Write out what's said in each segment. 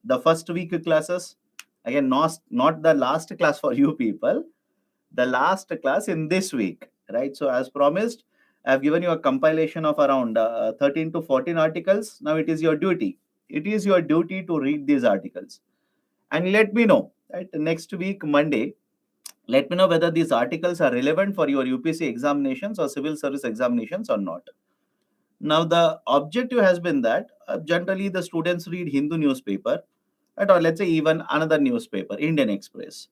the first week classes. Again, not the last class for you people, the last class in this week, right? So as promised, I've given you a compilation of around 13 to 14 articles. Now it is your duty. It is your duty to read these articles and let me know, right? Next week, Monday, let me know whether these articles are relevant for your UPSC examinations or civil service examinations or not. Now, the objective has been that generally the students read Hindu newspaper, right, or let's say even another newspaper, Indian Express.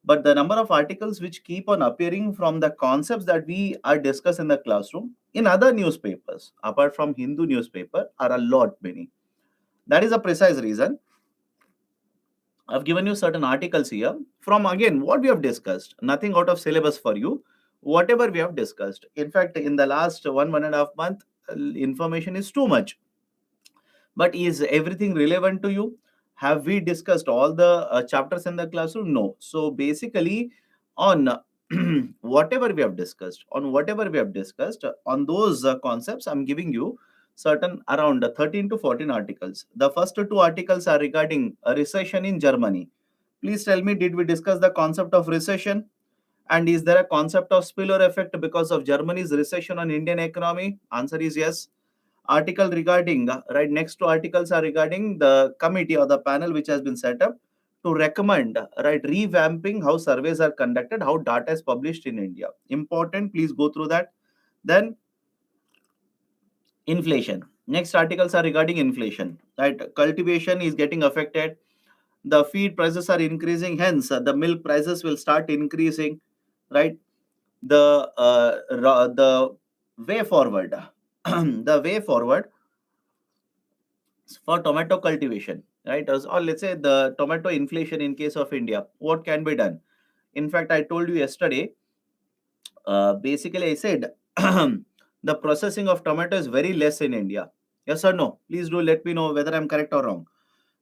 But the number of articles which keep on appearing from the concepts that we are discussed in the classroom in other newspapers, apart from Hindu newspaper, are a lot many. That is a precise reason I've given you certain articles here from again what we have discussed, nothing out of syllabus for you, whatever we have discussed. In fact, in the last 1.5 month, information is too much. But is everything relevant to you? Have we discussed all the chapters in the classroom? No. So basically, on whatever we have discussed, on those concepts, I'm giving you certain around 13 to 14 articles. The first two articles are regarding a recession in Germany. Please tell me, did we discuss the concept of recession? And is there a concept of spillover effect because of Germany's recession on Indian economy? Answer is yes. Article regarding, right, next two articles are regarding the committee or the panel which has been set up to recommend, right, revamping how surveys are conducted, how data is published in India. Important, please go through that. Then inflation. Next articles are regarding inflation, right? Cultivation is getting affected. The feed prices are increasing, hence the milk prices will start increasing, right? The way forward, the way forward for tomato cultivation, right? Or let's say the tomato inflation in case of India, what can be done? In fact, I told you yesterday, basically I said the processing of tomato is very less in India. Yes or no? Please do let me know whether I'm correct or wrong.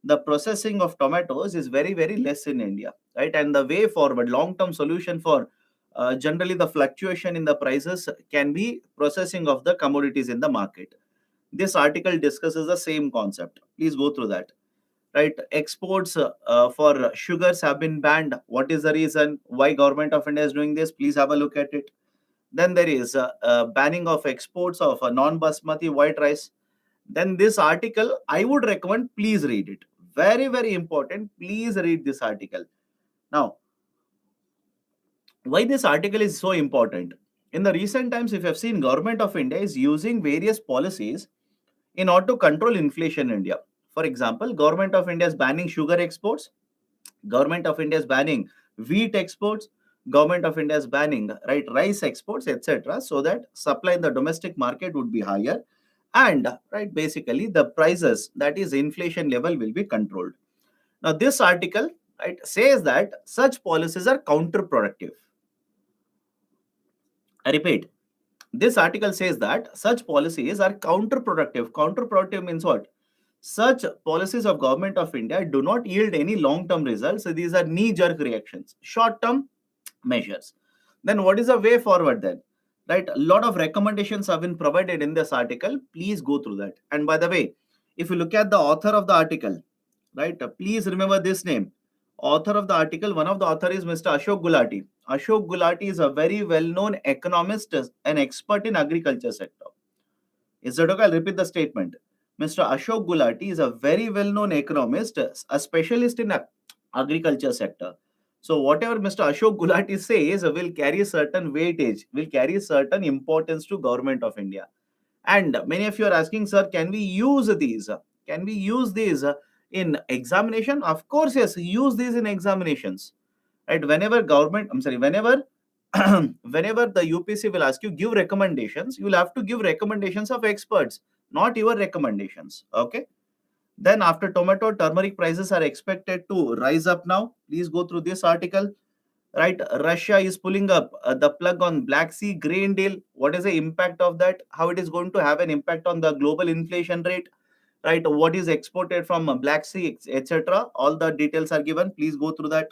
The processing of tomatoes is very, very less in India, right? And the way forward, long-term solution for generally the fluctuation in the prices can be processing of the commodities in the market. This article discusses the same concept. Please go through that. Right, exports for sugars have been banned. What is the reason? Why government of India is doing this? Please have a look at it. Then there is banning of exports of non-basmati white rice. Then this article, I would recommend, please read it. Very, very important. Please read this article. Now, why this article is so important? In the recent times, if you have seen, government of India is using various policies in order to control inflation in India. For example, government of India is banning sugar exports, government of India is banning wheat exports, government of India is banning, right, rice exports, etc., so that supply in the domestic market would be higher, and right, basically the prices, that is inflation level, will be controlled. Now this article, right, says that such policies are counterproductive. I repeat, this article says that such policies are counterproductive. Counterproductive means what? Such policies of government of India do not yield any long-term results. So these are knee-jerk reactions, short-term measures. Then what is the way forward then? Right? A lot of recommendations have been provided in this article. Please go through that. And by the way, if you look at the author of the article, right, please remember this name. Author of the article, one of the author is Mr. Ashok Gulati. Ashok Gulati is a very well-known economist, an expert in agriculture sector. Is that okay? I'll repeat the statement. Mr. Ashok Gulati is a very well-known economist, a specialist in agriculture sector. So whatever Mr. Ashok Gulati says will carry certain weightage, will carry certain importance to government of India. And many of you are asking, sir, can we use these? Can we use these in examination? Of course, yes. Use these in examinations. Right? Whenever government, I'm sorry, whenever whenever the UPC will ask you give recommendations, you will have to give recommendations of experts, not your recommendations. Okay. Then after tomato, turmeric prices are expected to rise up now. Please go through this article. Right, Russia is pulling up the plug on Black Sea grain deal. What is the impact of that? How it is going to have an impact on the global inflation rate? Right, what is exported from Black Sea, etc. All the details are given. Please go through that.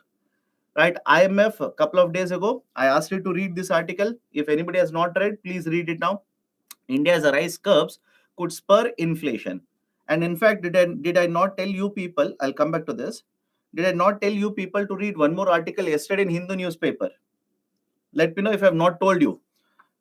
Right, IMF, a couple of days ago, I asked you to read this article. If anybody has not read, please read it now. India's rise curbs could spur inflation. And in fact, did I not tell you people? I'll come back to this. Did I not tell you people to read one more article yesterday in Hindu newspaper? Let me know if I have not told you.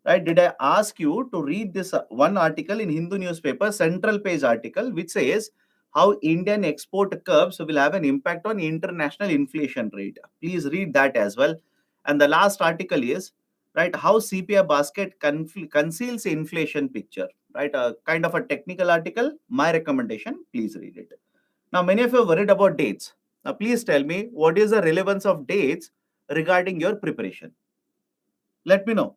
Right? Did I ask you to read this one article in Hindu newspaper, central page article, which says how Indian export curbs will have an impact on international inflation rate? Please read that as well. And the last article is, right, how CPI basket conceals inflation picture. Right, a kind of a technical article. My recommendation, please read it. Now, many of you are worried about dates. Now, please tell me what is the relevance of dates regarding your preparation. Let me know.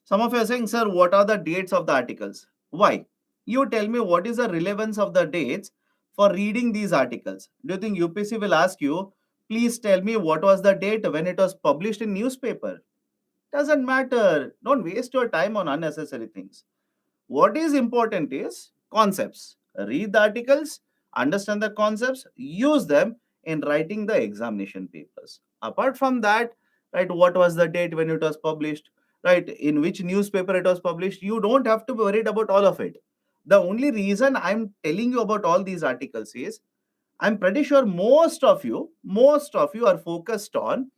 Some of you are saying, sir, what are the dates of the articles? Why? You tell me what is the relevance of the dates for reading these articles. Do you think UPC will ask you, please tell me what was the date when it was published in newspaper? Doesn't matter. Don't waste your time on unnecessary things. What is important is concepts. Read the articles, understand the concepts, use them in writing the examination papers. Apart from that, right, what was the date when it was published, right, in which newspaper it was published, you don't have to be worried about all of it. The only reason I'm telling you about all these articles is I'm pretty sure most of you are focused on,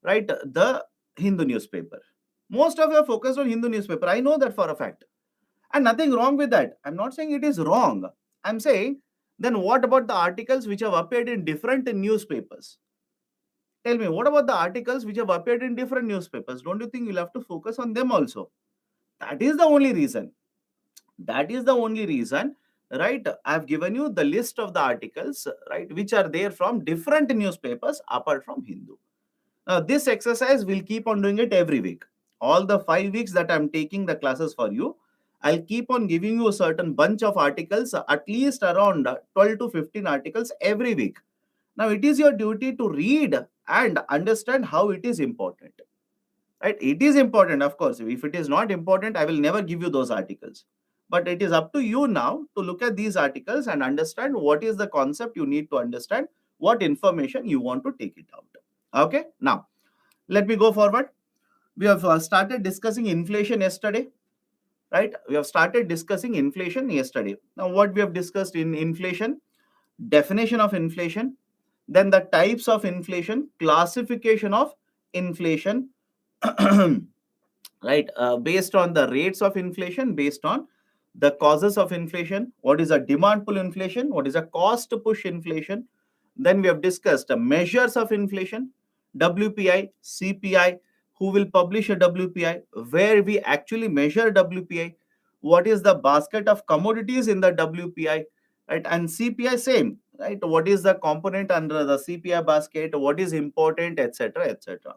right, the Hindu newspaper. Most of you are focused on Hindu newspaper. I know that for a fact. And nothing wrong with that. I'm not saying it is wrong. I'm saying, then what about the articles which have appeared in different newspapers? Tell me, what about the articles which have appeared in different newspapers? Don't you think you'll have to focus on them also? That is the only reason. That is the only reason, right? I've given you the list of the articles, right, which are there from different newspapers apart from Hindu. Now, this exercise we'll keep on doing it every week. All the 5 weeks that I'm taking the classes for you, I'll keep on giving you a certain bunch of articles, at least around 12 to 15 articles every week. Now, it is your duty to read and understand how it is important. Right? It is important, of course. If it is not important, I will never give you those articles. But it is up to you now to look at these articles and understand what is the concept you need to understand, what information you want to take it out. Okay, now let me go forward. We have started discussing inflation yesterday, right? We have started discussing inflation yesterday. Now, what we have discussed in inflation, definition of inflation, then the types of inflation, classification of inflation, right? Based on the rates of inflation, based on the causes of inflation, what is a demand pull inflation, what is a cost push inflation. Then we have discussed the measures of inflation, WPI, CPI, who will publish a WPI, where we actually measure WPI, what is the basket of commodities in the WPI, right? And CPI same, right? What is the component under the CPI basket, what is important, etc., etc.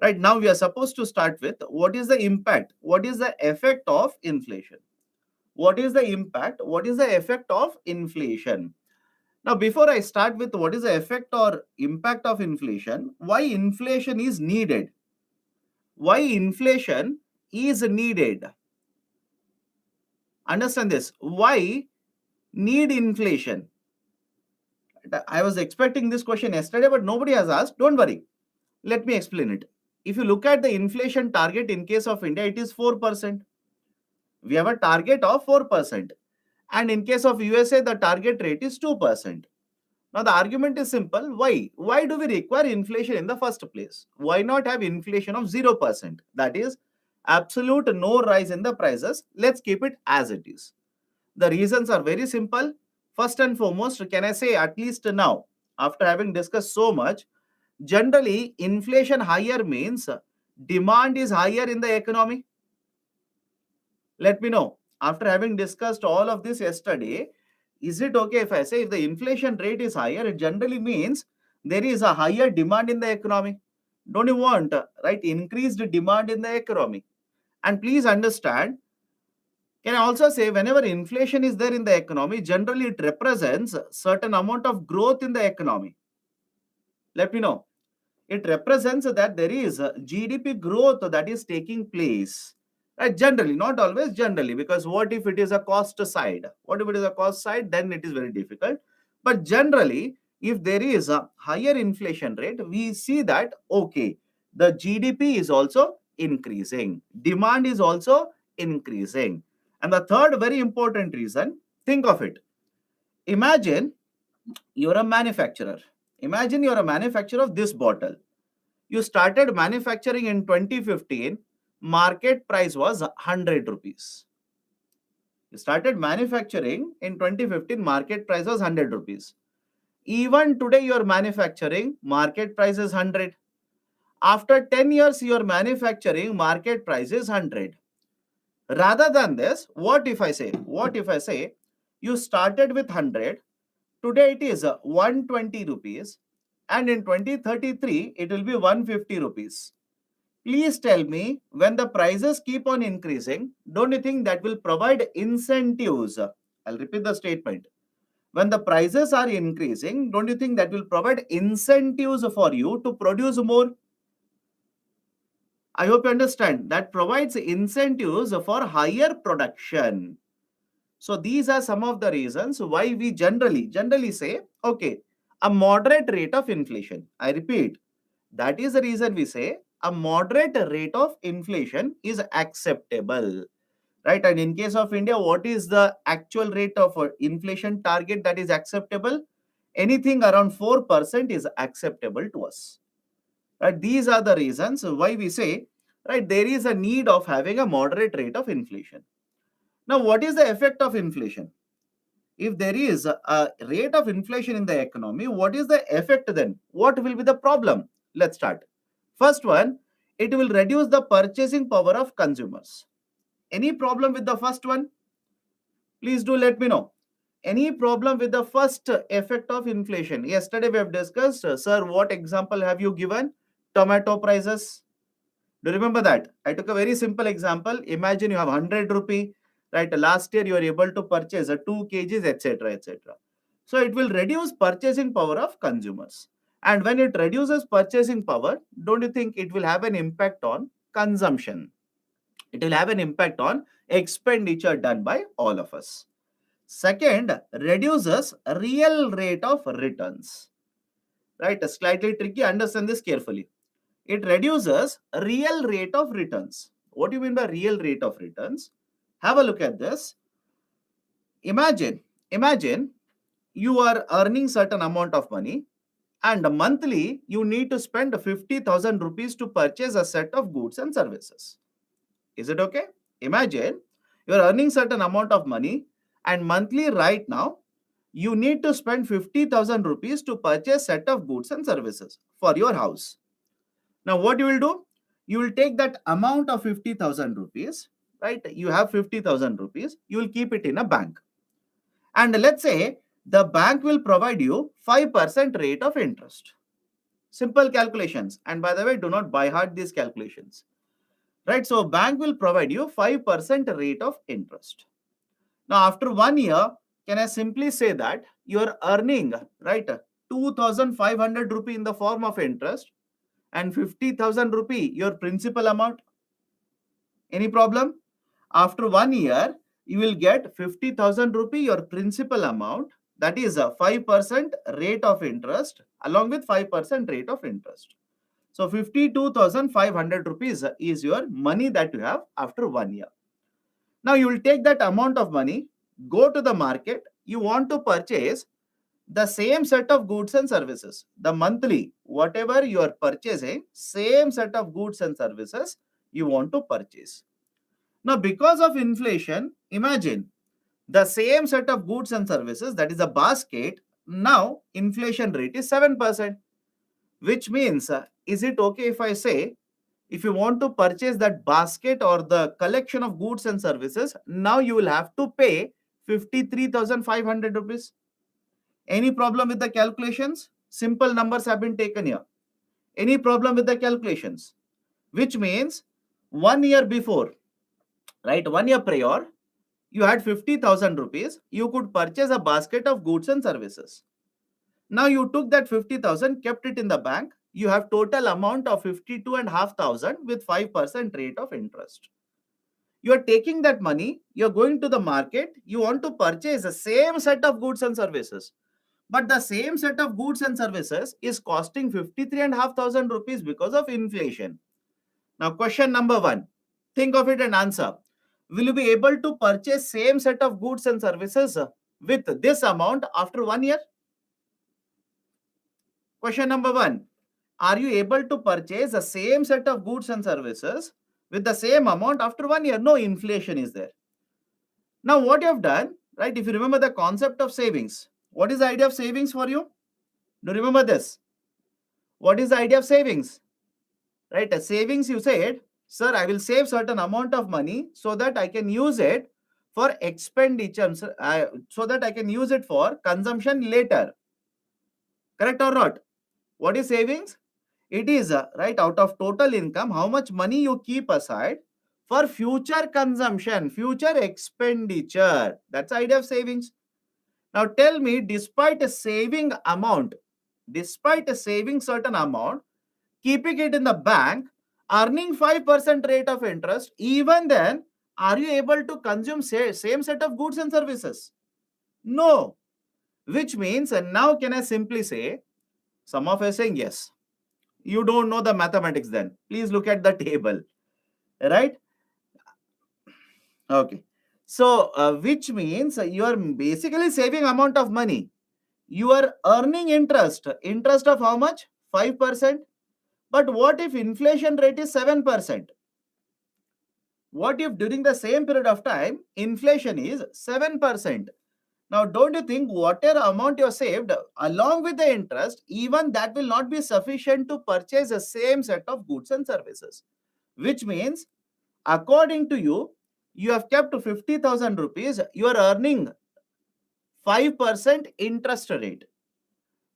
Right, now we are supposed to start with what is the impact, what is the effect of inflation. What is the impact, what is the effect of inflation? Now, before I start with what is the effect or impact of inflation, why inflation is needed? Why inflation is needed? Understand this. Why need inflation? I was expecting this question yesterday, but nobody has asked. Don't worry. Let me explain it. If you look at the inflation target in case of India, it is 4%. We have a target of 4%. And in case of USA, the target rate is 2%. Now, the argument is simple. Why? Why do we require inflation in the first place? Why not have inflation of 0%? That is, absolute no rise in the prices. Let's keep it as it is. The reasons are very simple. First and foremost, can I say at least now, after having discussed so much, generally inflation higher means demand is higher in the economy. Let me know. After having discussed all of this yesterday, is it okay if I say if the inflation rate is higher, it generally means there is a higher demand in the economy? Don't you want, right, increased demand in the economy? And please understand, can I also say whenever inflation is there in the economy, generally it represents certain amount of growth in the economy. Let me know. It represents that there is a GDP growth that is taking place. Generally, not always, generally, because what if it is a cost side? What if it is a cost side? Then it is very difficult. But generally, if there is a higher inflation rate, we see that, okay, the GDP is also increasing. Demand is also increasing. And the third very important reason, think of it. Imagine you're a manufacturer. Imagine you're a manufacturer of this bottle. You started manufacturing in 2015, market price was 100 rupees. You started manufacturing in 2015, market price was 100 rupees. Even today, you're manufacturing, market price is 100. After 10 years, you're manufacturing, market price is 100. Rather than this, what if I say? What if I say you started with 100, today it is 120 rupees, and in 2033 it will be 150 rupees. Please tell me, when the prices keep on increasing, don't you think that will provide incentives? I'll repeat the statement. When the prices are increasing, don't you think that will provide incentives for you to produce more? I hope you understand. That provides incentives for higher production. So these are some of the reasons why we generally say, okay, a moderate rate of inflation. I repeat, that is the reason we say a moderate rate of inflation is acceptable, right? And in case of India, what is the actual rate of inflation target that is acceptable? Anything around 4% is acceptable to us, right? These are the reasons why we say, right, there is a need of having a moderate rate of inflation. Now, what is the effect of inflation? If there is a rate of inflation in the economy, what is the effect then? What will be the problem? Let's start. First one, it will reduce the purchasing power of consumers. Any problem with the first one? Please do let me know. Any problem with the first effect of inflation? Yesterday we have discussed, sir, what example have you given? Tomato prices. Do you remember that? I took a very simple example. Imagine you have 100 rupee, right? Last year you are able to purchase 2 kgs, etc., etc. So it will reduce purchasing power of consumers. And when it reduces purchasing power, don't you think it will have an impact on consumption? It will have an impact on expenditure done by all of us. Second, reduces real rate of returns. Right? Slightly tricky. Understand this carefully. It reduces real rate of returns. What do you mean by real rate of returns? Have a look at this. Imagine you are earning certain amount of money, and monthly you need to spend 50,000 rupees to purchase a set of goods and services. Is it okay? Imagine you are earning certain amount of money, and monthly right now you need to spend 50,000 rupees to purchase set of goods and services for your house. Now, what you will do? You will take that amount of 50,000 rupees, right? You have 50,000 rupees, you will keep it in a bank. And let's say the bank will provide you 5% rate of interest. Simple calculations. And by the way, do not by heart these calculations, right? So, bank will provide you 5% rate of interest. Now, after 1 year, can I simply say that you are earning, right, 2,500 rupee in the form of interest and 50,000 rupee your principal amount? Any problem? After 1 year, you will get 50,000 rupee your principal amount, that is a 5% rate of interest along with 5% rate of interest. So 52,500 rupees is your money that you have after 1 year. Now you will take that amount of money, go to the market, you want to purchase the same set of goods and services. The monthly, whatever you are purchasing, same set of goods and services you want to purchase. Now, because of inflation, imagine the same set of goods and services, that is a basket, now inflation rate is 7%, which means, is it okay if I say, if you want to purchase that basket or the collection of goods and services, now you will have to pay 53,500 rupees. Any problem with the calculations? Simple numbers have been taken here. Any problem with the calculations? Which means 1 year before, right, 1 year prior, you had 50,000 rupees, you could purchase a basket of goods and services. Now you took that 50,000, kept it in the bank, you have total amount of 52,500 with 5% rate of interest. You are taking that money, you're going to the market, you want to purchase the same set of goods and services. But the same set of goods and services is costing 53,500 rupees because of inflation. Now, question number one, think of it and answer. Will you be able to purchase same set of goods and services with this amount after 1 year? Question number 1. Are you able to purchase the same set of goods and services with the same amount after 1 year? No, inflation is there. Now, what you have done, right? If you remember the concept of savings, what is the idea of savings for you? Do you remember this? What is the idea of savings? Right? A savings, you said, sir, I will save certain amount of money so that I can use it for expenditure, so that I can use it for consumption later. Correct or not? What is savings? It is right out of total income, how much money you keep aside for future consumption, future expenditure. That's the idea of savings. Now tell me, despite a saving certain amount, keeping it in the bank, earning 5% rate of interest, even then, are you able to consume same set of goods and services? No. Which means, and now can I simply say, some of us saying yes. You don't know the mathematics then. Please look at the table. Right? Okay. So, which means you are basically saving amount of money. You are earning interest. Interest of how much? 5%. But what if inflation rate is 7%? What if during the same period of time, inflation is 7%? Now, don't you think whatever amount you have saved, along with the interest, even that will not be sufficient to purchase the same set of goods and services? Which means, according to you, you have kept 50,000 rupees, you are earning 5% interest rate.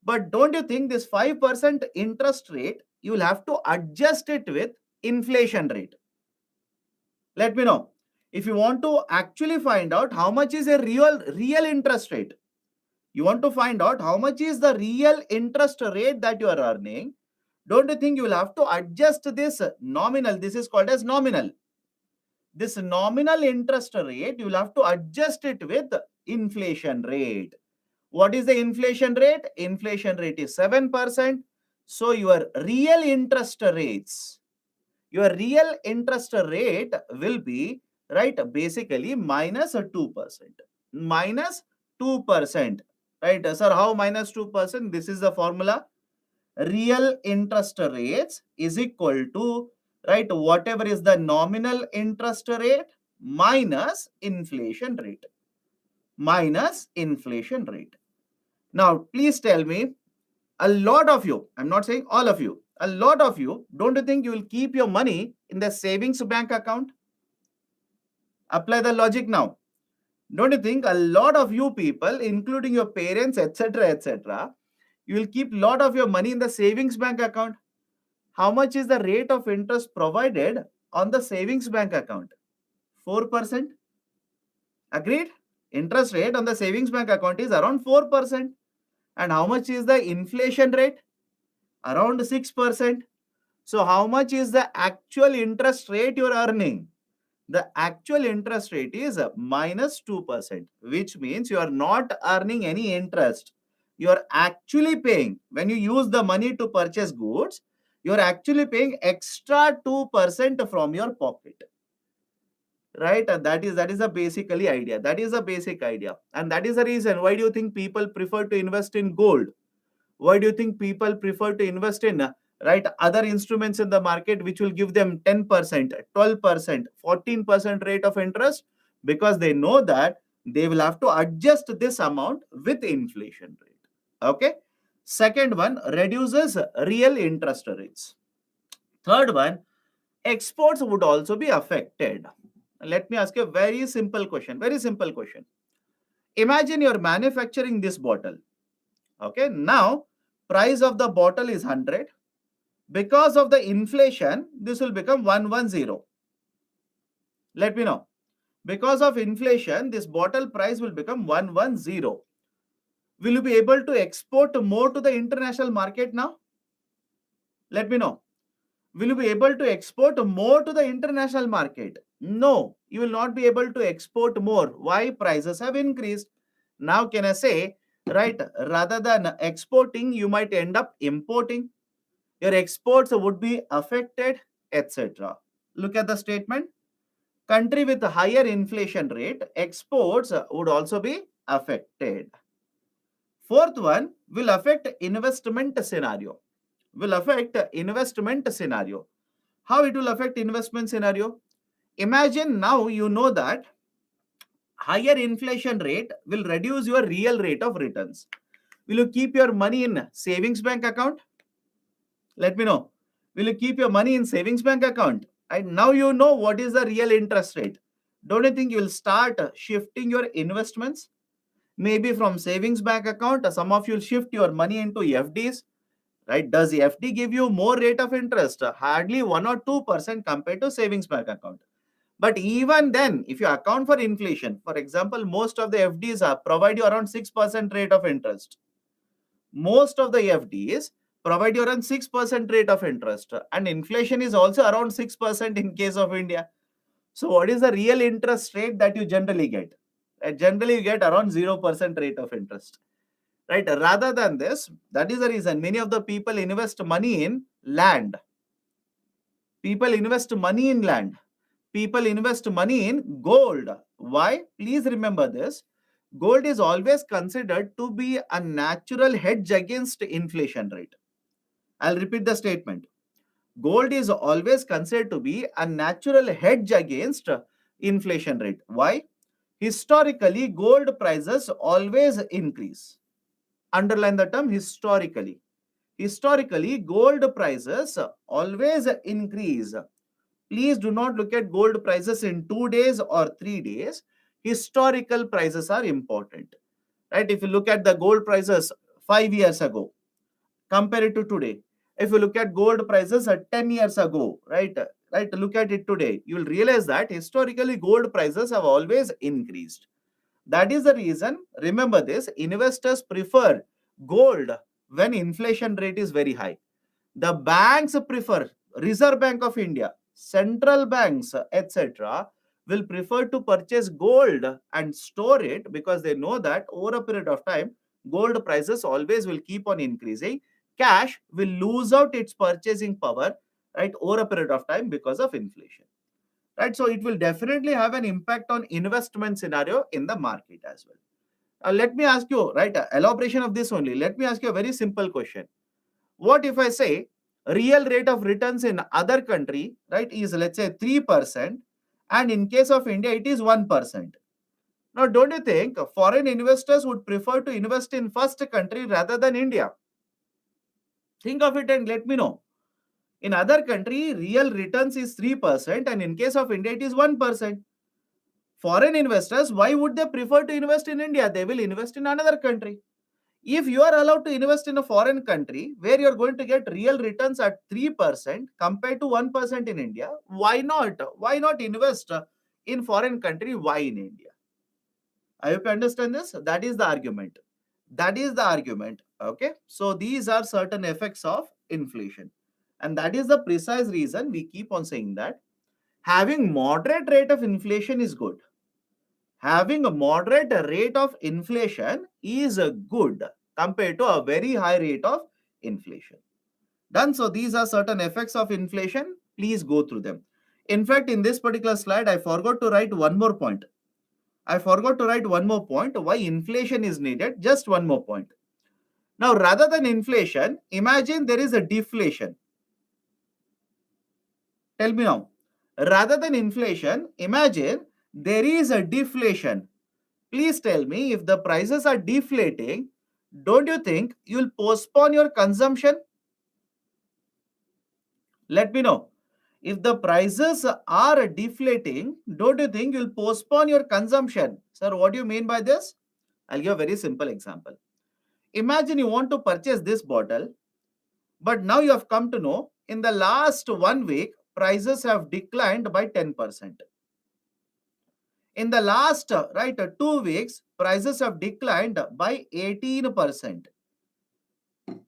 But don't you think this 5% interest rate, you will have to adjust it with inflation rate? Let me know. If you want to actually find out how much is a real interest rate, you want to find out how much is the real interest rate that you are earning, don't you think you will have to adjust this nominal? This is called as nominal. This nominal interest rate, you will have to adjust it with inflation rate. What is the inflation rate? Inflation rate is 7%. So your real interest rates, your real interest rate will be, right, basically minus 2%. Minus 2%. Right, sir, how minus 2%? This is the formula. Real interest rates is equal to, right, whatever is the nominal interest rate minus inflation rate. Minus inflation rate. Now, please tell me, a lot of you, I'm not saying all of you, a lot of you, don't you think you will keep your money in the savings bank account? Apply the logic now. Don't you think a lot of you people, including your parents, etc., you will keep lot of your money in the savings bank account? How much is the rate of interest provided on the savings bank account? 4%. Agreed? Interest rate on the savings bank account is around 4%. And how much is the inflation rate? Around 6%. So how much is the actual interest rate you are earning? The actual interest rate is minus 2%, which means you are not earning any interest. You are actually paying, when you use the money to purchase goods, you are actually paying extra 2% from your pocket. Right? That is a basically idea. That is a basic idea. And that is the reason why do you think people prefer to invest in gold? Why do you think people prefer to invest in right other instruments in the market which will give them 10%, 12%, 14% rate of interest? Because they know that they will have to adjust this amount with inflation rate. Okay. Second one, reduces real interest rates. Third one, exports would also be affected. Let me ask you a very simple question. Very simple question. Imagine you're manufacturing this bottle. Okay. Now, price of the bottle is 100. Because of the inflation, this will become 110. Let me know. Because of inflation, this bottle price will become 110. Will you be able to export more to the international market now? Let me know. Will you be able to export more to the international market? No, you will not be able to export more. Why? Prices have increased. Now, can I say, right, rather than exporting, you might end up importing. Your exports would be affected, etc. Look at the statement. Country with a higher inflation rate, exports would also be affected. Fourth one will affect investment scenario. Will affect investment scenario. How it will affect investment scenario? Imagine now you know that higher inflation rate will reduce your real rate of returns. Will you keep your money in savings bank account? Let me know. Will you keep your money in savings bank account? And now you know what is the real interest rate. Don't you think you will start shifting your investments? Maybe from savings bank account, some of you will shift your money into FDs, right? Does the FD give you more rate of interest? Hardly 1 or 2% compared to savings bank account. But even then, if you account for inflation, for example, most of the FDs provide you around 6% rate of interest. Most of the FDs provide you around 6% rate of interest. And inflation is also around 6% in case of India. So what is the real interest rate that you generally get? Generally, you get around 0% rate of interest. Right? Rather than this, that is the reason many of the people invest money in land. People invest money in land. People invest money in gold. Why? Please remember this. Gold is always considered to be a natural hedge against inflation rate. I'll repeat the statement. Gold is always considered to be a natural hedge against inflation rate. Why? Historically, gold prices always increase. Underline the term historically. Historically, gold prices always increase. Please do not look at gold prices in 2 days or 3 days. Historical prices are important. Right? If you look at the gold prices 5 years ago, compare it to today. If you look at gold prices 10 years ago, right, look at it today, you will realize that historically gold prices have always increased. That is the reason, remember this, investors prefer gold when inflation rate is very high. The banks prefer, Reserve Bank of India, central banks, etc., will prefer to purchase gold and store it because they know that over a period of time, gold prices always will keep on increasing. Cash will lose out its purchasing power, right, over a period of time because of inflation. Right, so it will definitely have an impact on investment scenario in the market as well. Let me ask you, right, elaboration of this only. Let me ask you a very simple question. What if I say real rate of returns in other country, right, is let's say 3%, and in case of India it is 1%. Now, don't you think foreign investors would prefer to invest in first country rather than India? Think of it and let me know. In other country, real returns is 3%, and in case of India it is 1%. Foreign investors, why would they prefer to invest in India? They will invest in another country. If you are allowed to invest in a foreign country where you are going to get real returns at 3% compared to 1% in India, why not? Why not invest in foreign country? Why in India? I hope you understand this. That is the argument. That is the argument. Okay. So these are certain effects of inflation. And that is the precise reason we keep on saying that having moderate rate of inflation is good. Having a moderate rate of inflation is good compared to a very high rate of inflation. Done. So these are certain effects of inflation. Please go through them. In fact, in this particular slide, I forgot to write one more point. Why inflation is needed. Just one more point. Now, rather than inflation, imagine there is a deflation. Tell me now. Rather than inflation, imagine there is a deflation. Please tell me, if the prices are deflating, don't you think you'll postpone your consumption? Let me know. If the prices are deflating, don't you think you'll postpone your consumption? Sir, what do you mean by this? I'll give a very simple example. Imagine you want to purchase this bottle, but now you have come to know in the last 1 week, prices have declined by 10%. In the last 2 weeks, prices have declined by 18%.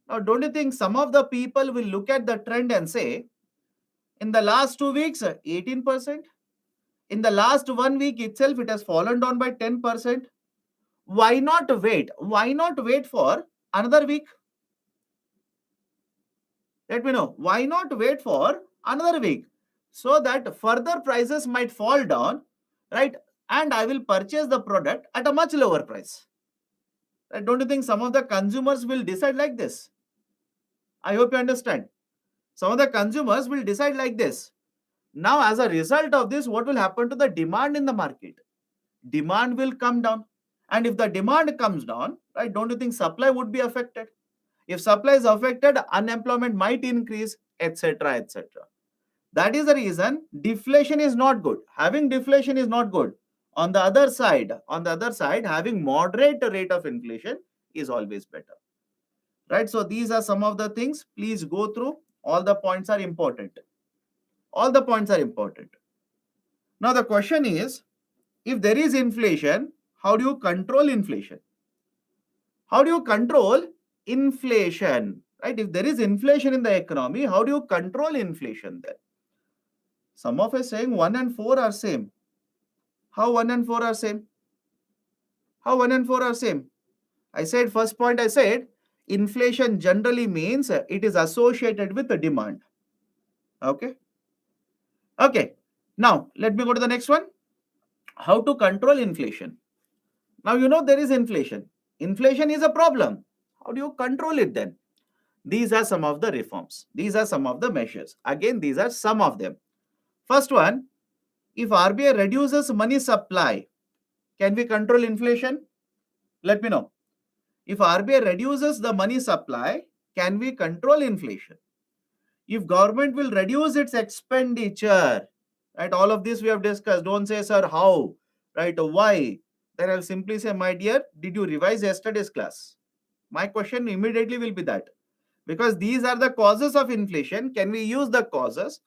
Now, don't you think some of the people will look at the trend and say, in the last 2 weeks, 18%? In the last 1 week itself, it has fallen down by 10%. Why not wait? Why not wait for another week? Let me know. Why not wait for another week so that further prices might fall down, right? And I will purchase the product at a much lower price. Right? Don't you think some of the consumers will decide like this? I hope you understand. Some of the consumers will decide like this. Now, as a result of this, what will happen to the demand in the market? Demand will come down. And if the demand comes down, right, don't you think supply would be affected? If supply is affected, unemployment might increase, etc., etc. That is the reason deflation is not good. Having deflation is not good. On the other side, having moderate rate of inflation is always better. Right? So these are some of the things. Please go through. All the points are important. All the points are important. Now the question is, if there is inflation, how do you control inflation? How do you control inflation? Right? If there is inflation in the economy, how do you control inflation then? Some of us saying 1 and 4 are same. How 1 and 4 are same? How 1 and 4 are same? I said, first point I said, inflation generally means it is associated with the demand. Okay. Okay. Now, let me go to the next one. How to control inflation? Now, you know there is inflation. Inflation is a problem. How do you control it then? These are some of the reforms. These are some of the measures. Again, these are some of them. First one, if RBI reduces money supply, can we control inflation? Let me know. If RBI reduces the money supply, can we control inflation? If government will reduce its expenditure, right? All of this we have discussed. Don't say, sir, how, right? Why? Then I'll simply say, my dear, did you revise yesterday's class? My question immediately will be that. Because these are the causes of inflation. Can we use the causes,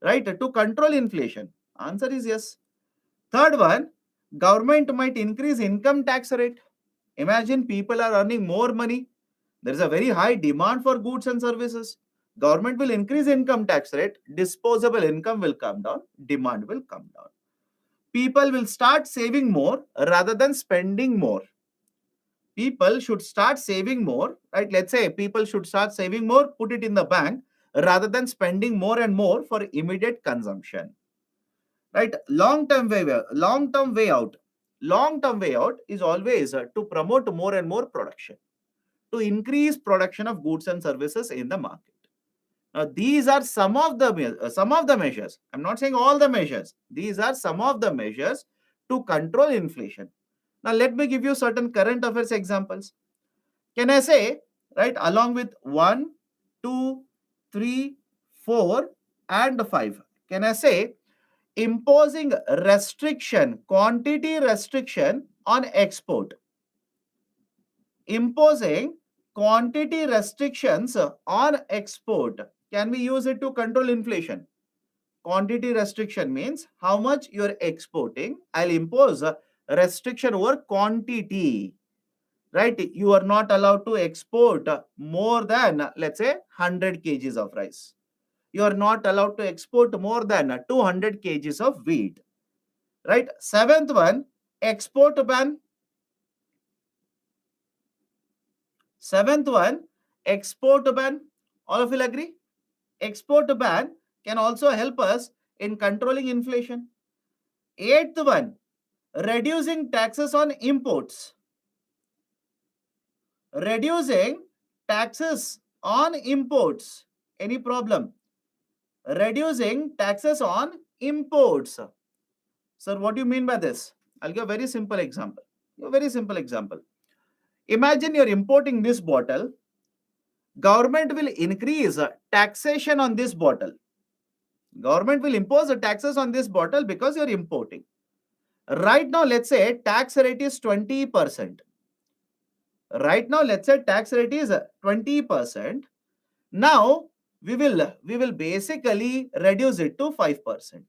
right, to control inflation? Answer is yes. Third one, government might increase income tax rate. Imagine people are earning more money. There is a very high demand for goods and services. Government will increase income tax rate. Disposable income will come down. Demand will come down. People will start saving more rather than spending more. People should start saving more, right? Let's say people should start saving more, put it in the bank rather than spending more and more for immediate consumption. Right? Long-term way out. Long-term way out is always to promote more and more production, to increase production of goods and services in the market. Now, these are some of the measures. I'm not saying all the measures. These are some of the measures to control inflation. Now, let me give you certain current affairs examples. Can I say, right, along with 1, 2, 3, 4, and 5, can I say imposing restriction, quantity restriction on export? Imposing quantity restrictions on export. Can we use it to control inflation? Quantity restriction means how much you're exporting. I'll impose a restriction over quantity. Right? You are not allowed to export more than, let's say, 100 kgs of rice. You are not allowed to export more than 200 kgs of wheat. Right? Seventh one, export ban. Seventh one, export ban. All of you agree? Export ban can also help us in controlling inflation. Eighth one, reducing taxes on imports. Reducing taxes on imports. Any problem? Reducing taxes on imports. Sir, what do you mean by this? I'll give a very simple example. A very simple example. Imagine you're importing this bottle. Government will increase taxation on this bottle. Government will impose the taxes on this bottle because you're importing. Right now, let's say tax rate is 20%. Right now, let's say tax rate is 20%. Now, we will basically reduce it to 5%.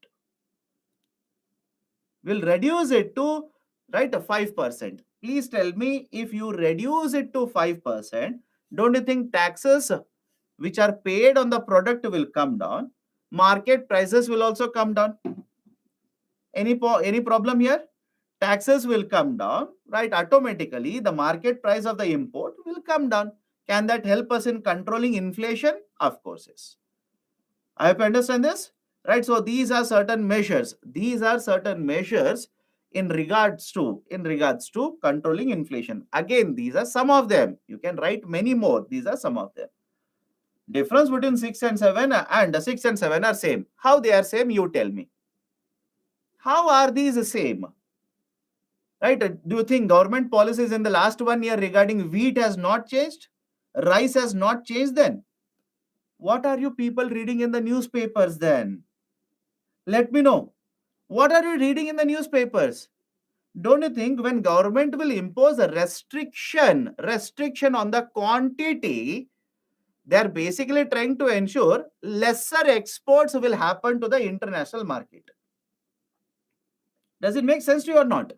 We'll reduce it to, right, 5%. Please tell me, if you reduce it to 5%, don't you think taxes which are paid on the product will come down? Market prices will also come down. Any problem here? Taxes will come down, right? Automatically, the market price of the import will come down. Can that help us in controlling inflation? Of course, yes. I hope you understand this, right? So these are certain measures. These are certain measures in regards to controlling inflation. Again, these are some of them. You can write many more. These are some of them. Difference between 6 and 7 and 6 and 7 are same. How they are same? You tell me. How are these same? Right? Do you think government policies in the last 1 year regarding wheat has not changed? Rice has not changed then? What are you people reading in the newspapers then? Let me know. What are you reading in the newspapers? Don't you think when government will impose a restriction on the quantity, they are basically trying to ensure lesser exports will happen to the international market? Does it make sense to you or not?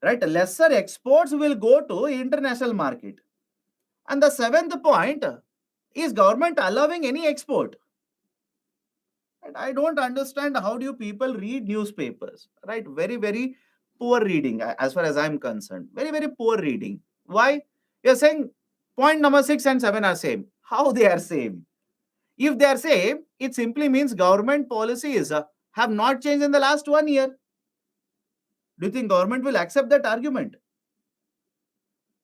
Right? Lesser exports will go to international market. And the seventh point is government allowing any export. And I don't understand how do you people read newspapers, right? Very, very poor reading as far as I'm concerned. Very, very poor reading. Why? You're saying point number 6 and 7 are same. How they are same? If they are same, it simply means government policies have not changed in the last 1 year. Do you think government will accept that argument?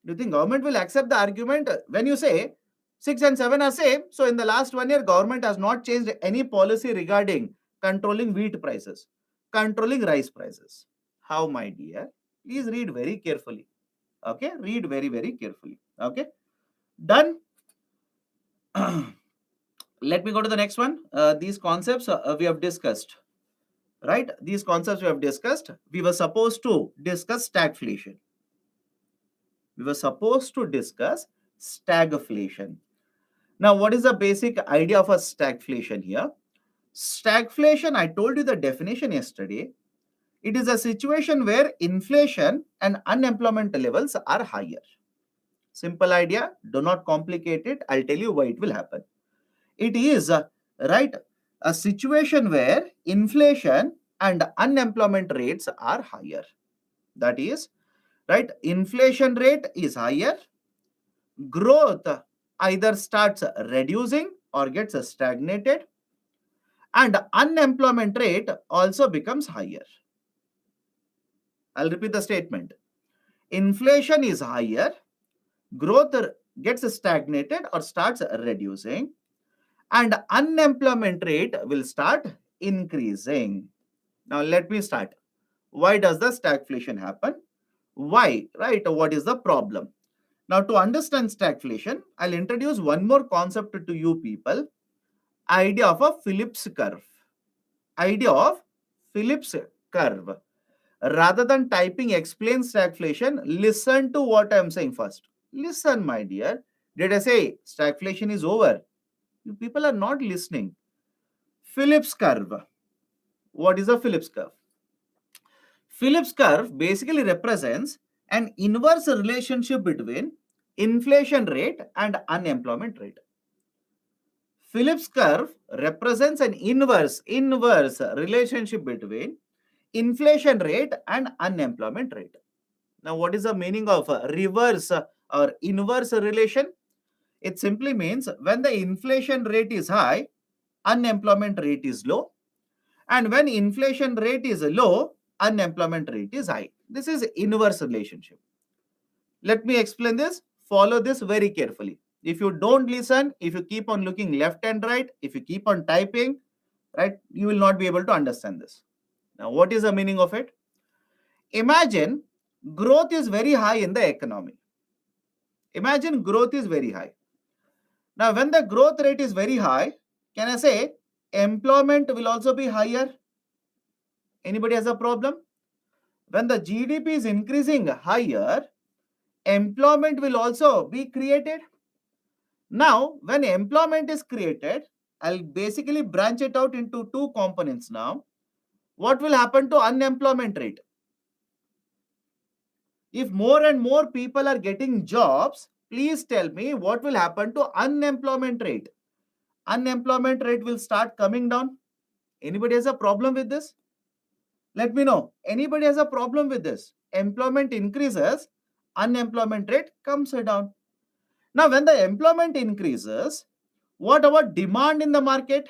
Do you think government will accept the argument when you say 6 and 7 are same? So in the last 1 year, government has not changed any policy regarding controlling wheat prices, controlling rice prices. How, my dear? Please read very carefully. Okay, read very, very carefully. Okay, done. Let me go to the next one. These concepts we have discussed, right? These concepts we have discussed. We were supposed to discuss stagflation. We were supposed to discuss stagflation. Now, what is the basic idea of a stagflation here? Stagflation, I told you the definition yesterday. It is a situation where inflation and unemployment levels are higher. Simple idea, do not complicate it. I'll tell you why it will happen. It is, right, a situation where inflation and unemployment rates are higher. That is, right, inflation rate is higher, growth either starts reducing or gets stagnated, and unemployment rate also becomes higher. I'll repeat the statement. Inflation is higher, growth gets stagnated or starts reducing, and unemployment rate will start increasing. Now let me start. Why does the stagflation happen? Why, right? What is the problem? Now, to understand stagflation, I'll introduce one more concept to you people. Idea of a Phillips curve. Idea of Phillips curve. Rather than typing explain stagflation, listen to what I'm saying first. Listen, my dear. Did I say stagflation is over? You people are not listening. Phillips curve. What is a Phillips curve? Phillips curve basically represents an inverse relationship between inflation rate and unemployment rate. Phillips curve represents an inverse relationship between inflation rate and unemployment rate. Now, what is the meaning of reverse or inverse relation? It simply means when the inflation rate is high, unemployment rate is low, and when inflation rate is low, unemployment rate is high. This is inverse relationship. Let me explain this. Follow this very carefully. If you don't listen, if you keep on looking left and right, if you keep on typing, right, you will not be able to understand this. Now, what is the meaning of it? Imagine growth is very high in the economy. Imagine growth is very high. Now, when the growth rate is very high, can I say employment will also be higher? Anybody has a problem? When the GDP is increasing higher, employment will also be created. Now, when employment is created, I'll basically branch it out into two components now. What will happen to unemployment rate? If more and more people are getting jobs, please tell me what will happen to unemployment rate? Unemployment rate will start coming down. Anybody has a problem with this? Let me know. Anybody has a problem with this? Employment increases, unemployment rate comes down. Now, when the employment increases, what about demand in the market?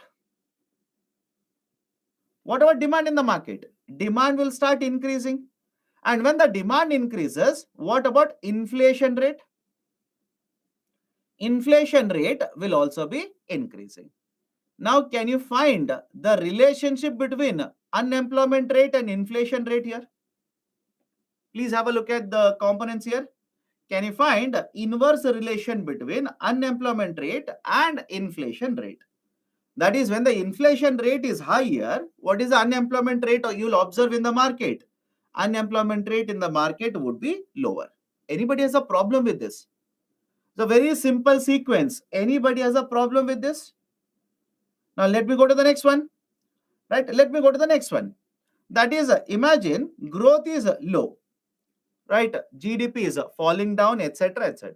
What about demand in the market? demand will start increasing. And when the demand increases, what about inflation rate? Inflation rate will also be increasing. Now, can you find the relationship between unemployment rate and inflation rate here? Please have a look at the components here. Can you find inverse relation between unemployment rate and inflation rate? That is, when the inflation rate is higher, what is the unemployment rate you'll observe in the market? Unemployment rate in the market would be lower. Anybody has a problem with this? It's a very simple sequence. Anybody has a problem with this? Now let me go to the next one. Right? Let me go to the next one. That is, imagine growth is low. Right? GDP is falling down, etc., etc.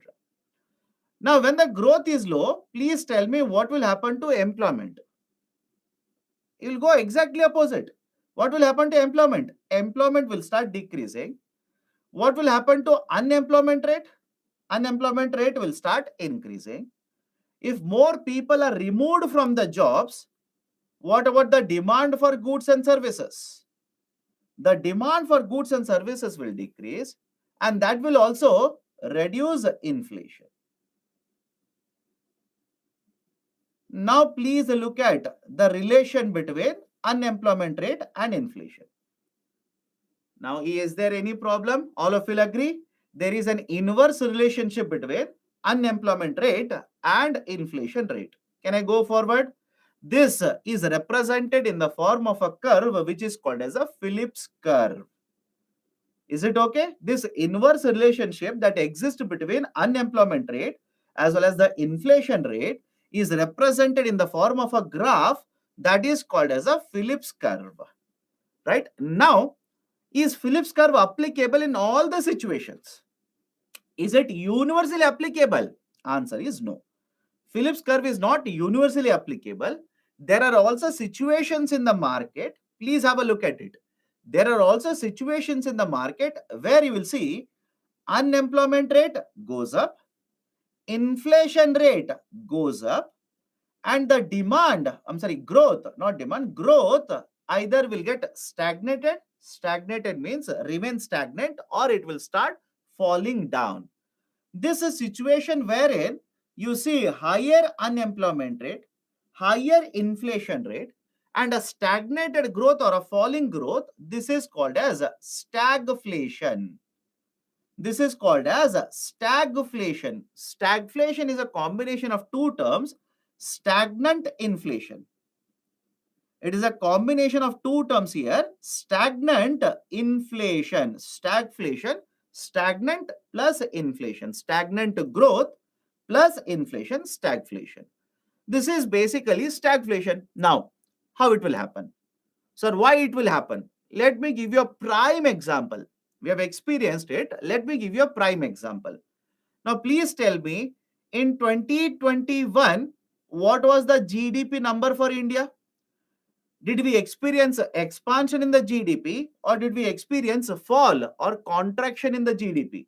Now, when the growth is low, please tell me what will happen to employment. It will go exactly opposite. What will happen to employment? Employment will start decreasing. What will happen to unemployment rate? Unemployment rate will start increasing. If more people are removed from the jobs, what about the demand for goods and services? The demand for goods and services will decrease, and that will also reduce inflation. Now, please look at the relation between unemployment rate and inflation. Now, is there any problem? All of you will agree? There is an inverse relationship between unemployment rate and inflation rate. Can I go forward? This is represented in the form of a curve which is called as a Phillips curve. Is it okay? This inverse relationship that exists between unemployment rate as well as the inflation rate is represented in the form of a graph that is called as a Phillips curve. Right? Now, is Phillips curve applicable in all the situations? Is it universally applicable? Answer is no. Phillips curve is not universally applicable. There are also situations in the market. Please have a look at it. There are also situations in the market where you will see unemployment rate goes up, inflation rate goes up, and the growth, not demand, growth either will get stagnated. Stagnated means remain stagnant, or it will start falling down. This is a situation wherein you see higher unemployment rate, higher inflation rate, and a stagnated growth or a falling growth. This is called as stagflation. This is called as stagflation. Stagflation is a combination of two terms, stagnant inflation. It is a combination of two terms here, stagnant inflation, stagflation, stagnant plus inflation, stagnant growth plus inflation, stagflation. This is basically stagflation. Now, how it will happen? Sir, why it will happen? Let me give you a prime example. We have experienced it. Let me give you a prime example. Now, please tell me, in 2021, what was the GDP number for India? Did we experience expansion in the GDP, or did we experience a fall or contraction in the GDP?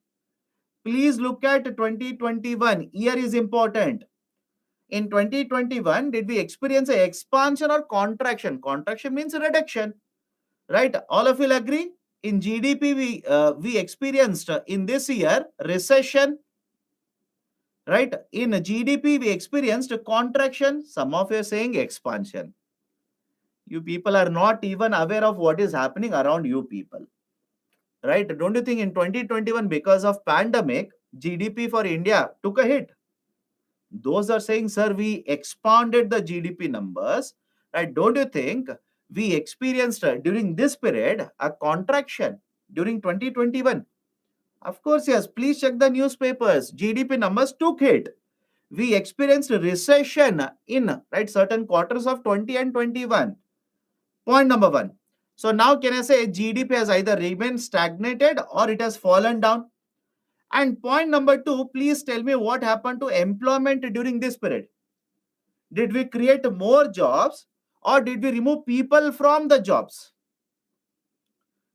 Please look at 2021. Year is important. In 2021, did we experience an expansion or contraction? Contraction means reduction, right? All of you will agree. In GDP, we experienced in this year recession, right? In GDP, we experienced contraction. Some of you are saying expansion. You people are not even aware of what is happening around you people, right? Don't you think in 2021, because of pandemic, GDP for India took a hit? Those are saying, sir, we expanded the GDP numbers, right? Don't you think we experienced during this period a contraction during 2021? Of course, yes. Please check the newspapers. GDP numbers took hit. We experienced recession in certain quarters of 20 and 21. Point number one. So now can I say GDP has either remained stagnated or it has fallen down? And point number two, please tell me what happened to employment during this period. Did we create more jobs or did we remove people from the jobs?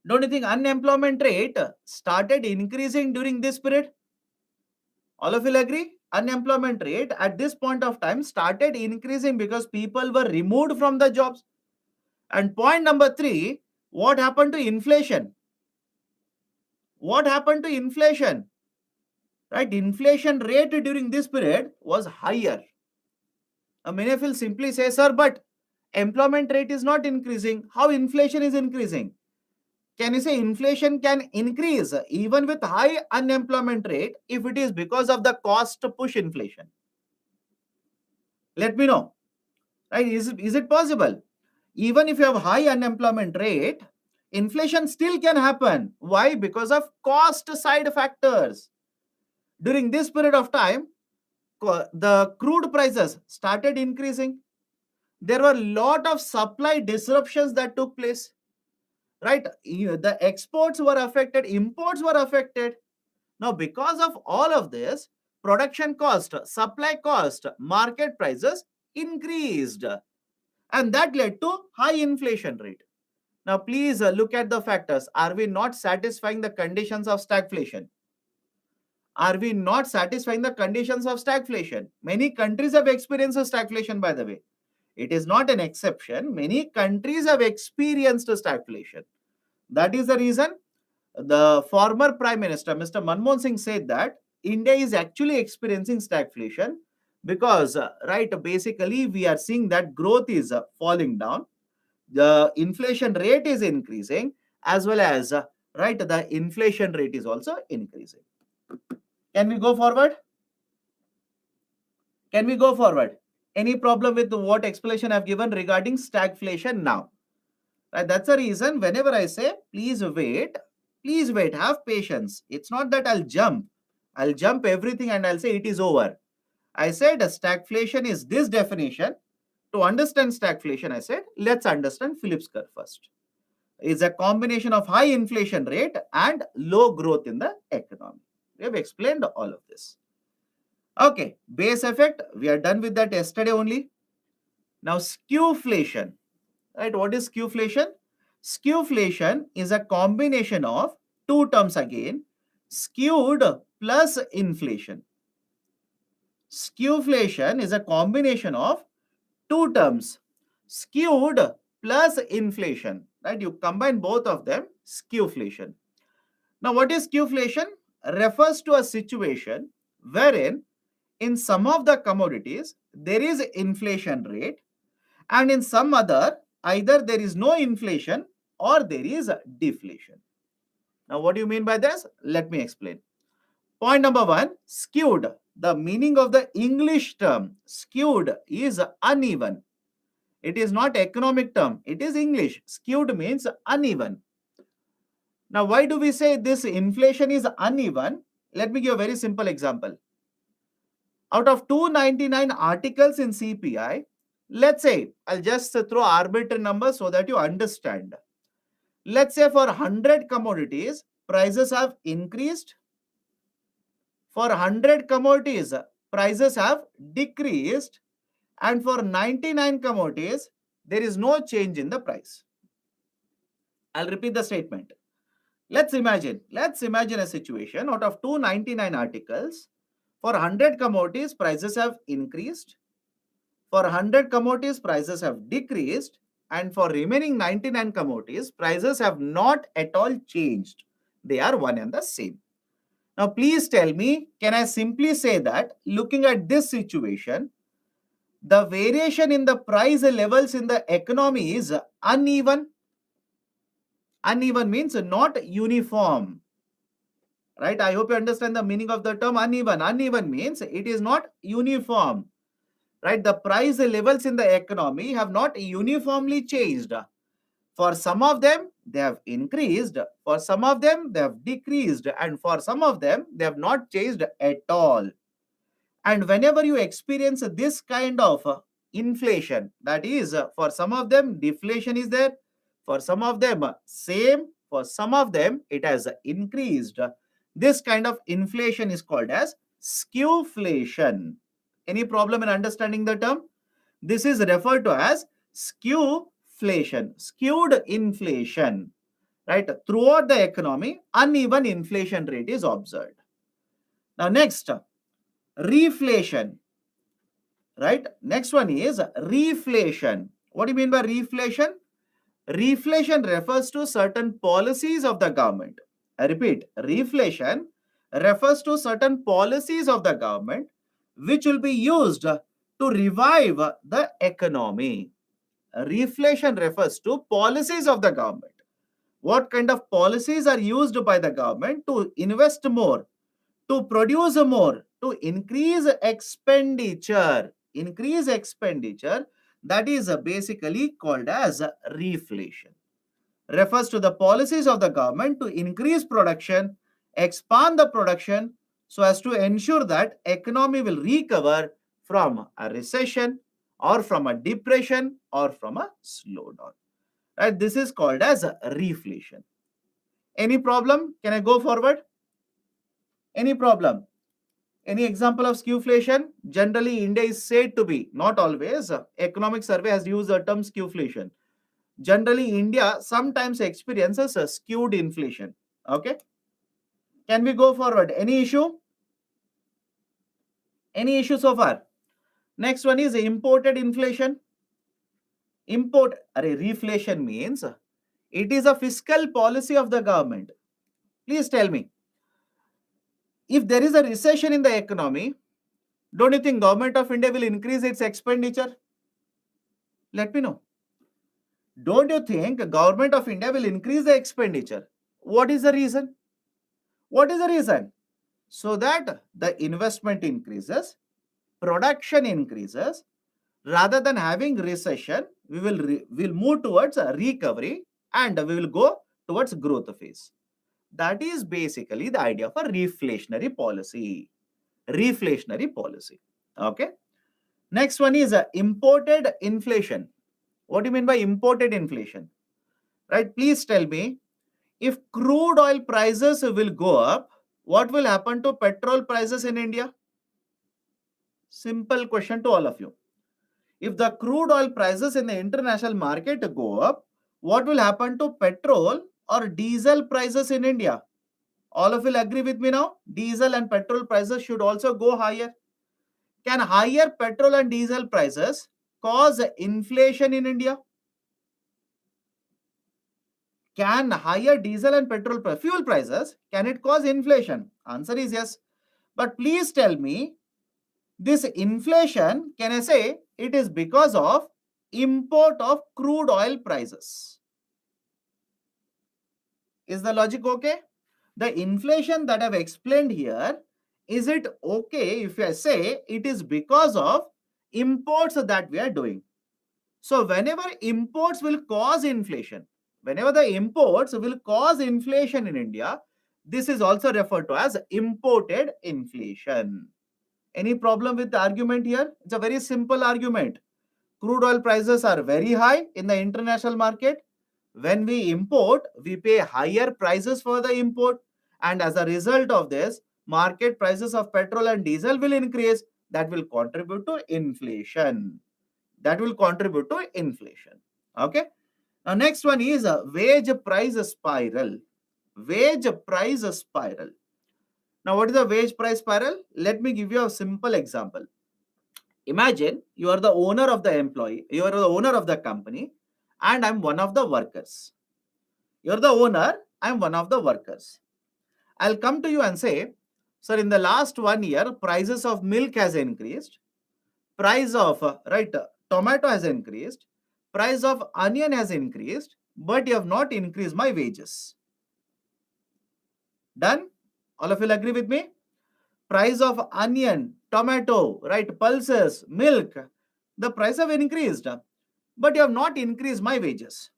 Don't you think unemployment rate started increasing during this period? All of you will agree? Unemployment rate at this point of time started increasing because people were removed from the jobs. And point number three, What happened to inflation? What happened to inflation? Right? Inflation rate during this period was higher. Many will simply say, sir, but employment rate is not increasing. How inflation is increasing? Can you say inflation can increase even with high unemployment rate if it is because of the cost push inflation? Let me know. Right? Is it possible? Even if you have high unemployment rate, inflation still can happen. Why? Because of cost side factors. During this period of time, the crude prices started increasing. There were a lot of supply disruptions that took place. Right? The exports were affected, imports were affected. Now, because of all of this, production cost, supply cost, market prices increased, and that led to high inflation rate. Now, please look at the factors. Are we not satisfying the conditions of stagflation? Are we not satisfying the conditions of stagflation? Many countries have experienced stagflation, by the way. It is not an exception. Many countries have experienced stagflation. That is the reason the former Prime Minister, Mr. Manmohan Singh, said that India is actually experiencing stagflation because, right, basically we are seeing that growth is falling down, the inflation rate is increasing, as well as, right, the inflation rate is also increasing. Can we go forward? Can we go forward? Any problem with what explanation I've given regarding stagflation now? Right, that's the reason whenever I say please wait, have patience. It's not that I'll jump everything and I'll say it is over. I said stagflation is this definition. To understand stagflation, I said let's understand Phillips curve first. It's a combination of high inflation rate and low growth in the economy. We have explained all of this. Okay, base effect, we are done with that yesterday only. Now skewflation. Right, what is skewflation? Skewflation is a combination of two terms again, skewed plus inflation. Skewflation is a combination of two terms, skewed plus inflation. Right, you combine both of them, skewflation. Now, what is skewflation? Refers to a situation wherein in some of the commodities there is inflation rate, and in some other either there is no inflation or there is deflation. Now, what do you mean by this? Let me explain. Point number one, skewed. The meaning of the English term skewed is uneven. It is not economic term. It is English. Skewed means uneven. Now, why do we say this inflation is uneven? Let me give a very simple example. Out of 299 articles in CPI, let's say, I'll just throw arbitrary numbers so that you understand. Let's say for 100 commodities, prices have increased. For 100 commodities, prices have decreased. And for 99 commodities, there is no change in the price. I'll repeat the statement. Let's imagine a situation out of 299 articles, for 100 commodities, prices have increased. For 100 commodities, prices have decreased. And for remaining 99 commodities, prices have not at all changed. They are one and the same. Now, please tell me, can I simply say that looking at this situation, the variation in the price levels in the economy is uneven? Uneven means not uniform. Right? I hope you understand the meaning of the term uneven. Uneven means it is not uniform. Right? The price levels in the economy have not uniformly changed. For some of them, they have increased. For some of them, they have decreased. And for some of them, they have not changed at all. And whenever you experience this kind of inflation, that is, for some of them, deflation is there. For some of them, same. For some of them, it has increased. This kind of inflation is called as skewflation. Any problem in understanding the term? This is referred to as skewflation, skewed inflation. Right? Throughout the economy, uneven inflation rate is observed. Now, next, reflation. Right? Next one is reflation. What do you mean by reflation? Reflation refers to certain policies of the government. I repeat, reflation refers to certain policies of the government which will be used to revive the economy. Reflation refers to policies of the government. What kind of policies are used by the government to invest more, to produce more, to increase expenditure? Increase expenditure, that is basically called as reflation. Refers to the policies of the government to increase production, expand the production so as to ensure that economy will recover from a recession or from a depression or from a slowdown. Right? This is called as a reflation. Any problem? Can I go forward? Any problem? Any example of skewflation? Generally, India is said to be, not always, economic survey has used the term skewflation. Generally, India sometimes experiences a skewed inflation. Okay. Can we go forward? Any issue? Any issue so far? Next one is imported inflation. Reflation means it is a fiscal policy of the government. Please tell me, if there is a recession in the economy, don't you think government of India will increase its expenditure? Let me know. Don't you think government of India will increase the expenditure? What is the reason? What is the reason? So that the investment increases, production increases. Rather than having recession, we will move towards a recovery and we will go towards growth phase. That is basically the idea of a reflationary policy. Reflationary policy. Okay. Next one is imported inflation. What do you mean by imported inflation? Right? Please tell me, if crude oil prices will go up, what will happen to petrol prices in India? Simple question to all of you. If the crude oil prices in the international market go up, what will happen to petrol or diesel prices in India? All of you will agree with me now? Diesel and petrol prices should also go higher. Can higher petrol and diesel prices cause inflation in India? Can higher diesel and petrol fuel prices, can it cause inflation? Answer is yes. But please tell me, this inflation, can I say it is because of import of crude oil prices? Is the logic okay? The inflation that I've explained here, is it okay if I say it is because of imports that we are doing? So whenever imports will cause inflation, whenever the imports will cause inflation in India, this is also referred to as imported inflation. Any problem with the argument here? It's a very simple argument. Crude oil prices are very high in the international market. When we import, we pay higher prices for the import. And as a result of this, market prices of petrol and diesel will increase. That will contribute to inflation. That will contribute to inflation. Okay. Now, next one is a wage price spiral. Wage price spiral. Now, what is the wage price spiral? Let me give you a simple example. Imagine you are the owner of the employee, you are the owner of the company, and I'm one of the workers. You're the owner, I'm one of the workers. I'll come to you and say, sir, in the last 1 year, prices of milk has increased, price of tomato has increased, price of onion has increased, but you have not increased my wages. Done? All of you will agree with me? Price of onion, tomato, right, pulses, milk, the price have increased, but you have not increased my wages.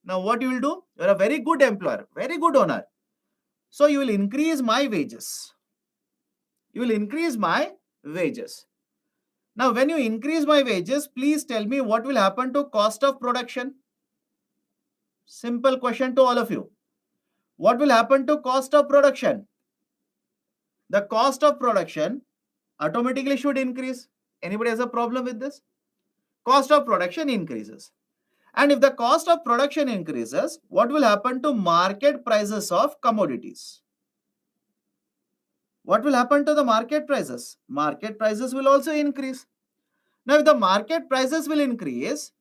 Now what you will do? You are a very good employer, very good owner. So you will increase my wages. You will increase my wages. Now when you increase my wages, please tell me what will happen to cost of production? Simple question to all of you. What will happen to cost of production? The cost of production automatically should increase. Anybody has a problem with this? Cost of production increases. And if the cost of production increases, what will happen to market prices of commodities? What will happen to the market prices? Market prices will also increase. Now, if the market prices will increase,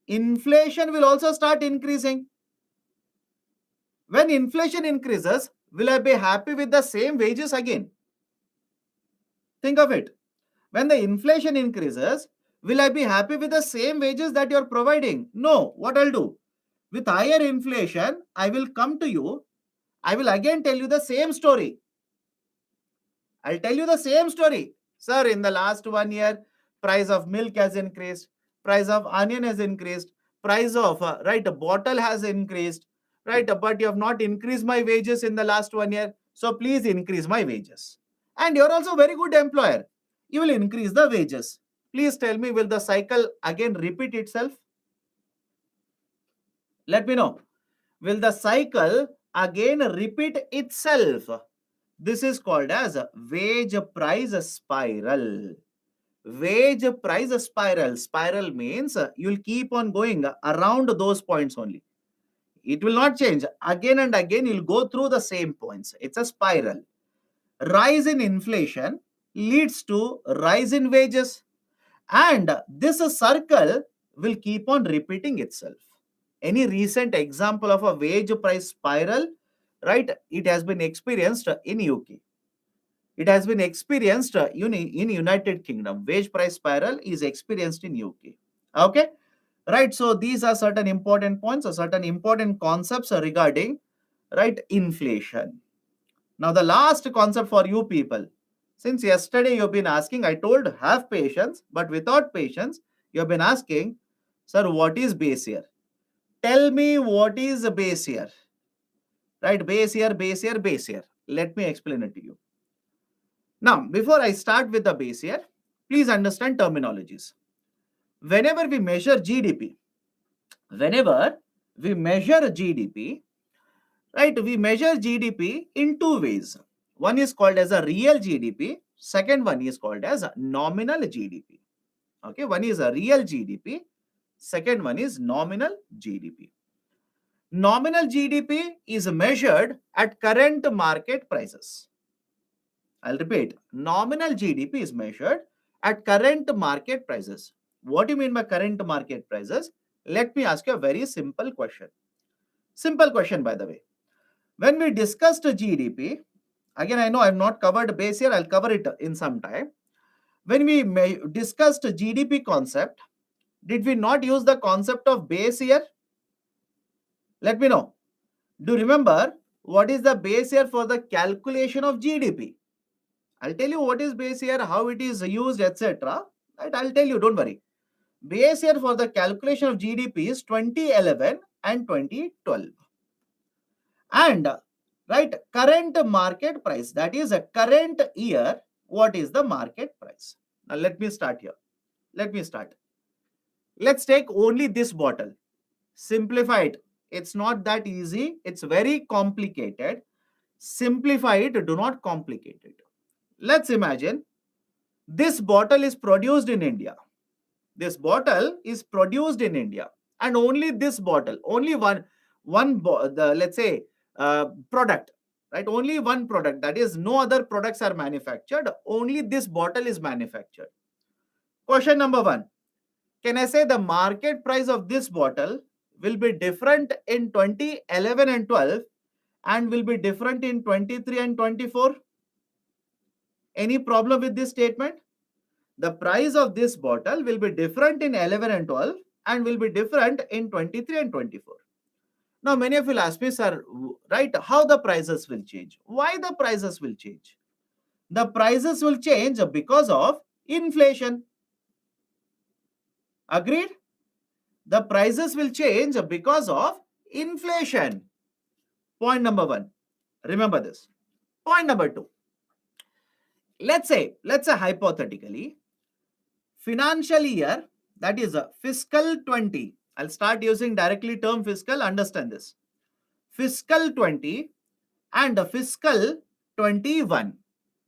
inflation will also start increasing. When inflation increases, will I be happy with the same wages again? Think of it. When the inflation increases, will I be happy with the same wages that you're providing? No. What I'll do? With higher inflation, I will come to you. I will again tell you the same story. I'll tell you the same story. Sir, in the last 1 year, price of milk has increased, price of onion has increased, price of a bottle has increased, right? But you have not increased my wages in the last 1 year. So please increase my wages. And you're also a very good employer. You will increase the wages. Please tell me, will the cycle again repeat itself? Let me know. Will the cycle again repeat itself? This is called as a wage price spiral. Wage price spiral. Spiral means you'll keep on going around those points only. It will not change. Again and again, you'll go through the same points. It's a spiral. Rise in inflation leads to rise in wages. And this circle will keep on repeating itself. Any recent example of a wage price spiral? Right? It has been experienced in UK. It has been experienced in United Kingdom. Wage price spiral is experienced in UK. Okay? Right. So these are certain important points or certain important concepts regarding right inflation. Now the last concept for you people. Since yesterday you've been asking, I told have patience, but without patience, you've been asking, sir, what is base year? Tell me what is a base year. Right? Base year, base year, base year. Let me explain it to you. Now, before I start with the base year, please understand terminologies. Whenever we measure GDP, right, we measure GDP in two ways. One is called as a real GDP. Second one is called as a nominal GDP. Okay, one is a real GDP. Second one is nominal GDP. Nominal GDP is measured at current market prices. I'll repeat, nominal GDP is measured at current market prices. What do you mean by current market prices? Let me ask you a very simple question. Simple question, by the way. When we discussed GDP, again, I know I've not covered base year, I'll cover it in some time. When we discussed GDP concept, did we not use the concept of base year? Let me know. Do you remember what is the base year for the calculation of GDP? I'll tell you what is base year, how it is used, etc. Right? I'll tell you, don't worry. Base year for the calculation of GDP is 2011 and 2012. And right, current market price, that is a current year, what is the market price? Now let me start here. Let's take only this bottle. Simplify it. It's not that easy. It's very complicated. Simplify it, do not complicate it. Let's imagine this bottle is produced in India. This bottle is produced in India, and only this bottle, only let's say product, right? Only one product, that is no other products are manufactured. Only this bottle is manufactured. Question number one. Can I say the market price of this bottle will be different in 2011 and 12 and will be different in 23 and 24? Any problem with this statement? The price of this bottle will be different in 11 and 12 and will be different in 23 and 24. Now, many of you will ask me, sir, right, how the prices will change? Why the prices will change? The prices will change because of inflation. Agreed? The prices will change because of inflation. Point number one. Remember this. Point number two. Let's say hypothetically, financial year, that is a fiscal 20. I'll start using directly term fiscal, understand this. Fiscal 20 and fiscal 21.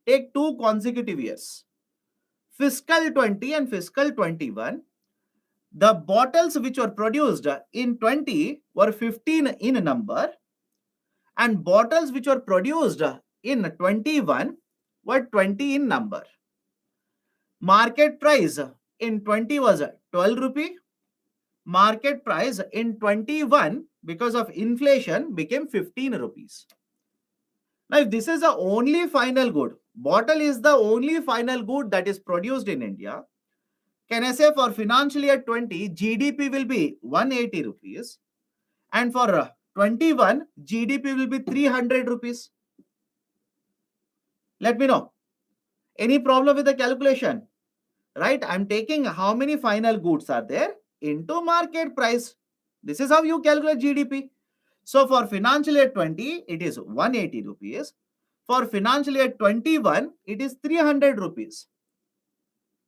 Take two consecutive years. Fiscal 20 and fiscal 21. The bottles which were produced in 20 were 15 in number, and bottles which were produced in 21 were 20 in number. Market price in 20 was 12 rupee. market price in 21 because of inflation became 15 rupees. Now, if this is the only final good, bottle is the only final good that is produced in India, can I say for financial year 20, GDP will be 180 rupees and for 21, GDP will be 300 rupees. Let me know. Any problem with the calculation? Right? I'm taking how many final goods are there into market price. This is how you calculate GDP. So for financial year 20, it is 180 rupees. For financial year 21, it is 300 rupees.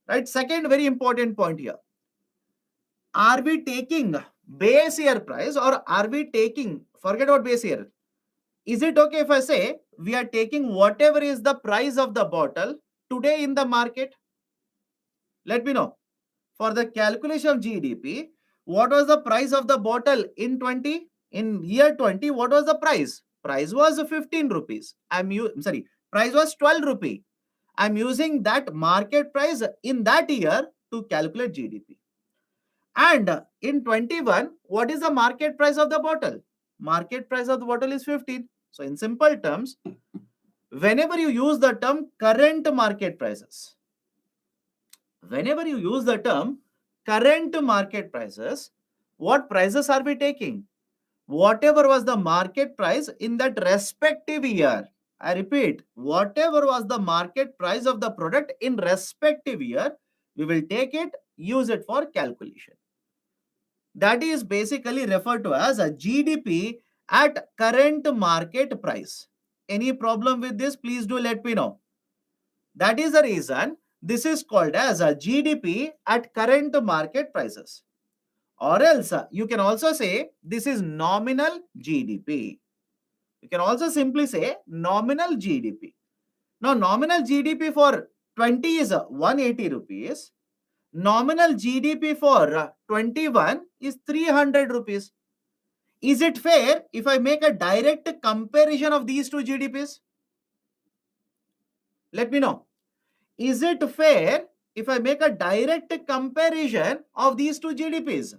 Right? Second very important point here. Are we taking base year price or are we taking, forget about base year. Is it okay if I say we are taking whatever is the price of the bottle today in the market? Let me know. For the calculation of GDP, what was the price of the bottle in 20? In year 20, what was the price? Price was 15 rupees. Price was 12 rupee. I'm using that market price in that year to calculate GDP. And in 21, what is the market price of the bottle? Market price of the bottle is 15. So in simple terms, whenever you use the term current market prices, whenever you use the term current market prices, what prices are we taking? Whatever was the market price in that respective year. I repeat, whatever was the market price of the product in respective year, we will take it, use it for calculation. That is basically referred to as a GDP at current market price. Any problem with this? Please do let me know. That is the reason this is called as a GDP at current market prices. Or else you can also say this is nominal GDP. You can also simply say nominal GDP. Now nominal GDP for 20 is 180 rupees. Nominal GDP for 21 is 300 rupees. Is it fair if I make a direct comparison of these two GDPs? Let me know. Is it fair if I make a direct comparison of these two GDPs?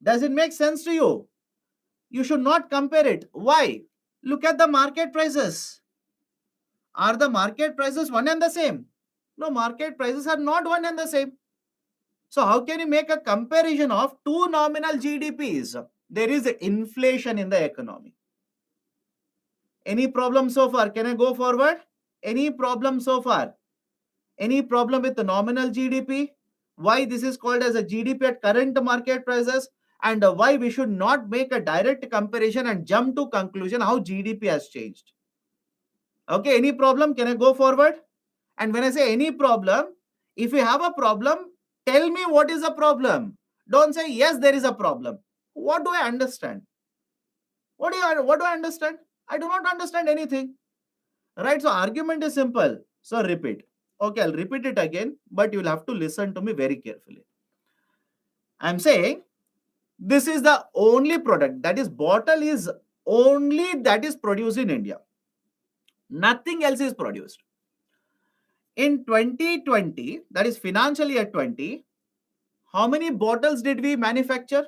Does it make sense to you? You should not compare it. Why? Look at the market prices. Are the market prices one and the same? No, market prices are not one and the same. So how can you make a comparison of two nominal GDPs? There is inflation in the economy. Any problem so far? Can I go forward? Any problem so far? Any problem with the nominal GDP? Why this is called as a GDP at current market prices? And why we should not make a direct comparison and jump to conclusion how GDP has changed. Okay, any problem? Can I go forward? And when I say any problem, if you have a problem, tell me what is the problem. Don't say, yes, there is a problem. What do I understand? What do I understand? I do not understand anything. Right? So argument is simple. So repeat. Okay, I'll repeat it again, but you'll have to listen to me very carefully. I'm saying this is the only product, that is bottle is only that is produced in India. Nothing else is produced. In 2020, that is financial year 20, how many bottles did we manufacture?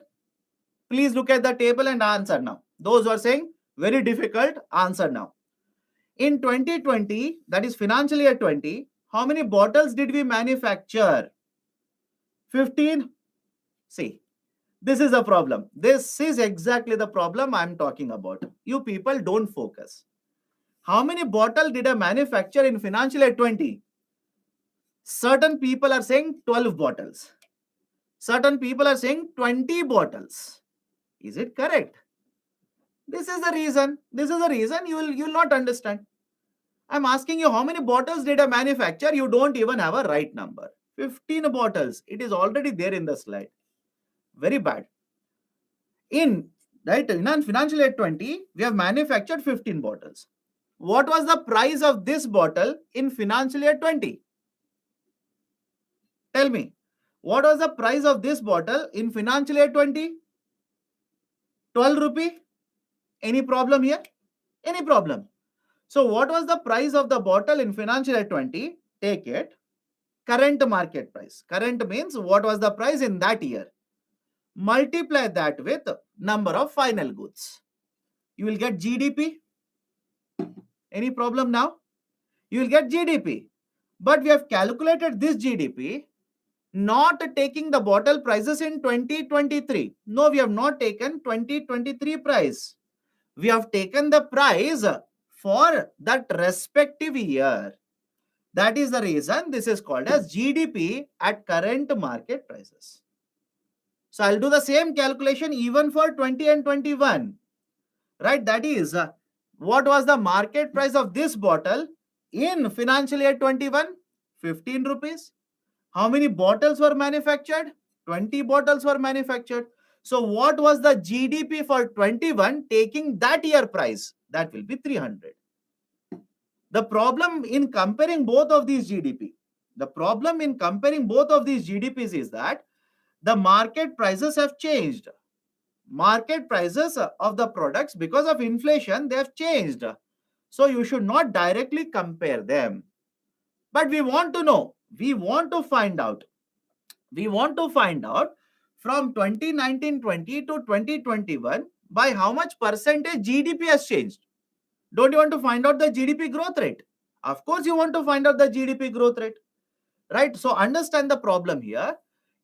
Please look at the table and answer now. Those who are saying very difficult, answer now. In 2020, that is financial year 20, how many bottles did we manufacture? 15. See, this is a problem. This is exactly the problem I'm talking about. You people don't focus. How many bottles did I manufacture in financial year 20? Certain people are saying 12 bottles. Certain people are saying 20 bottles. Is it correct? This is the reason. This is the reason you will not understand. I'm asking you how many bottles did I manufacture? You don't even have a right number. 15 bottles. It is already there in the slide. Very bad. In financial year 20, we have manufactured 15 bottles. What was the price of this bottle in financial year 20? Tell me, what was the price of this bottle in financial year 20? 12 rupee? Any problem here? Any problem? So what was the price of the bottle in financial year 20? Take it. Current market price. Current means what was the price in that year. multiply that with number of final goods. You will get GDP. Any problem now? You will get GDP. But we have calculated this GDP not taking the bottle prices in 2023. No, we have not taken 2023 price. We have taken the price for that respective year. That is the reason this is called as GDP at current market prices. So I'll do the same calculation even for 20 and 21. Right? That is, what was the market price of this bottle in financial year 21? 15 rupees. How many bottles were manufactured? 20 bottles were manufactured. So what was the GDP for 21 taking that year price? That will be 300. The problem in comparing both of these GDPs is that the market prices have changed. Market prices of the products, because of inflation, they have changed. So you should not directly compare them. But we want to know, we want to find out from 2019-20 to 2021 by how much percentage GDP has changed. Don't you want to find out the GDP growth rate? Of course you want to find out the GDP growth rate, right? So understand the problem here.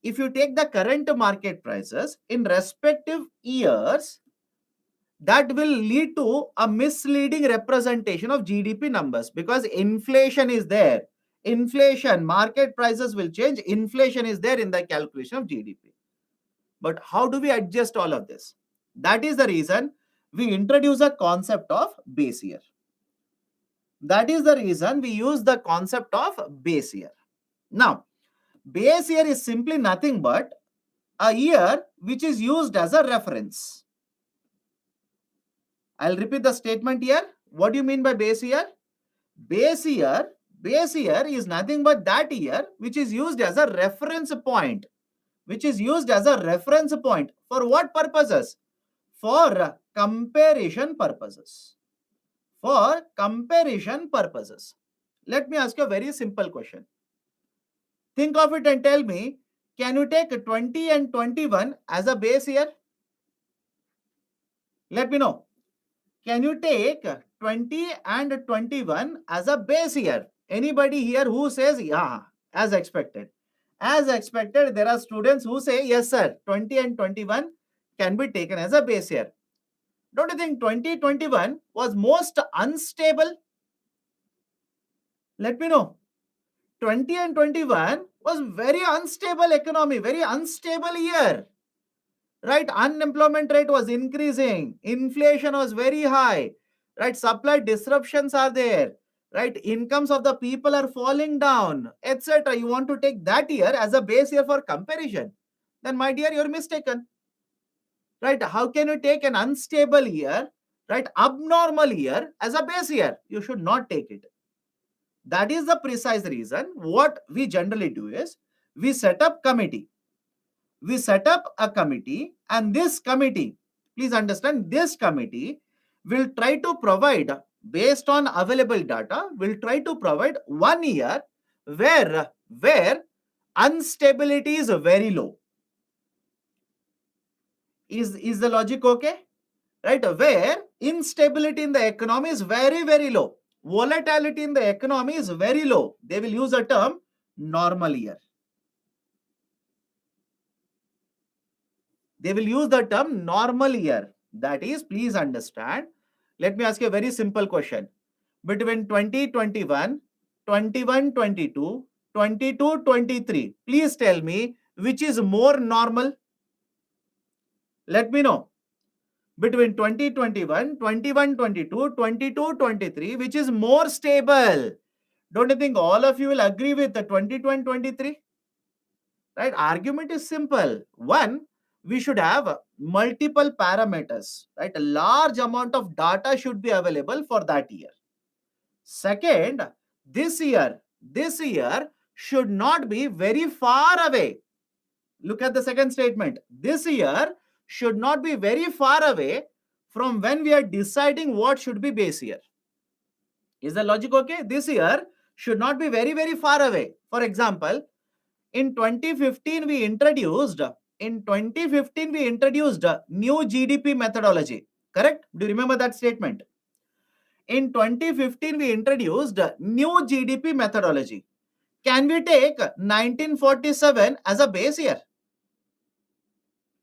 If you take the current market prices in respective years, that will lead to a misleading representation of GDP numbers, because inflation is there. Inflation, market prices will change. Inflation is there in the calculation of GDP. But how do we adjust all of this? That is the reason we introduce a concept of base year. That is the reason we use the concept of base year. Now, base year is simply nothing but a year which is used as a reference. I'll repeat the statement here. What do you mean by base year? Base year is nothing but that year which is used as a reference point. For what purposes? For comparison purposes. Let me ask you a very simple question. Think of it and tell me, can you take 20 and 21 as a base year? Let me know. Can you take 20 and 21 as a base year? Anybody here who says, yeah, as expected? As expected, there are students who say, yes, sir, 20 and 21 can be taken as a base year. Don't you think 2021 was most unstable? Let me know. 20 and 21 was very unstable economy, very unstable year. Right? Unemployment rate was increasing. Inflation was very high. Right? Supply disruptions are there. Right? Incomes of the people are falling down, etc. You want to take that year as a base year for comparison? Then, my dear, you're mistaken. Right? How can you take an unstable year, right, abnormal year as a base year? You should not take it. That is the precise reason. What we generally do is we set up committee. We set up a committee, and this committee, please understand, this committee will try to provide, based on available data, will try to provide 1 year where instability is very low. Is the logic okay? Right? Where instability in the economy is very, very low. Volatility in the economy is very low. They will use a term normal year. They will use the term normal year. That is, please understand. Let me ask you a very simple question. Between 2021, 21-22, 22-23, please tell me which is more normal. Let me know. Between 2021, 21-22, 22-23, which is more stable? Don't you think all of you will agree with the 22 and 23? Right? Argument is simple. One, we should have multiple parameters, right? A large amount of data should be available for that year. Second, this year should not be very far away. Look at the second statement. This year should not be very far away from when we are deciding what should be base year. Is the logic okay? This year should not be very, very far away. For example, in 2015, we introduced In 2015, we introduced a new GDP methodology. Correct? Do you remember that statement? In 2015, we introduced a new GDP methodology. Can we take 1947 as a base year?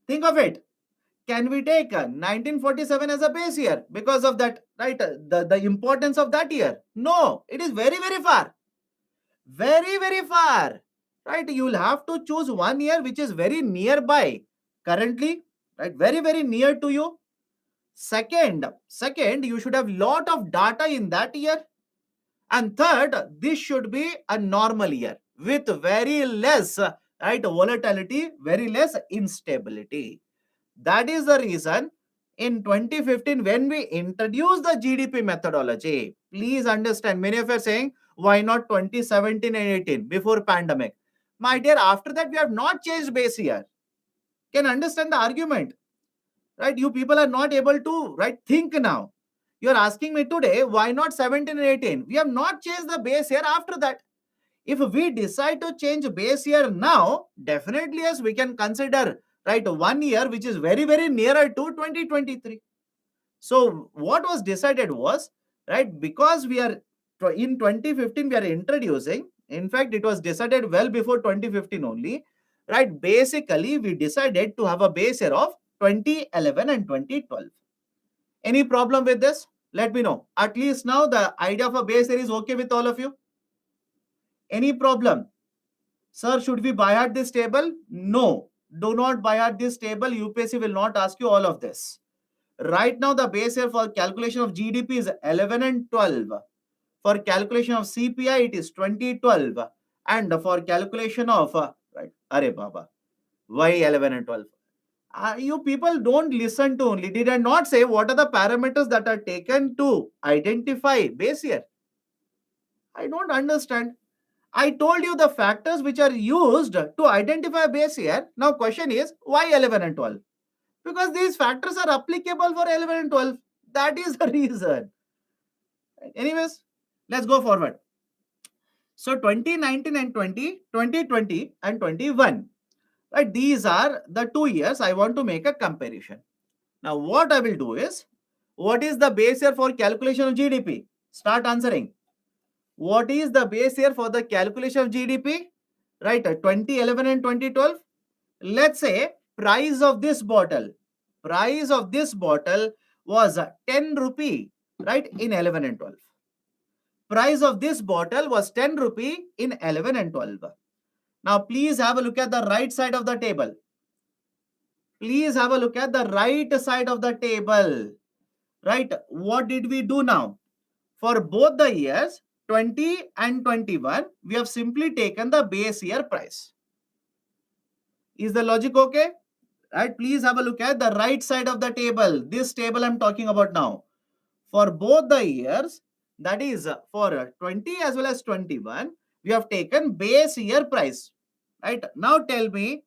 Think of it. Can we take 1947 as a base year because of that, right? The importance of that year? No, it is very, very far. Very, very far. Right? You will have to choose one year which is very nearby currently, right? Very, very near to you. Second, you should have lot of data in that year. And third, this should be a normal year with very less, right, volatility, very less instability. That is the reason in 2015, when we introduced the GDP methodology, please understand, many of you are saying, why not 2017 and 18 before pandemic? My dear, after that, we have not changed base year. Can understand the argument, right? You people are not able to, right, think now. You are asking me today, why not 17 and 18? We have not changed the base year after that. If we decide to change base year now, definitely yes, we can consider, right, 1 year which is very, very nearer to 2023. So what was decided was, right, because we are in 2015 we are introducing, in fact it was decided well before 2015 only, right? Basically we decided to have a base year of 2011 and 2012. Any problem with this? Let me know. At least now the idea of a base year is okay with all of you. Any problem? Sir, should we buy at this table? No, do not buy at this table. UPSC will not ask you all of this. Right now, the base year for calculation of GDP is 11 and 12. For calculation of CPI, it is 2012. And for calculation of, right, Are Baba, why 11 and 12? You people don't listen to only. Did I not say what are the parameters that are taken to identify base year? I don't understand. I told you the factors which are used to identify base year. Now question is, why 11 and 12? Because these factors are applicable for 11 and 12. That is the reason. Anyways, let's go forward. So 2019 and 2020 and 21. Right, these are the 2 years I want to make a comparison. Now what I will do is, what is the base year for calculation of GDP? Start answering. What is the base year for the calculation of GDP? Right, 2011 and 2012. Let's say price of this bottle was 10 rupee, right, in 11 and 12. Price of this bottle was 10 rupee in 11 and 12. Now please have a look at the right side of the table. Please have a look at the right side of the table. Right, what did we do now? For both the years 20 and 21, we have simply taken the base year price. Is the logic okay? Right, please have a look at the right side of the table. This table I'm talking about now. For both the years, that is for 20 as well as 21, we have taken base year price. Right, now tell me,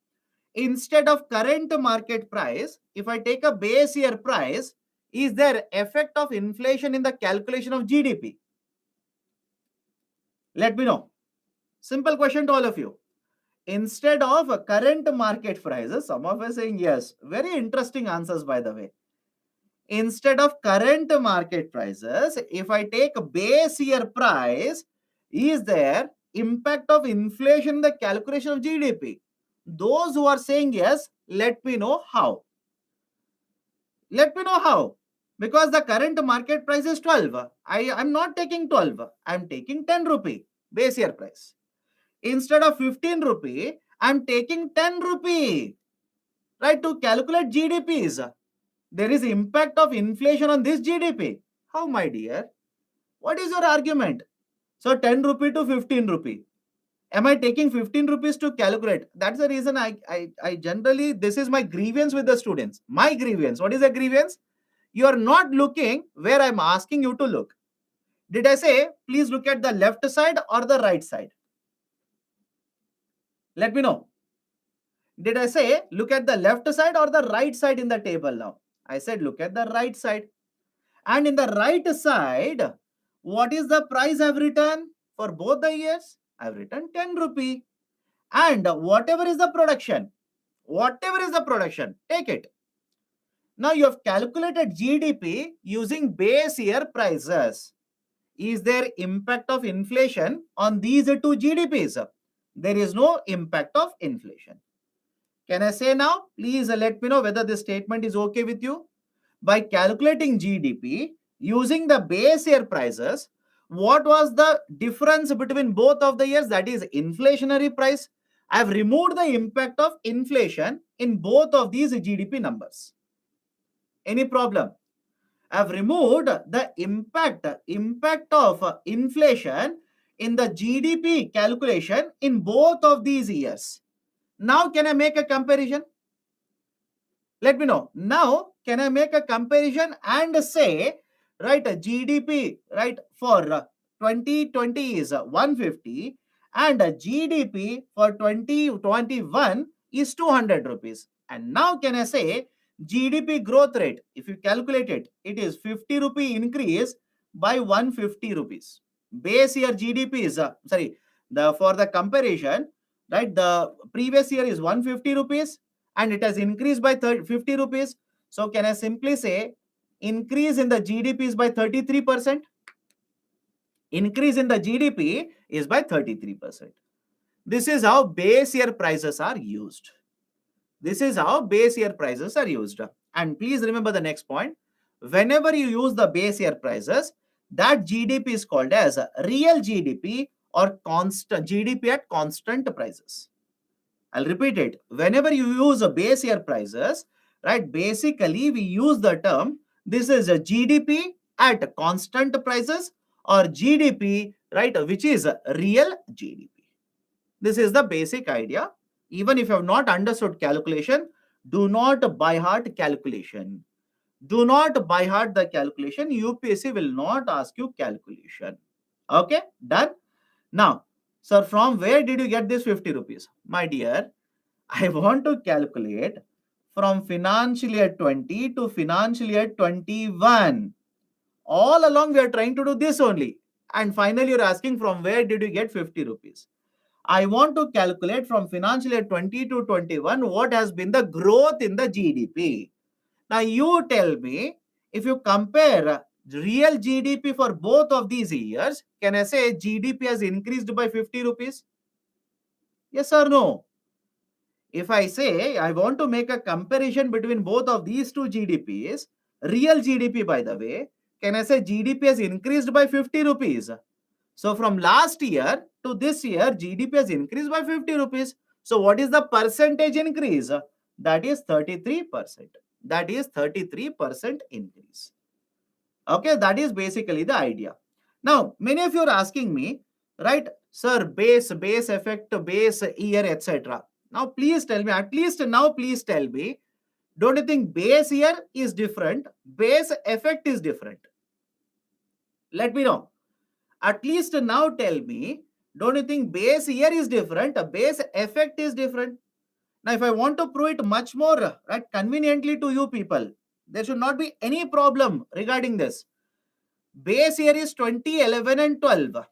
instead of current market price, if I take a base year price, is there effect of inflation in the calculation of GDP? Let me know. Simple question to all of you. Instead of current market prices, some of us saying yes. Very interesting answers, by the way. Instead of current market prices, if I take base year price, is there impact of inflation in the calculation of GDP? Those who are saying yes, let me know how. Let me know how. Because the current market price is 12. I'm not taking 12. I'm taking 10 rupee base year price. Instead of 15 rupee, I'm taking 10 rupee, right, to calculate GDPs. There is impact of inflation on this GDP. How, my dear? What is your argument? So 10 rupee to 15 rupee. Am I taking 15 rupees to calculate? That's the reason I generally, this is my grievance with the students. My grievance. What is a grievance? You are not looking where I'm asking you to look. Did I say, please look at the left side or the right side? Let me know. Did I say, look at the left side or the right side in the table now? I said, look at the right side. And in the right side, what is the price I've written for both the years? I've written 10 rupee. And whatever is the production, Whatever is the production, take it. Now you have calculated GDP using base year prices. Is there impact of inflation on these two GDPs? There is no impact of inflation. Can I say now? Please let me know whether this statement is okay with you. By calculating GDP using the base year prices, what was the difference between both of the years? That is inflationary price. I have removed the impact of inflation in both of these GDP numbers. Any problem? I have removed the impact of inflation in the GDP calculation in both of these years. Now can I make a comparison? Let me know. Now can I make a comparison and say, right, a GDP, right, for 2020 is 150 and a GDP for 2021 is 200 rupees. And now can I say GDP growth rate, if you calculate it, it is 50 rupee increase by 150 rupees. Base year GDP is, for the comparison, right, the previous year is 150 rupees and it has increased by 50 rupees. So can I simply say increase in the GDP is by 33%? Increase in the GDP is by 33%. This is how base year prices are used. This is how base year prices are used. And please remember the next point. Whenever you use the base year prices, that GDP is called as real GDP or constant GDP at constant prices. I'll repeat it. Whenever you use a base year prices, right, basically we use the term, this is a GDP at constant prices or GDP, right, which is a real GDP. This is the basic idea. Even if you have not understood calculation, do not by heart calculation. Do not by heart the calculation. UPSC will not ask you calculation. Okay, done. Now, sir, from where did you get this 50 rupees? My dear, I want to calculate from financial year 20 to financial year 21. All along we are trying to do this only. And finally you're asking from where did you get 50 rupees? I want to calculate from financial year 20 to 21 what has been the growth in the GDP. Now you tell me, if you compare real GDP for both of these years, can I say GDP has increased by 50 rupees? Yes or no? If I say I want to make a comparison between both of these two GDPs, real GDP by the way, can I say GDP has increased by 50 rupees? So from last year to this year, GDP has increased by 50 rupees. So what is the percentage increase? That is 33%. That is 33% increase. Okay, that is basically the idea. Now, many of you are asking me, right, sir, base effect, base year, etc. Now, please tell me, at least now, please tell me, don't you think base year is different? Base effect is different? Let me know. At least now tell me, don't you think base year is different? A base effect is different? Now, if I want to prove it much more, right, conveniently to you people, there should not be any problem regarding this. Base year is 2011 and 12.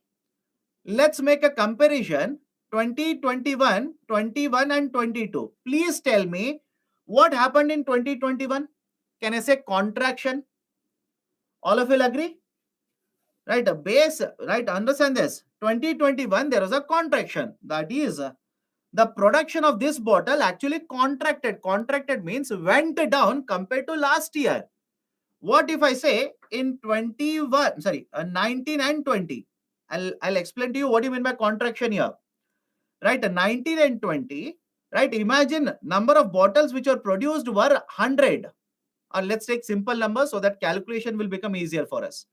Let's make a comparison 2021, 21 and 22. Please tell me what happened in 2021. Can I say contraction? All of you will agree? Right, a base, right, understand this. 2021, there was a contraction. That is, the production of this bottle actually contracted. Contracted means went down compared to last year. What if I say in 19 and 20? I'll explain to you what you mean by contraction here. Right, 19 and 20, right, imagine number of bottles which are produced were 100. Or let's take simple numbers so that calculation will become easier for us.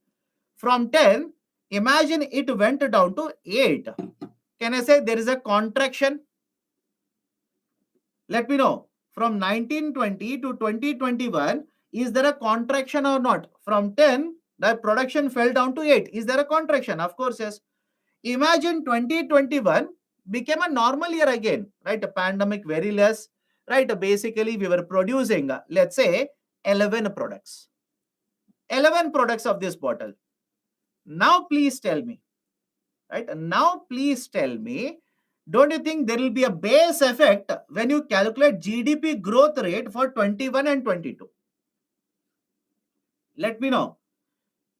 From 10, imagine it went down to 8. Can I say there is a contraction? Let me know. From 1920 to 2021, is there a contraction or not? From 10, the production fell down to 8. Is there a contraction? Of course, yes. Imagine 2021 became a normal year again, right? A pandemic, very less, right? Basically, we were producing, let's say, 11 products. 11 products of this bottle. Now, please tell me, right? Now, please tell me, Don't you think there will be a base effect when you calculate GDP growth rate for 21 and 22? Let me know.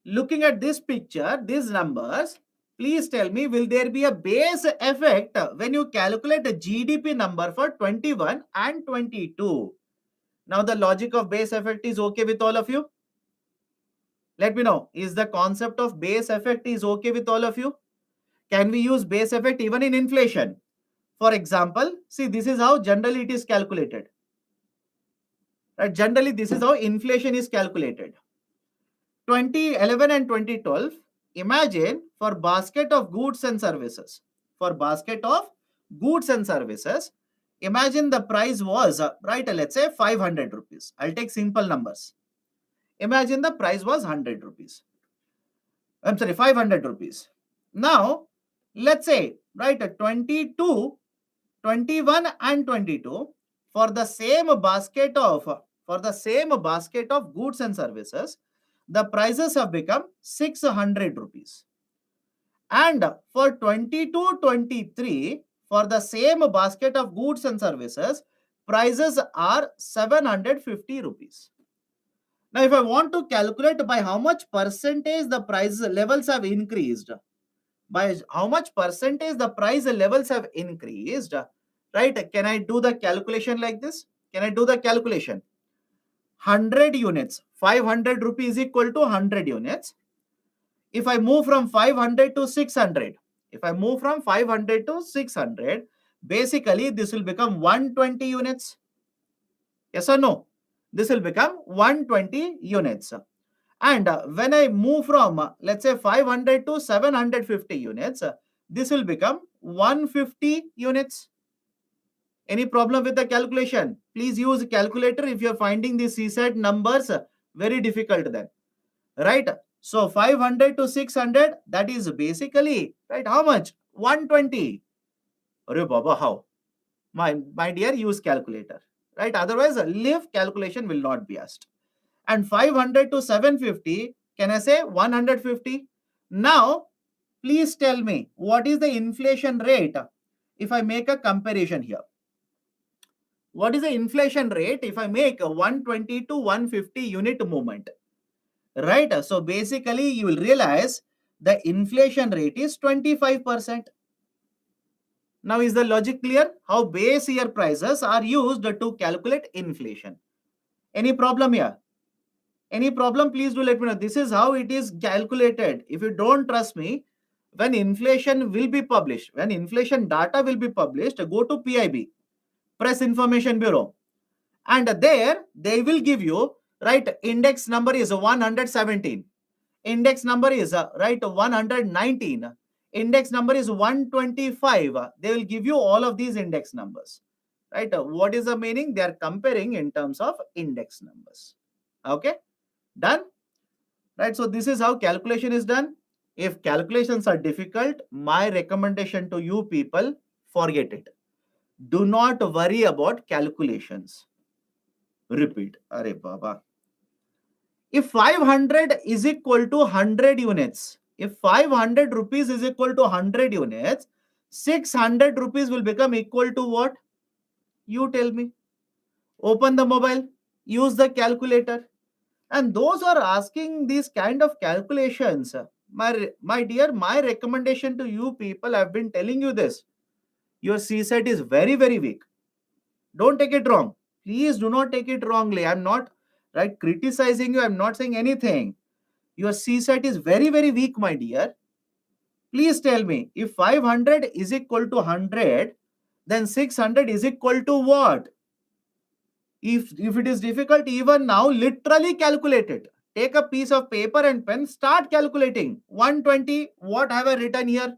Looking at this picture, these numbers, please tell me, will there be a base effect when you calculate a GDP number for 21 and 22? Now the logic of base effect is okay with all of you? Let me know. Is the concept of base effect is okay with all of you? Can we use base effect even in inflation? For example, see, this is how generally it is calculated. Right? Generally, this is how inflation is calculated. 2011 and 2012, imagine for basket of goods and services. For basket of goods and services, imagine the price was, right, let's say 500 rupees. I'll take simple numbers. Imagine the price was 100 rupees. I'm sorry, 500 rupees. Now, let's say, right, 22, 21 and 22, for the same basket of goods and services, the prices have become 600 rupees. And for 22, 23, for the same basket of goods and services, prices are 750 rupees. Now, if I want to calculate by how much percentage the price levels have increased, by how much percentage the price levels have increased, right? Can I do the calculation like this? Can I do the calculation? 100 units, 500 rupees equal to 100 units. If I move from 500 to 600, basically this will become 120 units. Yes or no? This will become 120 units. And when I move from, let's say 500 to 750 units, this will become 150 units. Any problem with the calculation? Please use calculator if you're finding these CSAT numbers very difficult then. Right? So 500 to 600, that is basically, right, how much? 120. Arey Baba, how? My dear, use calculator. Right? Otherwise, leave calculation will not be asked. And 500 to 750, can I say 150? Now, please tell me, what is the inflation rate if I make a comparison here? What is the inflation rate if I make a 120 to 150 unit movement? Right? So basically, you will realize the inflation rate is 25%. Now, is the logic clear? How base year prices are used to calculate inflation. Any problem here? Any problem, please do let me know. This is how it is calculated. If you don't trust me, when inflation will be published, when inflation data will be published, go to PIB, Press Information Bureau. And there they will give you, right, index number is 117. Index number is, right, 119. Index number is 125. They will give you all of these index numbers. Right? What is the meaning? They are comparing in terms of index numbers. Okay? Done? Right? So this is how calculation is done. If calculations are difficult, my recommendation to you people, forget it. Do not worry about calculations. Repeat. Arey Baba. If 500 is equal to 100 units, if 500 rupees is equal to 100 units, 600 rupees will become equal to what? You tell me. Open the mobile, use the calculator. And those who are asking these kind of calculations, my dear, my recommendation to you people, I've been telling you this. Your CSAT is very, very weak. Don't take it wrong. Please do not take it wrongly. I'm not, right, criticizing you. I'm not saying anything. Your CSAT is very, very weak, my dear. Please tell me, if 500 is equal to 100, then 600 is equal to what? If it is difficult, even now, literally calculate it. Take a piece of paper and pen, start calculating. 120, what have I written here?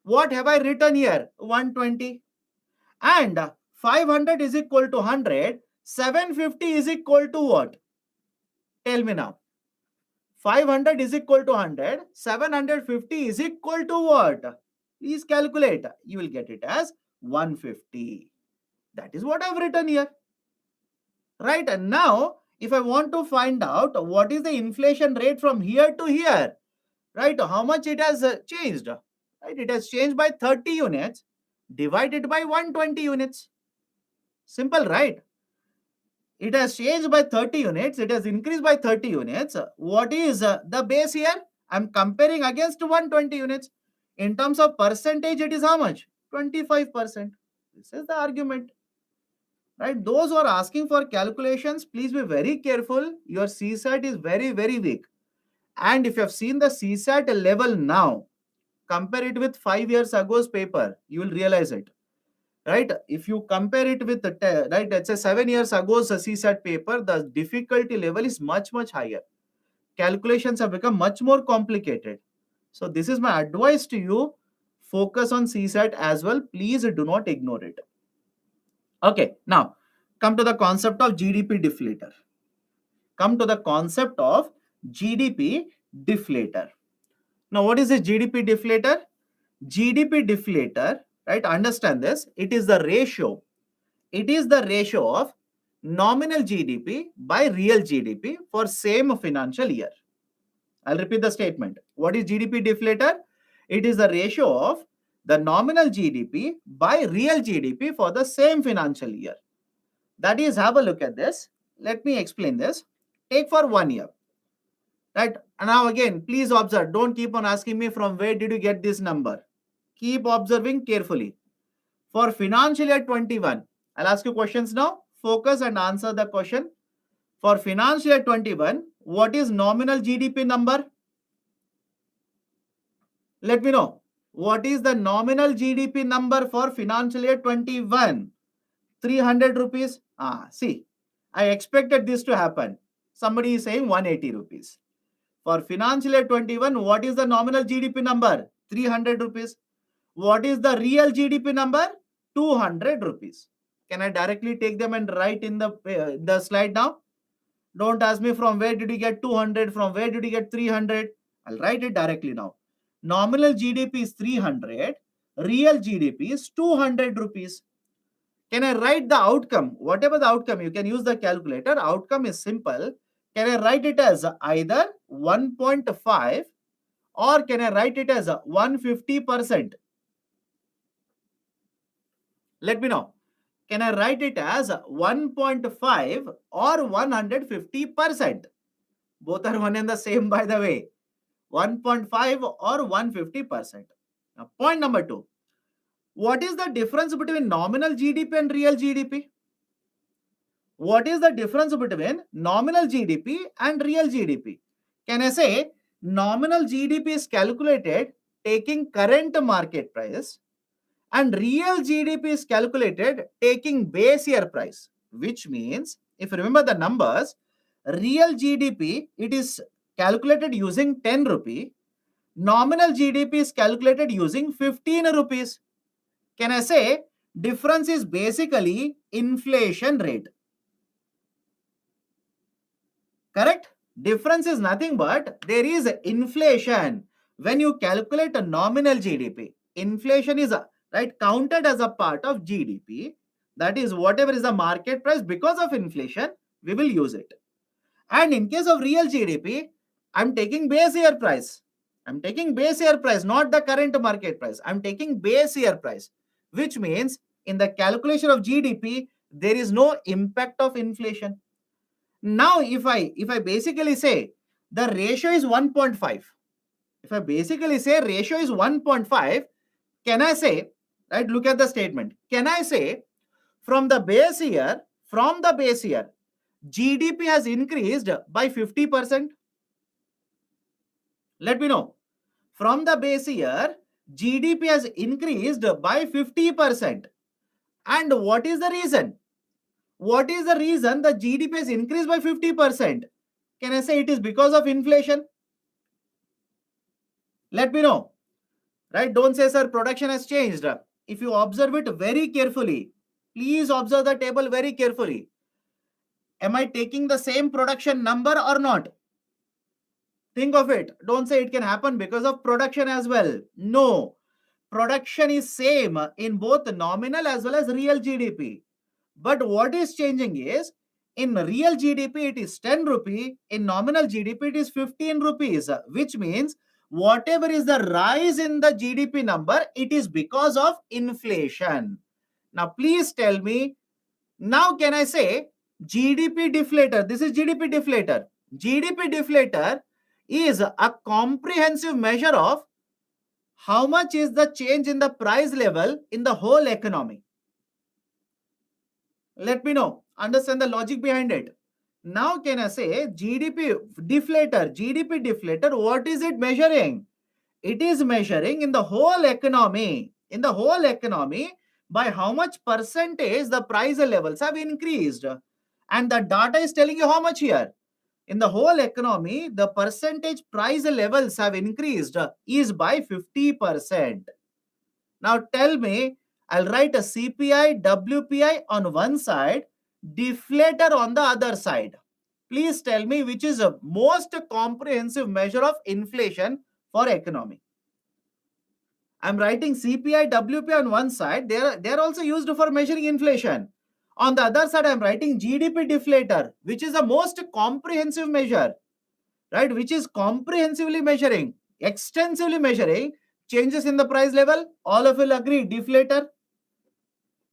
What have I written here? 120. And 500 is equal to 100. 750 is equal to what? Tell me now. 500 is equal to 100. 750 is equal to what? Please calculate. You will get it as 150. That is what I've written here. Right? And now, if I want to find out what is the inflation rate from here to here, right? How much it has changed? Right? It has changed by 30 units. divided by 120 units. Simple, right? It has changed by 30 units. It has increased by 30 units. What is the base here? I'm comparing against 120 units. In terms of percentage, it is how much? 25%. This is the argument. Right? Those who are asking for calculations, please be very careful. Your CSAT is very, very weak. And if you have seen the CSAT level now, compare it with 5 years ago's paper, you will realize it. Right? If you compare it with the right, let's say 7 years ago's CSAT paper, the difficulty level is much, much higher. Calculations have become much more complicated. So this is my advice to you. Focus on CSAT as well. Please do not ignore it. Okay, now come to the concept of GDP deflator. Come to the concept of GDP deflator. Now, what is a GDP deflator? GDP deflator, right? Understand this. It is the ratio. It is the ratio of nominal GDP by real GDP for same financial year. I'll repeat the statement. What is GDP deflator? It is the ratio of the nominal GDP by real GDP for the same financial year. That is, have a look at this. Let me explain this. Take for 1 year. Right? And now again, please observe. Don't keep on asking me from where did you get this number. Keep observing carefully. For financial year 21, I'll ask you questions now. Focus and answer the question. For financial year 21, what is nominal GDP number? Let me know. What is the nominal GDP number for financial year 21? 300 rupees. See, I expected this to happen. Somebody is saying 180 rupees. For financial year 21, what is the nominal GDP number? 300 rupees. What is the real GDP number? 200 rupees. Can I directly take them and write in the slide now? Don't ask me from where did you get 200, from where did you get 300. I'll write it directly now. Nominal GDP is 300. Real GDP is 200 rupees. Can I write the outcome? Whatever the outcome, you can use the calculator. Outcome is simple. Can I write it as either 1.5 or can I write it as 150%? Let me know. Can I write it as 1.5 or 150%? Both are one and the same, by the way. 1.5 or 150%. Now, point number 2. What is the difference between nominal GDP and real GDP? What is the difference between nominal GDP and real GDP? Can I say nominal GDP is calculated taking current market price and real GDP is calculated taking base year price, which means if you remember the numbers, real GDP, it is calculated using 10 rupee. Nominal GDP is calculated using 15 rupees. Can I say difference is basically inflation rate? Correct? Difference is nothing but there is inflation. When you calculate a nominal GDP, inflation is right counted as a part of GDP. That is whatever is the market price because of inflation, we will use it. And in case of real GDP, I'm taking base year price. I'm taking base year price, not the current market price. I'm taking base year price, which means in the calculation of GDP, there is no impact of inflation. Now, if I basically say the ratio is 1.5, if I basically say ratio is 1.5, can I say, right, look at the statement. Can I say from the base year, GDP has increased by 50%? Let me know. From the base year, GDP has increased by 50%. And what is the reason? What is the reason the GDP has increased by 50%? Can I say it is because of inflation? Let me know. Right? Don't say, sir, production has changed. If you observe it very carefully, please observe the table very carefully. Am I taking the same production number or not? Think of it. Don't say it can happen because of production as well. No. Production is same in both nominal as well as real GDP. But what is changing is, in real GDP, it is 10 rupee. In nominal GDP, it is 15 rupees, which means whatever is the rise in the GDP number, it is because of inflation. Now, please tell me, now can I say GDP deflator? This is GDP deflator. GDP deflator is a comprehensive measure of how much is the change in the price level in the whole economy. Let me know. Understand the logic behind it. Now can I say GDP deflator? GDP deflator, what is it measuring? It is measuring in the whole economy. In the whole economy, by how much percentage the price levels have increased. And the data is telling you how much here. In the whole economy, the percentage price levels have increased is by 50%. Now tell me, I'll write a CPI, WPI on one side, deflator on the other side. Please tell me which is the most comprehensive measure of inflation for economy. I'm writing CPI, WPI on one side. They're also used for measuring inflation. On the other side, I'm writing GDP deflator, which is the most comprehensive measure, right? Which is comprehensively measuring, extensively measuring changes in the price level. All of you will agree, deflator.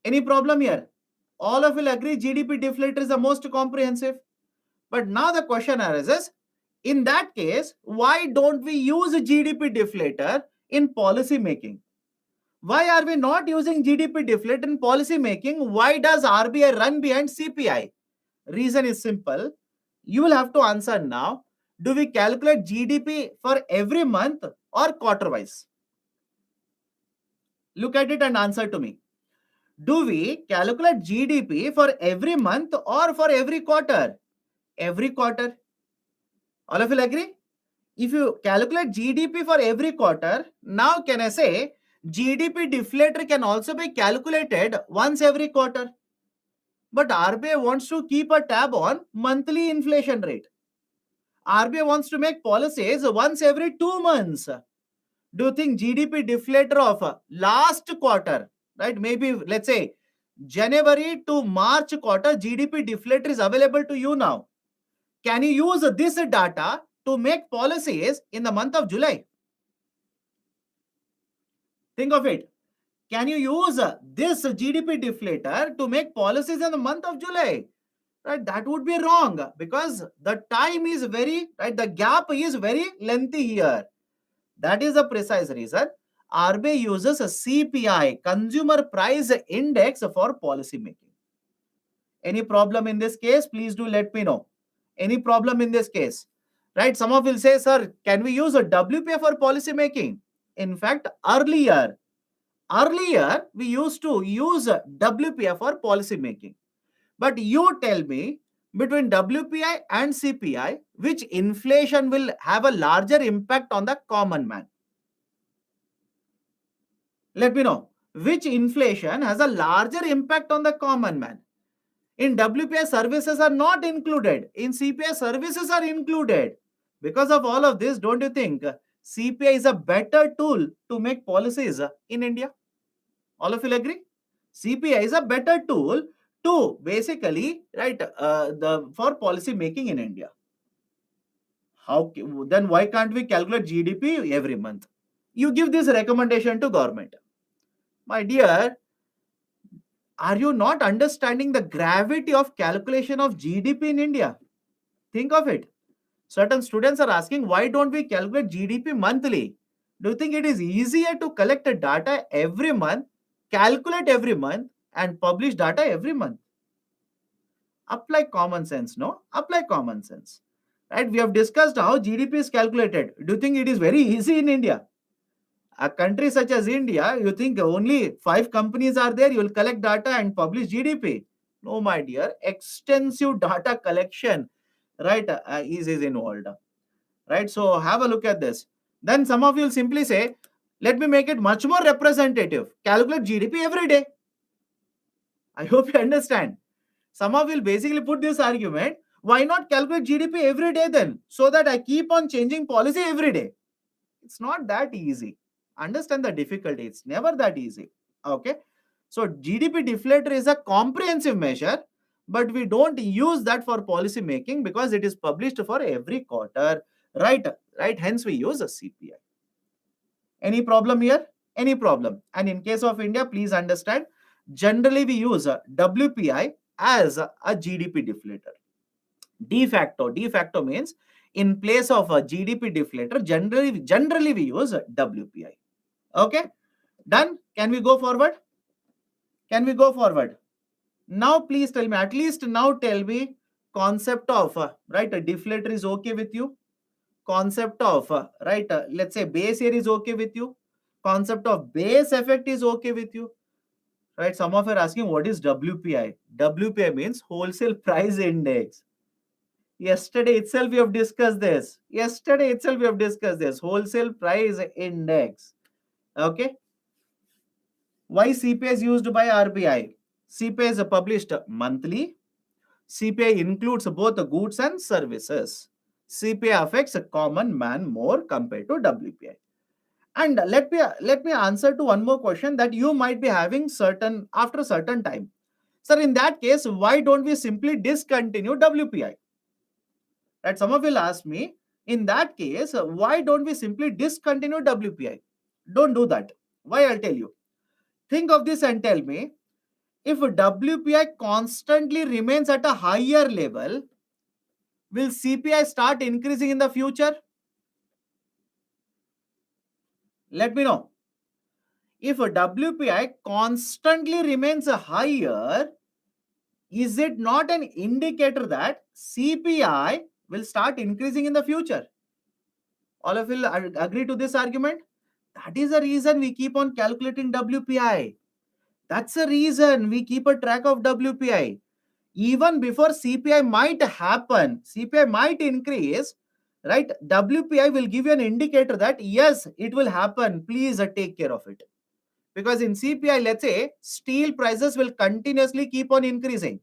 Any problem here? All of you will agree GDP deflator is the most comprehensive. But now the question arises, in that case, why don't we use GDP deflator in policy making? Why are we not using GDP deflator in policy making? Why does RBI run behind CPI? Reason is simple. You will have to answer now. Do we calculate GDP for every month or quarter wise? Look at it and answer to me. Do we calculate GDP for every month or for every quarter? Every quarter. All of you will agree? If you calculate GDP for every quarter, now can I say GDP deflator can also be calculated once every quarter. But RBI wants to keep a tab on monthly inflation rate. RBI wants to make policies once every 2 months. Do you think GDP deflator of last quarter, right? Maybe let's say January to March quarter GDP deflator is available to you now. Can you use this data to make policies in the month of July? Think of it. Can you use this GDP deflator to make policies in the month of July? Right? That would be wrong because the time is very, right? The gap is very lengthy here. That is the precise reason RBI uses a CPI, Consumer Price Index, for policy making. Any problem in this case? Please do let me know. Any problem in this case? Right? Some of you will say, sir, can we use a WPI for policy making? In fact, earlier we used to use WPI for policy making. But you tell me, between WPI and CPI, which inflation will have a larger impact on the common man? Let me know. Which inflation has a larger impact on the common man? In WPI, services are not included. In CPI, services are included. Because of all of this, don't you think CPI is a better tool to make policies in India? All of you will agree? CPI is a better tool to basically, right, for policy making in India. Then why can't we calculate GDP every month? You give this recommendation to government. My dear, are you not understanding the gravity of calculation of GDP in India? Think of it. Certain students are asking, why don't we calculate GDP monthly? Do you think it is easier to collect the data every month, calculate every month, and publish data every month? Apply common sense, no? Apply common sense. Right? We have discussed how GDP is calculated. Do you think it is very easy in India? A country such as India, you think only 5 companies are there, you will collect data and publish GDP? No, my dear. Extensive data collection, right, is involved. Right? So have a look at this. Then some of you will simply say, let me make it much more representative. Calculate GDP every day. I hope you understand. Some of you will basically put this argument, why not calculate GDP every day then? So that I keep on changing policy every day. It's not that easy. Understand the difficulty. It's never that easy. Okay. So GDP deflator is a comprehensive measure, but we don't use that for policy making because it is published for every quarter. Right. right? Hence we use a CPI. Any problem here? Any problem? And in case of India, please understand, generally we use WPI as a GDP deflator. De facto means in place of a GDP deflator, generally we use WPI. Okay, done. Can we go forward? Can we go forward? Now, please tell me, at least now tell me, concept of, right, a deflator is okay with you. Concept of, right, let's say base year is okay with you. Concept of base effect is okay with you. Right, some of you are asking what is WPI? WPI means wholesale price index. Yesterday itself we have discussed this. Wholesale price index. Okay. Why CPI is used by RBI? CPI is published monthly. CPI includes both the goods and services. CPI affects a common man more compared to WPI. And let me answer to one more question that you might be having after certain time. Sir, in that case, why don't we simply discontinue WPI? Right? Some of you will ask me, in that case, why don't we simply discontinue WPI? Don't do that. Why? I'll tell you. Think of this and tell me, if WPI constantly remains at a higher level, will CPI start increasing in the future? Let me know. If WPI constantly remains higher, is it not an indicator that CPI will start increasing in the future? All of you will agree to this argument? That is the reason we keep on calculating WPI. That's the reason we keep a track of WPI. Even before CPI might happen, CPI might increase, right? WPI will give you an indicator that yes, it will happen. Please take care of it. Because in CPI, let's say steel prices will continuously keep on increasing.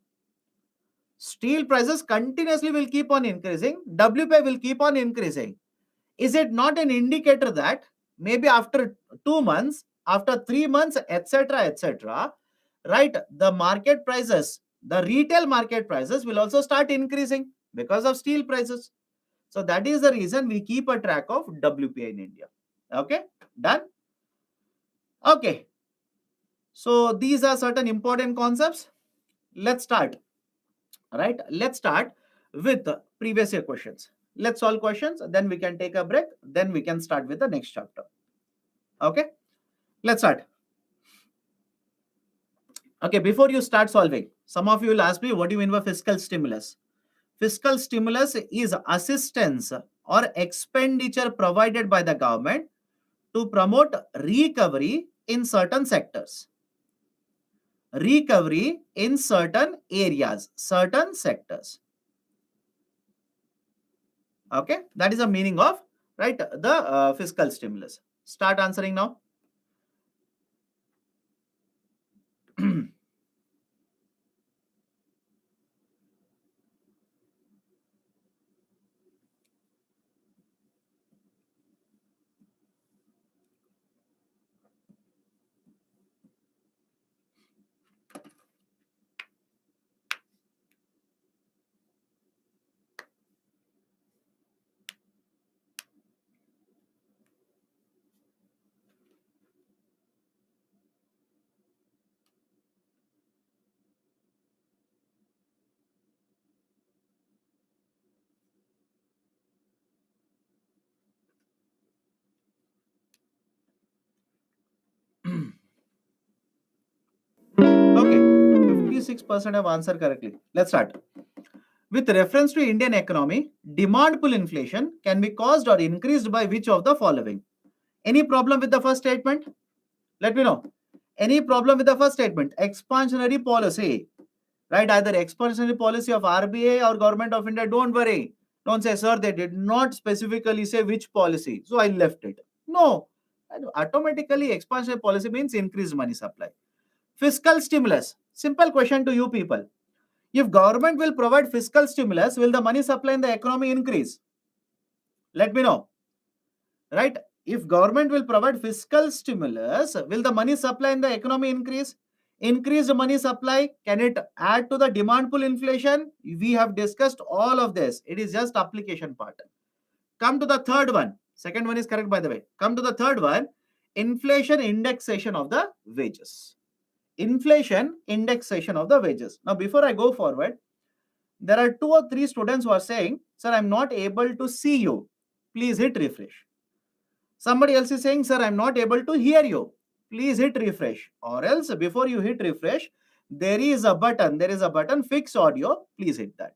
Steel prices continuously will keep on increasing. WPI will keep on increasing. Is it not an indicator that maybe after 2 months, after 3 months, etc., right, the market prices, the retail market prices will also start increasing because of steel prices? So that is the reason we keep a track of WPI in India. Okay, done? Okay. So these are certain important concepts. Let's start. Right? Let's start with previous year questions. Let's solve questions, then we can take a break, then we can start with the next chapter. Okay, let's start. Okay, before you start solving, some of you will ask me, what do you mean by fiscal stimulus? Fiscal stimulus is assistance or expenditure provided by the government to promote recovery in certain sectors. Recovery in certain areas, certain sectors. Okay, that is the meaning of, right, the fiscal stimulus. Start answering now. Okay, 56% have answered correctly. Let's start. With reference to Indian economy, demand pull inflation can be caused or increased by which of the following? Any problem with the first statement? Let me know. Any problem with the first statement? Expansionary policy, right? Either expansionary policy of RBI or Government of India. Don't worry. Don't say, sir, they did not specifically say which policy, so I left it. No. Automatically, expansionary policy means increased money supply. Fiscal stimulus. Simple question to you people. If government will provide fiscal stimulus, will the money supply in the economy increase? Let me know. Right? If government will provide fiscal stimulus, will the money supply in the economy increase? Increased money supply, can it add to the demand pull inflation? We have discussed all of this. It is just application part. Come to the third one. Second one is correct, by the way. Come to the third one. Inflation indexation of the wages. Inflation indexation of the wages. Now, before I go forward, there are 2 or 3 students who are saying, sir, I'm not able to see you. Please hit refresh. Somebody else is saying, sir, I'm not able to hear you. Please hit refresh. Or else, before you hit refresh, there is a button, fix audio. Please hit that.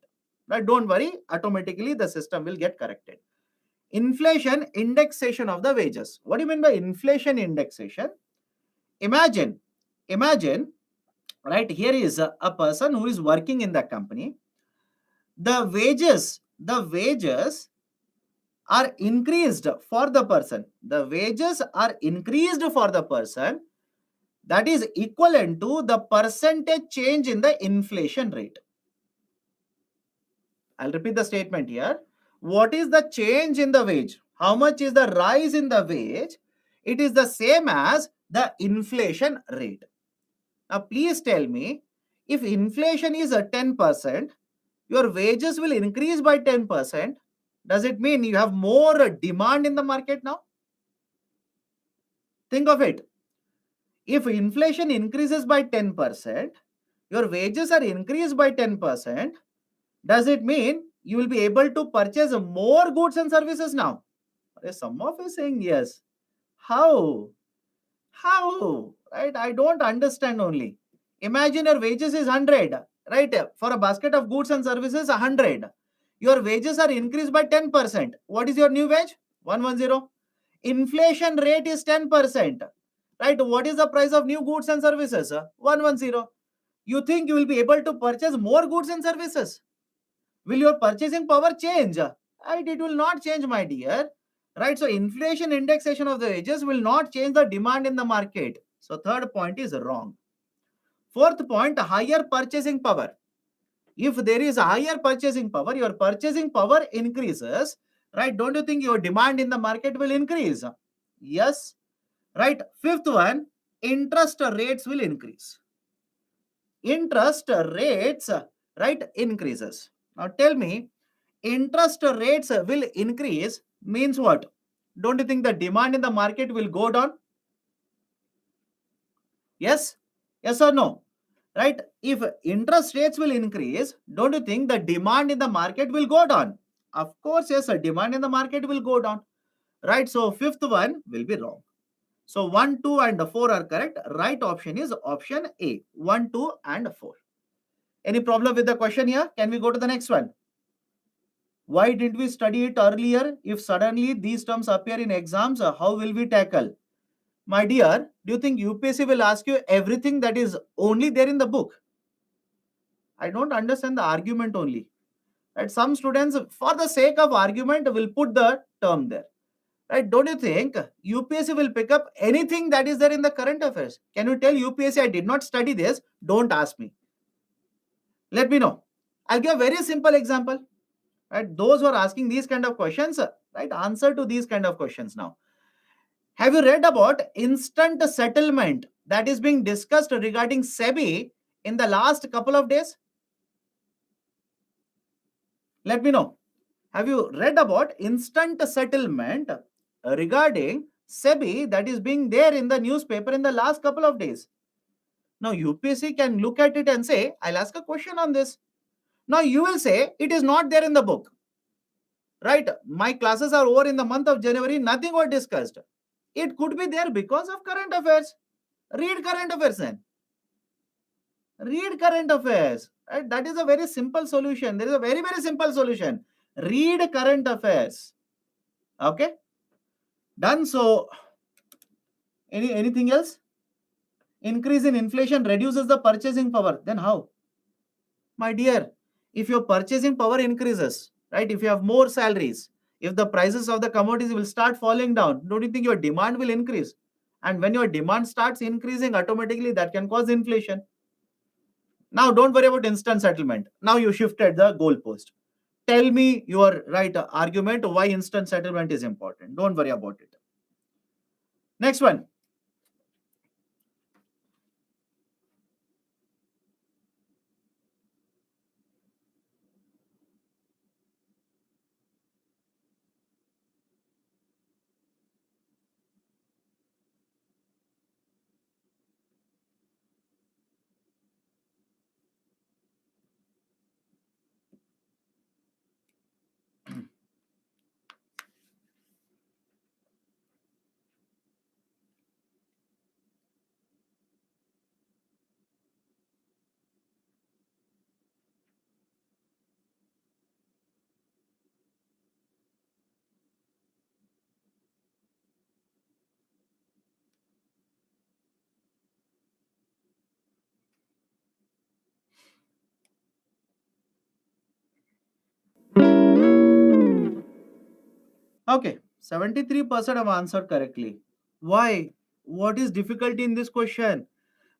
Right? Don't worry, automatically the system will get corrected. Inflation indexation of the wages. What do you mean by inflation indexation? Imagine, right, here is a person who is working in the company. The wages are increased for the person. The wages are increased for the person that is equivalent to the percentage change in the inflation rate. I'll repeat the statement here. What is the change in the wage? How much is the rise in the wage? It is the same as the inflation rate. Now, please tell me, if inflation is a 10%, your wages will increase by 10%. Does it mean you have more demand in the market now? Think of it. If inflation increases by 10%, your wages are increased by 10%. Does it mean you will be able to purchase more goods and services now? Some of you saying yes. How? How? Right? I don't understand only. Imagine your wages is 100, right? For a basket of goods and services, 100. Your wages are increased by 10%. What is your new wage? 110. Inflation rate is 10%. Right? What is the price of new goods and services? 110. You think you will be able to purchase more goods and services? Will your purchasing power change? Right? It will not change, my dear. Right? So inflation indexation of the wages will not change the demand in the market. So third point is wrong. Fourth point, higher purchasing power. If there is a higher purchasing power, your purchasing power increases. Right? Don't you think your demand in the market will increase? Yes. Right? Fifth one, interest rates will increase. Interest rates, right, increases. Now tell me, interest rates will increase means what? Don't you think the demand in the market will go down? Yes? Yes or no? Right? If interest rates will increase, don't you think the demand in the market will go down? Of course, yes, sir. Demand in the market will go down. Right? So fifth one will be wrong. So 1, 2, and 4 are correct. Right option is option A. 1, 2, and 4. Any problem with the question here? Can we go to the next one? Why didn't we study it earlier? If suddenly these terms appear in exams, how will we tackle? My dear, do you think UPSC will ask you everything that is only there in the book? I don't understand the argument only. Right? Some students, for the sake of argument, will put the term there. Right? Don't you think UPSC will pick up anything that is there in the current affairs? Can you tell UPSC I did not study this? Don't ask me. Let me know. I'll give a very simple example. Right? Those who are asking these kind of questions, right? Answer to these kind of questions now. Have you read about instant settlement that is being discussed regarding SEBI in the last couple of days? Let me know. Have you read about instant settlement regarding SEBI that is being there in the newspaper in the last couple of days? Now, UPSC can look at it and say, I'll ask a question on this. Now, you will say, it is not there in the book. Right? My classes are over in the month of January. Nothing was discussed. It could be there because of current affairs. Read current affairs then. Read current affairs. Right? That is a very simple solution. There is a very, very simple solution. Read current affairs. Okay? Done. So, anything else? Increase in inflation reduces the purchasing power. Then how? My dear, if your purchasing power increases, right? If you have more salaries, if the prices of the commodities will start falling down, don't you think your demand will increase? And when your demand starts increasing, automatically that can cause inflation. Now, don't worry about instant settlement. Now you shifted the goalpost. Tell me your right argument why instant settlement is important. Don't worry about it. Next one. Okay, 73% have answered correctly. Why? What is difficulty in this question?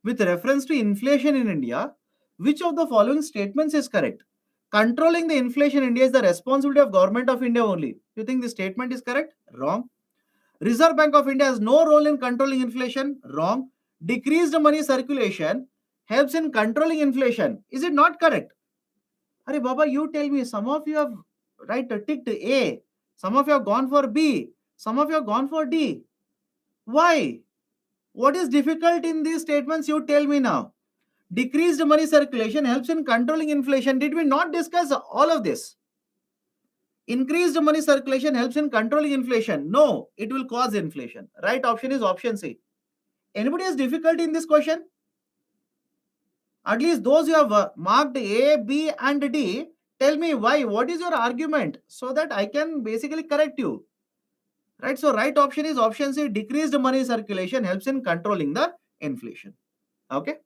With reference to inflation in India, which of the following statements is correct? Controlling the inflation in India is the responsibility of Government of India only. You think the statement is correct? Wrong. Reserve Bank of India has no role in controlling inflation. Wrong. Decreased money circulation helps in controlling inflation. Is it not correct? Are Baba, you tell me. Some of you have ticked A. Some of you have gone for B. Some of you have gone for D. Why? What is difficult in these statements? You tell me now. Decreased money circulation helps in controlling inflation. Did we not discuss all of this? Increased money circulation helps in controlling inflation. No, it will cause inflation. Right option is option C. Anybody has difficulty in this question? At least those who have marked A, B, and D, tell me why. What is your argument so that I can basically correct you? Right. So right option is option C. Decreased money circulation helps in controlling the inflation. Okay.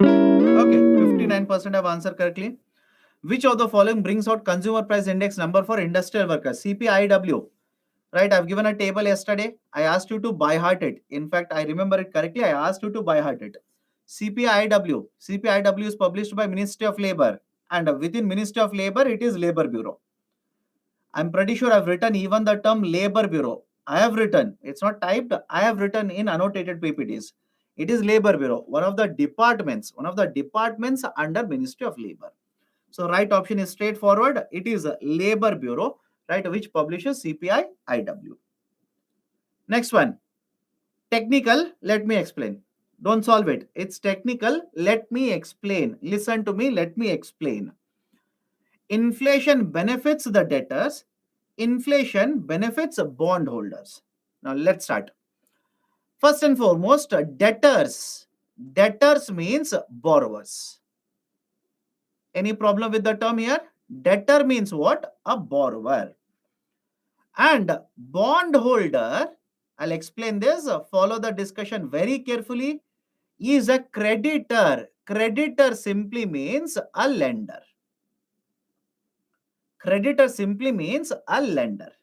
Okay. 59% have answered correctly. Which of the following brings out consumer price index number for industrial workers? CPIW. Right, I've given a table yesterday. I asked you to by heart it. In fact, I remember it correctly. I asked you to by heart it. CPIW. CPIW is published by Ministry of Labor, and within Ministry of Labor, it is Labor Bureau. I'm pretty sure I've written even the term Labor Bureau. I have written. It's not typed. I have written in annotated PPTs. It is Labor Bureau, one of the departments under Ministry of Labor. So right option is straightforward. It is Labor Bureau, right, which publishes CPIIW. Next one, technical. Let me explain. Don't solve it. It's technical. Let me explain. Listen to me. Let me explain. Inflation benefits the debtors. Inflation benefits bondholders. Now let's start. First and foremost, debtors. Debtors means borrowers. Any problem with the term here? Debtor means what? A borrower. And bondholder, I'll explain this. Follow the discussion very carefully. Is a creditor. Creditor simply means a lender. Creditor simply means a lender.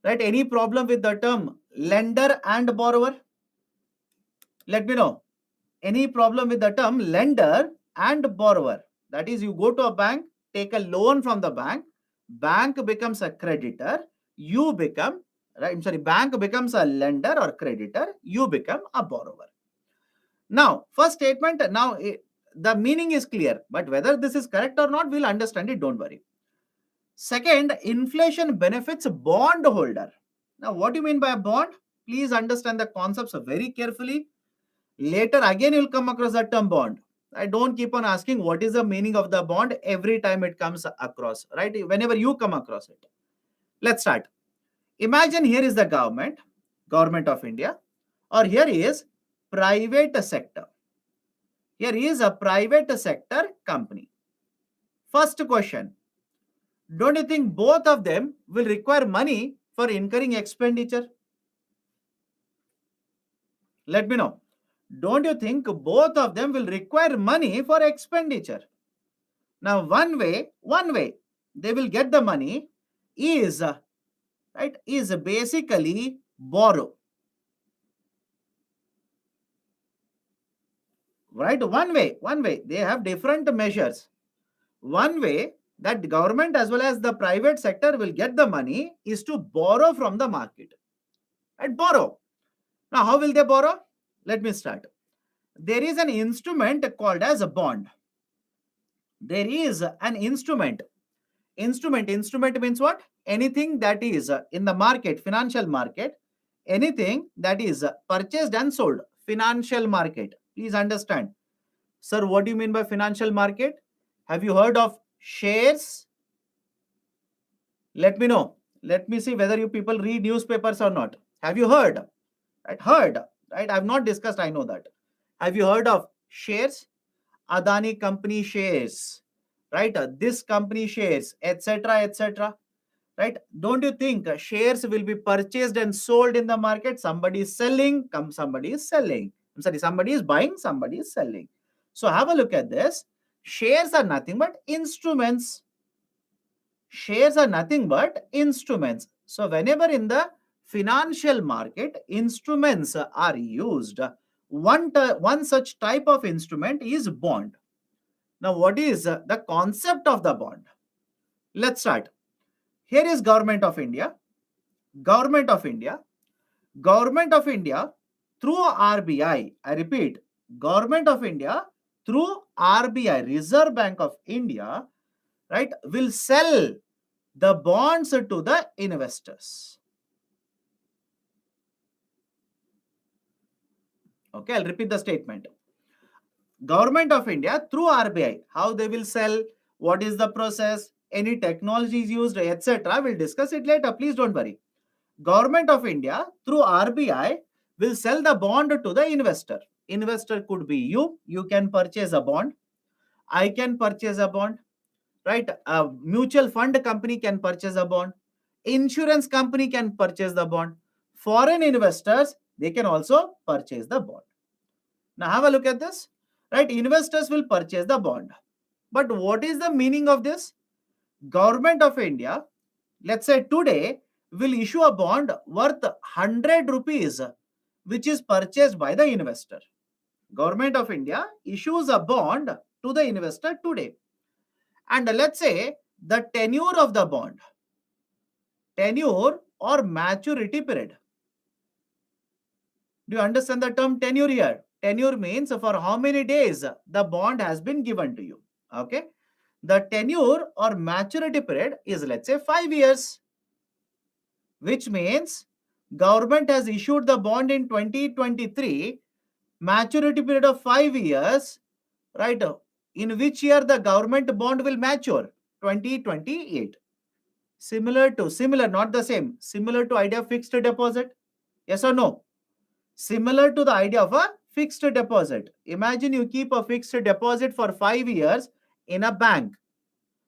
Right? Any problem with the term lender and borrower? Let me know. Any problem with the term lender and borrower? That is, you go to a bank, take a loan from the bank becomes a creditor, you become, right? I'm sorry, bank becomes a lender or creditor, you become a borrower. Now, first statement, now the meaning is clear, but whether this is correct or not, we'll understand it, don't worry. Second, inflation benefits bondholder. Now, what do you mean by a bond? Please understand the concepts very carefully. Later, again, you'll come across the term bond. I don't keep on asking what is the meaning of the bond every time it comes across, right? Whenever you come across it. Let's start. Imagine here is the government of India, or here is private sector. Here is a private sector company. First question, don't you think both of them will require money for incurring expenditure? Let me know. Don't you think both of them will require money for expenditure? Now, one way they will get the money is is basically borrow. Right? One way they have different measures. One way that the government as well as the private sector will get the money is to borrow from the market. Right? Borrow. Now, how will they borrow? Let me start. There is an instrument called as a bond. There is an instrument. Instrument means what? Anything that is in the market, financial market, anything that is purchased and sold, financial market. Please understand. Sir, what do you mean by financial market? Have you heard of shares? Let me know. Let me see whether you people read newspapers or not. Have you heard? Right? Heard. Right? I've not discussed, I know that. Have you heard of shares? Adani company shares. Right? This company shares, etc. etc. Right? Don't you think shares will be purchased and sold in the market? Somebody is selling, somebody is selling. I'm sorry, somebody is buying, somebody is selling. So have a look at this. Shares are nothing but instruments. Shares are nothing but instruments. So whenever in the financial market instruments are used, one such type of instrument is bond. Now what is the concept of the bond? Let's start. Here is Government of India. Government of India. Government of India through RBI. I repeat, Government of India through RBI, Reserve Bank of India, right, will sell the bonds to the investors. Okay, I'll repeat the statement. Government of India through RBI, how they will sell, what is the process, any technologies used, etc. We'll discuss it later. Please don't worry. Government of India through RBI will sell the bond to the investor. Investor could be you. You can purchase a bond. I can purchase a bond. Right? A mutual fund company can purchase a bond. Insurance company can purchase the bond. Foreign investors, they can also purchase the bond. Now have a look at this. Right? Investors will purchase the bond. But what is the meaning of this? Government of India, let's say today, will issue a bond worth 100 rupees, which is purchased by the investor. Government of India issues a bond to the investor today. And let's say the tenure of the bond, tenure or maturity period. Do you understand the term tenure here? Tenure means for how many days the bond has been given to you. Okay. The tenure or maturity period is, let's say, 5 years, which means government has issued the bond in 2023, maturity period of 5 years, right? In which year the government bond will mature? 2028. Similar, not the same, similar to idea of fixed deposit. Yes or no? Similar to the idea of a fixed deposit. Imagine you keep a fixed deposit for 5 years in a bank.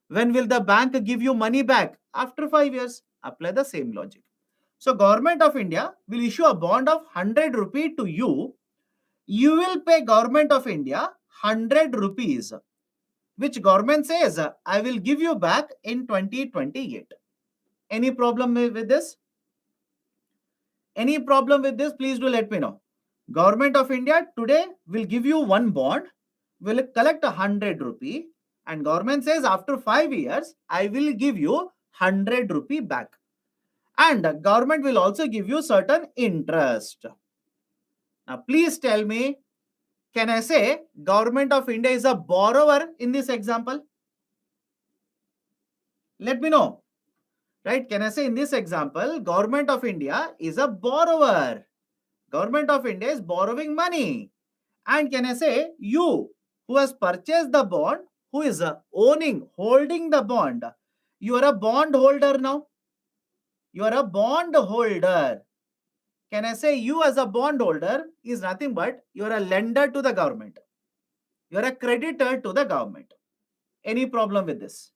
When will the bank give you money back? After 5 years. Apply the same logic. So Government of India will issue a bond of 100 rupee to you. You will pay Government of India 100 rupees, which government says, I will give you back in 2028. Any problem with this? Any problem with this? Please do let me know. Government of India today will give you one bond, will collect 100 rupee, and government says after 5 years, I will give you 100 rupee back. And government will also give you certain interest. Now, please tell me, can I say Government of India is a borrower in this example? Let me know. Right? Can I say in this example, Government of India is a borrower? Government of India is borrowing money. And can I say you who has purchased the bond, who is holding the bond, you are a bond holder now? You are a bond holder. Can I say you as a bond holder is nothing but you are a lender to the government. You are a creditor to the government. Any problem with this?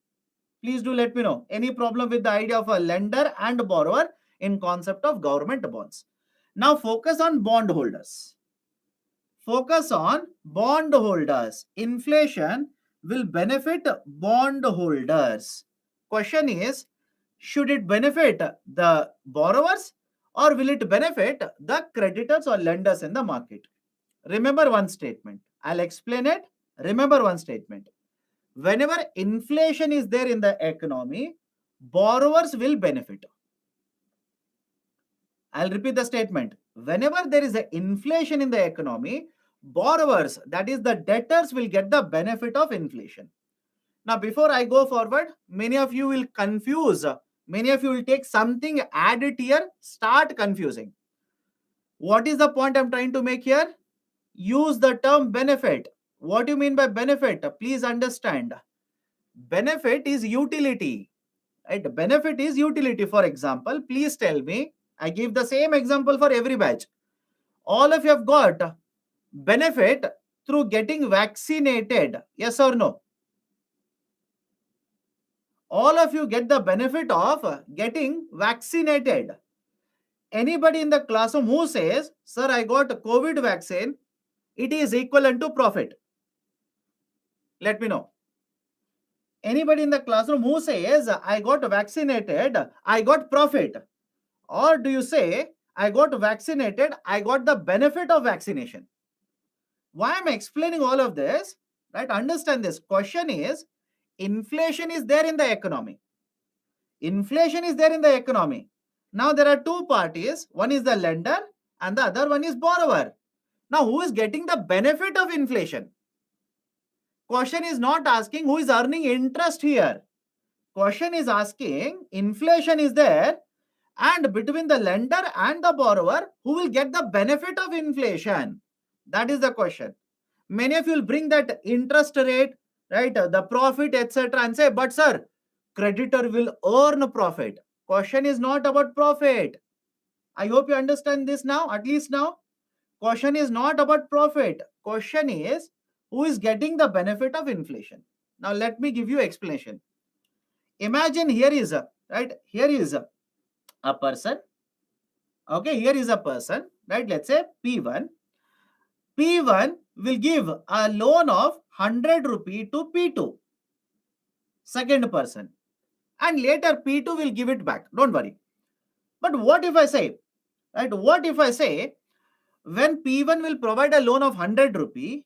Please do let me know. Any problem with the idea of a lender and borrower in concept of government bonds? Now focus on bond holders. Focus on bond holders. Inflation will benefit bond holders. Question is, should it benefit the borrowers or will it benefit the creditors or lenders in the market? Remember one statement. I'll explain it. Remember one statement. Whenever inflation is there in the economy, borrowers will benefit. I'll repeat the statement. Whenever there is an inflation in the economy, borrowers, that is the debtors, will get the benefit of inflation. Now, before I go forward, many of you will confuse. Many of you will take something, add it here, start confusing. What is the point I'm trying to make here? Use the term benefit. What do you mean by benefit? Please understand. Benefit is utility. Right? Benefit is utility. For example, please tell me, I give the same example for every batch. All of you have got benefit through getting vaccinated. Yes or no? All of you get the benefit of getting vaccinated. Anybody in the classroom who says, sir, I got COVID vaccine, it is equivalent to profit. Let me know. Anybody in the classroom who says, I got vaccinated, I got profit. Or do you say, I got vaccinated, I got the benefit of vaccination? Why I'm explaining all of this, right? Understand this. Question is, inflation is there in the economy. Inflation is there in the economy. Now there are two parties. One is the lender and the other one is borrower. Now who is getting the benefit of inflation? Question is not asking who is earning interest here. Question is asking inflation is there, and between the lender and the borrower, who will get the benefit of inflation? That is the question. Many of you will bring that interest rate, right, the profit, etc., and say, but sir, creditor will earn profit. Question is not about profit. I hope you understand this now, at least now. Question is not about profit. Question is who is getting the benefit of inflation. Now let me give you explanation. Imagine here is a, right, here is a person. Okay, here is a person, right? Let's say P1. P1 will give a loan of 100 rupee to P2, second person. And later P2 will give it back. Don't worry. But what if I say, right? What if I say, when P1 will provide a loan of 100 rupee,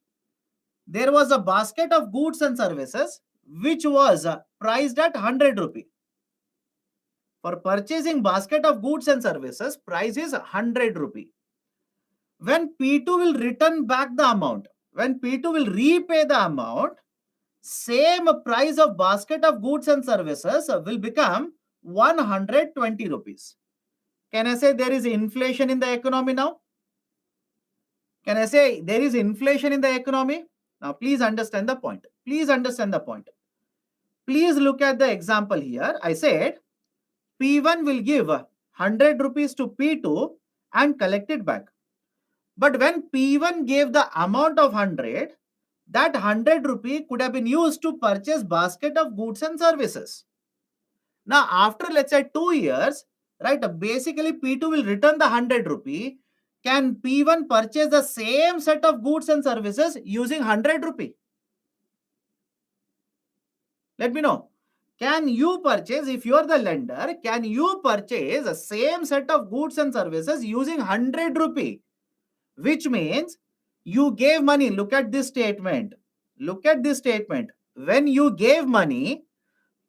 there was a basket of goods and services which was priced at 100 rupee. For purchasing basket of goods and services, price is 100 rupee. When P2 will return back the amount, when P2 will repay the amount, same price of basket of goods and services will become 120 rupees. Can I say there is inflation in the economy now? Can I say there is inflation in the economy? Now, please understand the point. Please understand the point. Please look at the example here. I said P1 will give 100 rupees to P2 and collect it back. But when P1 gave the amount of 100, that 100 rupee could have been used to purchase basket of goods and services. Now, after let's say 2 years, right, basically P2 will return the 100 rupee. Can P1 purchase the same set of goods and services using 100 rupee? Let me know. Can you purchase, if you are the lender, can you purchase the same set of goods and services using 100 rupee? Which means you gave money. Look at this statement. Look at this statement. When you gave money,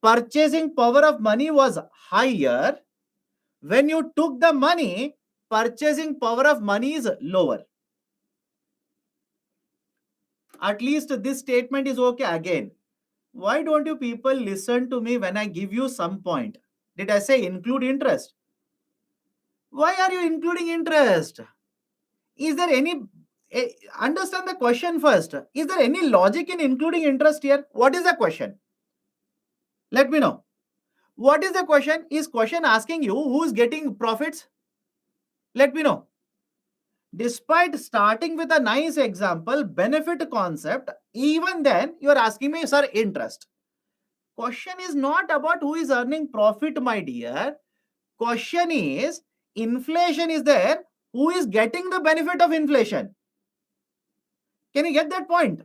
purchasing power of money was higher. When you took the money, purchasing power of money is lower. At least this statement is okay. Again, why don't you people listen to me when I give you some point? Did I say include interest? Why are you including interest? Is there any, understand the question first. Is there any logic in including interest here? What is the question? Let me know. What is the question? Is question asking you who is getting profits? Let me know. Despite starting with a nice example, benefit concept, even then you are asking me, sir, interest. Question is not about who is earning profit, my dear. Question is, inflation is there. Who is getting the benefit of inflation? Can you get that point?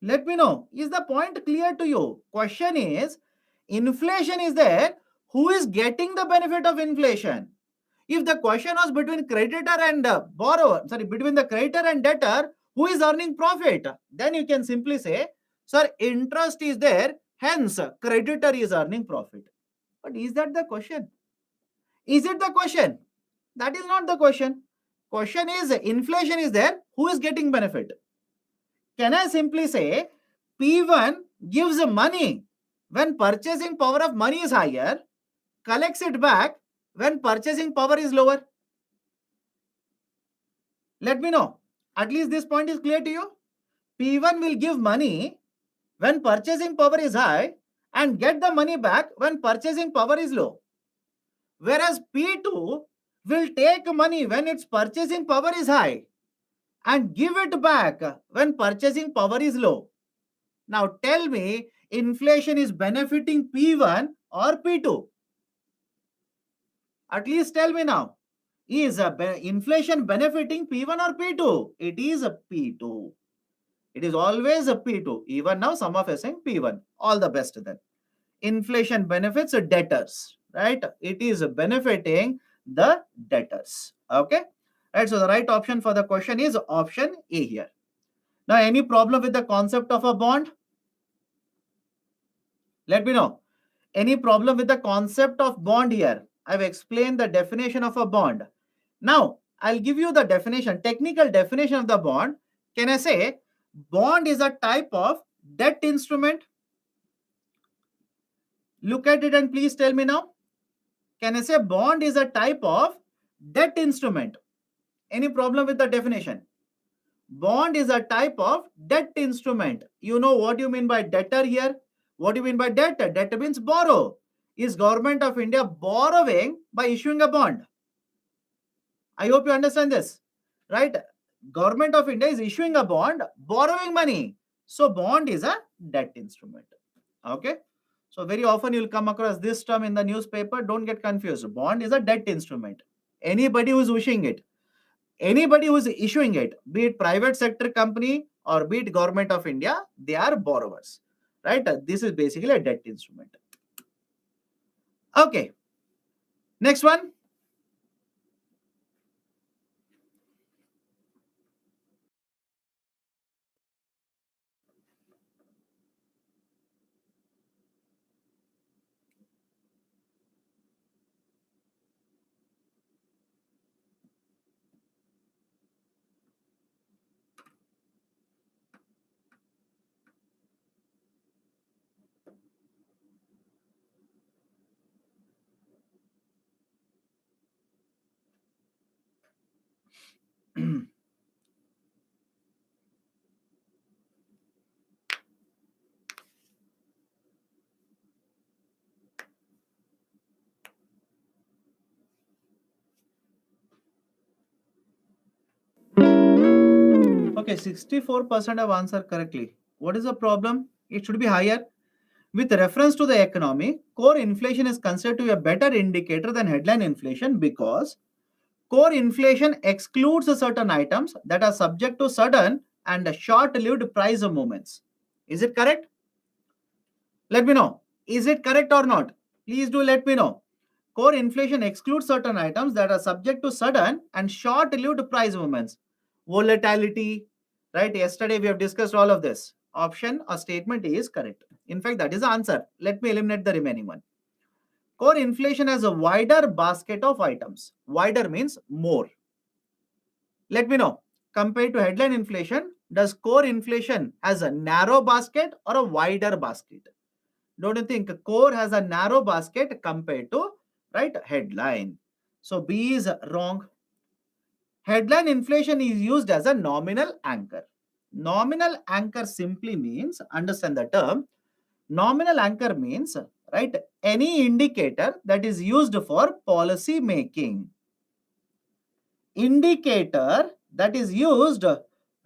Let me know. Is the point clear to you? Question is, inflation is there. Who is getting the benefit of inflation? If the question was between creditor and borrower, sorry, between the creditor and debtor, who is earning profit? Then you can simply say, sir, interest is there, hence creditor is earning profit. But is that the question? Is it the question? That is not the question. Question is, inflation is there, who is getting benefit? Can I simply say P1 gives money when purchasing power of money is higher, collects it back when purchasing power is lower? Let me know. At least this point is clear to you. P1 will give money when purchasing power is high and get the money back when purchasing power is low. Whereas P2 will take money when its purchasing power is high and give it back when purchasing power is low. Now tell me, inflation is benefiting P1 or P2? At least tell me now. Is inflation benefiting P1 or P2? It is a P2. It is always a P2. Even now, some of us saying P1. All the best then. Inflation benefits debtors, right? It is benefiting the debtors. Okay. Right. So the right option for the question is option A here. Now, any problem with the concept of a bond? Let me know. Any problem with the concept of bond here? I've explained the definition of a bond. Now, I'll give you the definition, technical definition of the bond. Can I say bond is a type of debt instrument? Look at it and please tell me now. Can I say bond is a type of debt instrument? Any problem with the definition? Bond is a type of debt instrument. You know what you mean by debtor here? What do you mean by debt? Debt means borrow. Is Government of India borrowing by issuing a bond? I hope you understand this, right? Government of India is issuing a bond, borrowing money. So bond is a debt instrument. Okay. So very often you'll come across this term in the newspaper. Don't get confused. Bond is a debt instrument. Anybody who's issuing it, be it private sector company or be it Government of India, they are borrowers, right? This is basically a debt instrument. Okay. Next one. Okay, 64% have answered correctly. What is the problem? It should be higher. With reference to the economy, core inflation is considered to be a better indicator than headline inflation because core inflation excludes certain items that are subject to sudden and short-lived price movements. Is it correct? Let me know. Is it correct or not? Please do let me know. Core inflation excludes certain items that are subject to sudden and short-lived price movements. Volatility, right? Yesterday we have discussed all of this. Option or statement is correct. In fact, that is the answer. Let me eliminate the remaining one. Core inflation has a wider basket of items. Wider means more. Let me know. Compared to headline inflation, does core inflation has a narrow basket or a wider basket? Don't you think core has a narrow basket compared to, right, headline? So B is wrong. Headline inflation is used as a nominal anchor. Nominal anchor simply means, understand the term, nominal anchor means, right, any indicator that is used for policy making. Indicator that is used,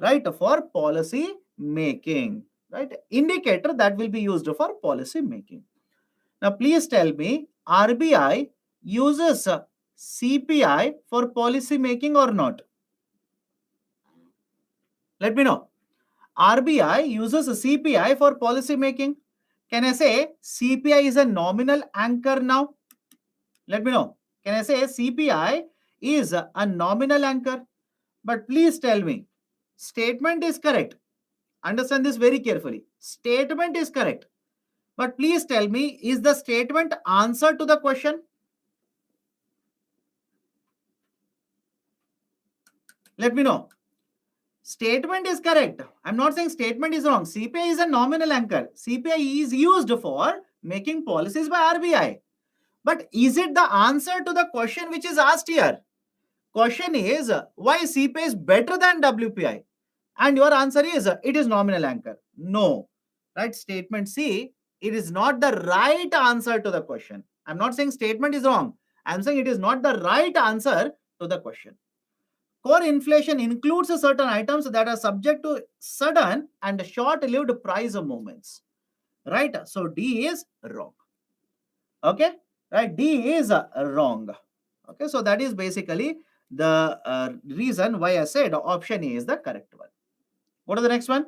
right, for policy making, right? Indicator that will be used for policy making. Now, please tell me, RBI uses CPI for policy making or not? Let me know. RBI uses CPI for policy making. Can I say CPI is a nominal anchor now? Let me know. Can I say CPI is a nominal anchor? But please tell me, statement is correct. Understand this very carefully. Statement is correct. But please tell me, is the statement answer to the question? Let me know. Statement is correct. I'm not saying statement is wrong. CPI is a nominal anchor. CPI is used for making policies by RBI. But is it the answer to the question which is asked here? Question is why CPI is better than WPI? And your answer is it is nominal anchor. No. Right? Statement C, it is not the right answer to the question. I'm not saying statement is wrong. I'm saying it is not the right answer to the question. Core inflation includes certain items that are subject to sudden and short-lived price movements. Right? So D is wrong. Okay? Right? D is wrong. Okay? So that is basically the reason why I said option A is the correct one. Go to the next one.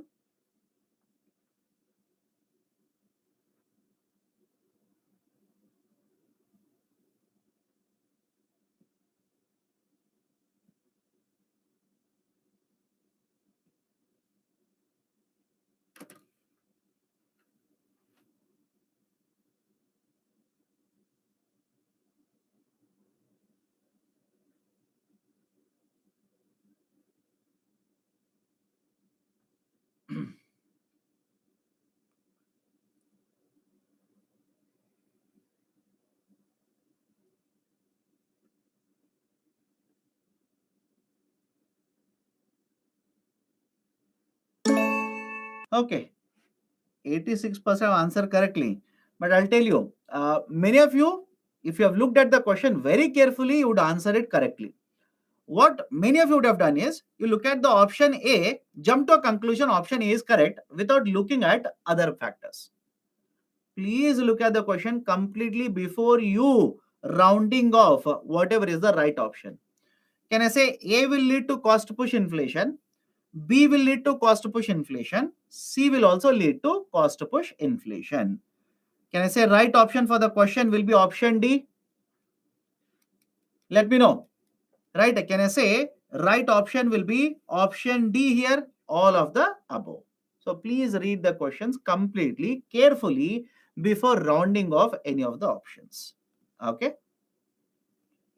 Okay, 86% answer correctly. But I'll tell you, many of you, if you have looked at the question very carefully, you would answer it correctly. What many of you would have done is, you look at the option A, jump to a conclusion option A is correct without looking at other factors. Please look at the question completely before you rounding off whatever is the right option. Can I say A will lead to cost push inflation? B will lead to cost push inflation. C will also lead to cost push inflation. Can I say right option for the question will be option D? Let me know. Right? Can I say right option will be option D here? All of the above. So please read the questions completely, carefully before rounding off any of the options. Okay?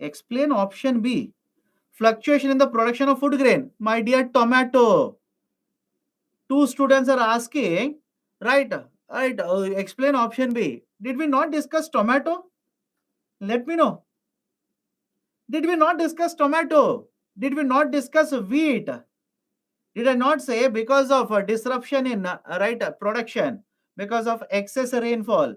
Explain option B. Fluctuation in the production of food grain. My dear tomato. Two students are asking, right? Right. Explain option B. Did we not discuss tomato? Let me know. Did we not discuss tomato? Did we not discuss wheat? Did I not say because of a disruption in production, because of excess rainfall,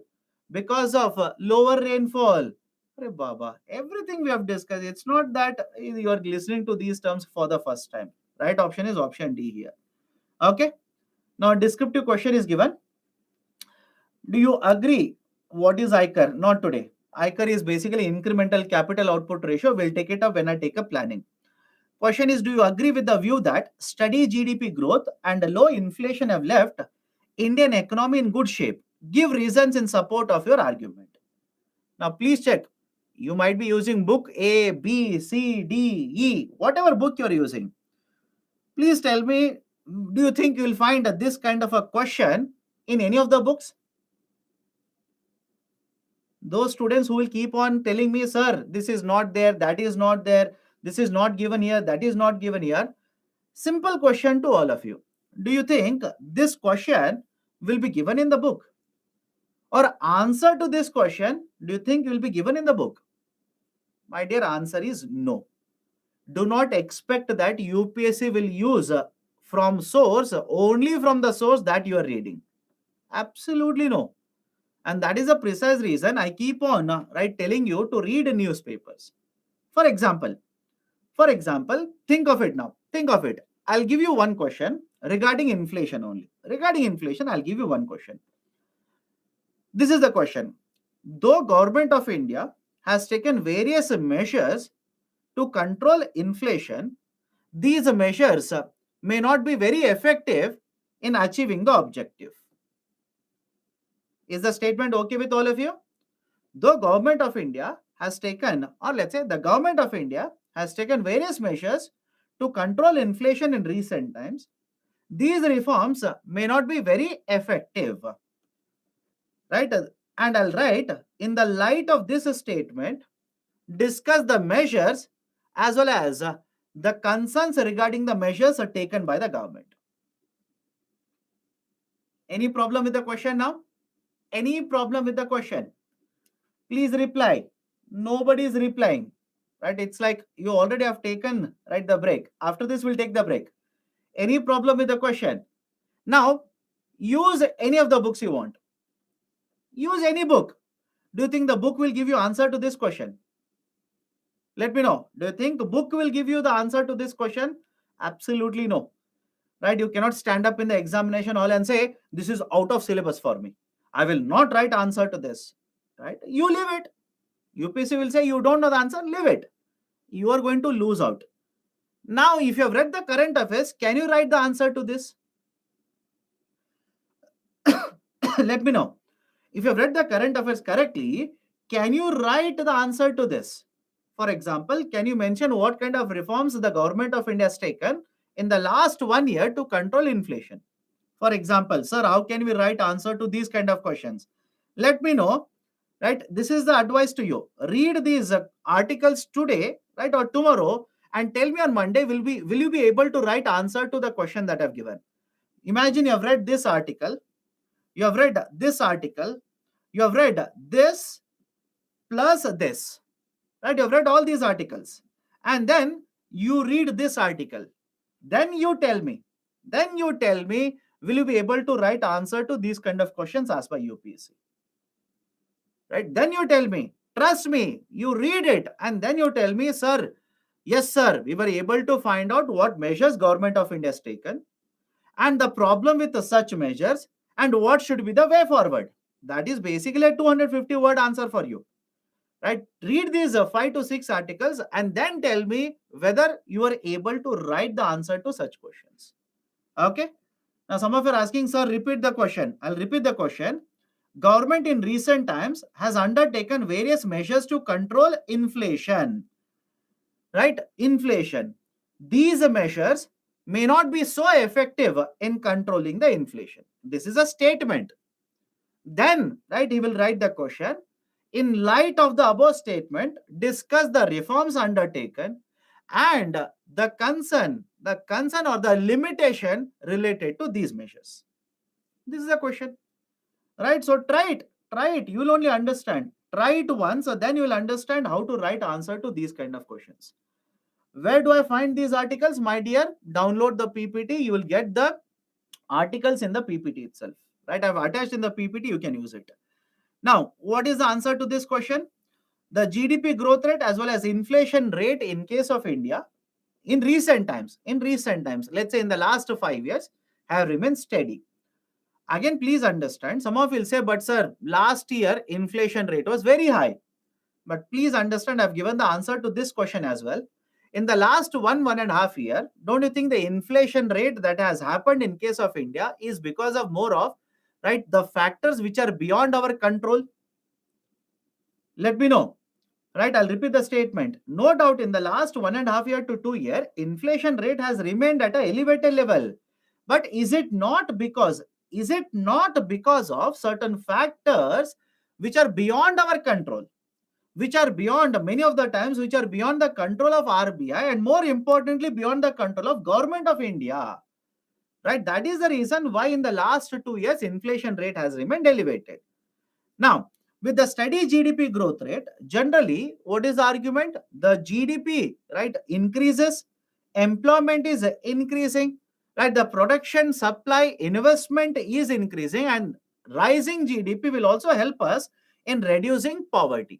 because of lower rainfall? Arey Baba, everything we have discussed. It's not that you are listening to these terms for the first time. Right option is option D here. Okay. Now, descriptive question is given. Do you agree? What is ICAR? Not today. ICAR is basically incremental capital output ratio. We'll take it up when I take up planning. Question is, do you agree with the view that steady GDP growth and low inflation have left Indian economy in good shape? Give reasons in support of your argument. Now, please check. You might be using book A, B, C, D, E, whatever book you're using. Please tell me, do you think you will find this kind of a question in any of the books? Those students who will keep on telling me, sir, this is not there, that is not there, this is not given here, that is not given here. Simple question to all of you. Do you think this question will be given in the book? Or answer to this question, do you think will be given in the book? My dear, answer is no. Do not expect that UPSC will use from source only from the source that you are reading. Absolutely no. And that is the precise reason I keep on telling you to read newspapers. For example, think of it now. Think of it. I'll give you one question regarding inflation only. Regarding inflation, I'll give you one question. This is the question. Though Government of India has taken various measures to control inflation, these measures may not be very effective in achieving the objective. Is the statement okay with all of you? Though Government of India has taken, or let's say the Government of India has taken various measures to control inflation in recent times, these reforms may not be very effective. Right? And I'll write, in the light of this statement, discuss the measures as well as the concerns regarding the measures are taken by the government. Any problem with the question now? Any problem with the question? Please reply. Nobody is replying. Right? It's like you already have taken right the break. After this, we'll take the break. Any problem with the question? Now, use any of the books you want. Use any book. Do you think the book will give you answer to this question? Let me know. Do you think the book will give you the answer to this question? Absolutely no. Right? You cannot stand up in the examination hall and say, this is out of syllabus for me. I will not write answer to this. Right? You leave it. UPSC will say, you don't know the answer, leave it. You are going to lose out. Now, if you have read the current affairs, can you write the answer to this? Let me know. If you have read the current affairs correctly, can you write the answer to this? For example, can you mention what kind of reforms the government of India has taken in the last 1 year to control inflation? For example, sir, how can we write answer to these kind of questions? Let me know, right? This is the advice to you. Read these articles today, right, or tomorrow, and tell me on Monday, will you be able to write answer to the question that I've given? Imagine you have read this article, you have read this article, you have read this plus this, right? You have read all these articles, and then you read this article. Then you tell me, will you be able to write answer to these kind of questions asked by UPSC? Right? Then you tell me, trust me, you read it, and then you tell me, sir, yes, sir, we were able to find out what measures government of India has taken, and the problem with such measures, and what should be the way forward. That is basically a 250 word answer for you. Right? Read these 5 to 6 articles and then tell me whether you are able to write the answer to such questions. Okay? Now, some of you are asking, sir, repeat the question. I'll repeat the question. Government in recent times has undertaken various measures to control inflation. Right? Inflation. These measures may not be so effective in controlling the inflation. This is a statement. Then, right, he will write the question. In light of the above statement, discuss the reforms undertaken and the concern or the limitation related to these measures. This is the question, right? So try it. You will only understand. Try it once, so then you will understand how to write answer to these kind of questions. Where do I find these articles, my dear? Download the PPT. You will get the articles in the PPT itself, right? I've attached in the PPT. You can use it. Now, what is the answer to this question? The GDP growth rate as well as inflation rate in case of India in recent times, let's say in the last 5 years, have remained steady. Again, please understand, some of you will say, but sir, last year inflation rate was very high. But please understand, I've given the answer to this question as well. In the last 1.5 year, don't you think the inflation rate that has happened in case of India is because of more of, right, the factors which are beyond our control? Let me know. Right, I'll repeat the statement. No doubt in the last 1.5 year to 2 year, inflation rate has remained at an elevated level. But is it not because of certain factors which are beyond our control, which are beyond many of the times, which are beyond the control of RBI, and more importantly, beyond the control of government of India? Right, that is the reason why in the last 2 years, inflation rate has remained elevated. Now, with the steady GDP growth rate, generally, what is the argument? The GDP, right, increases, employment is increasing, right? The production, supply, investment is increasing, and rising GDP will also help us in reducing poverty.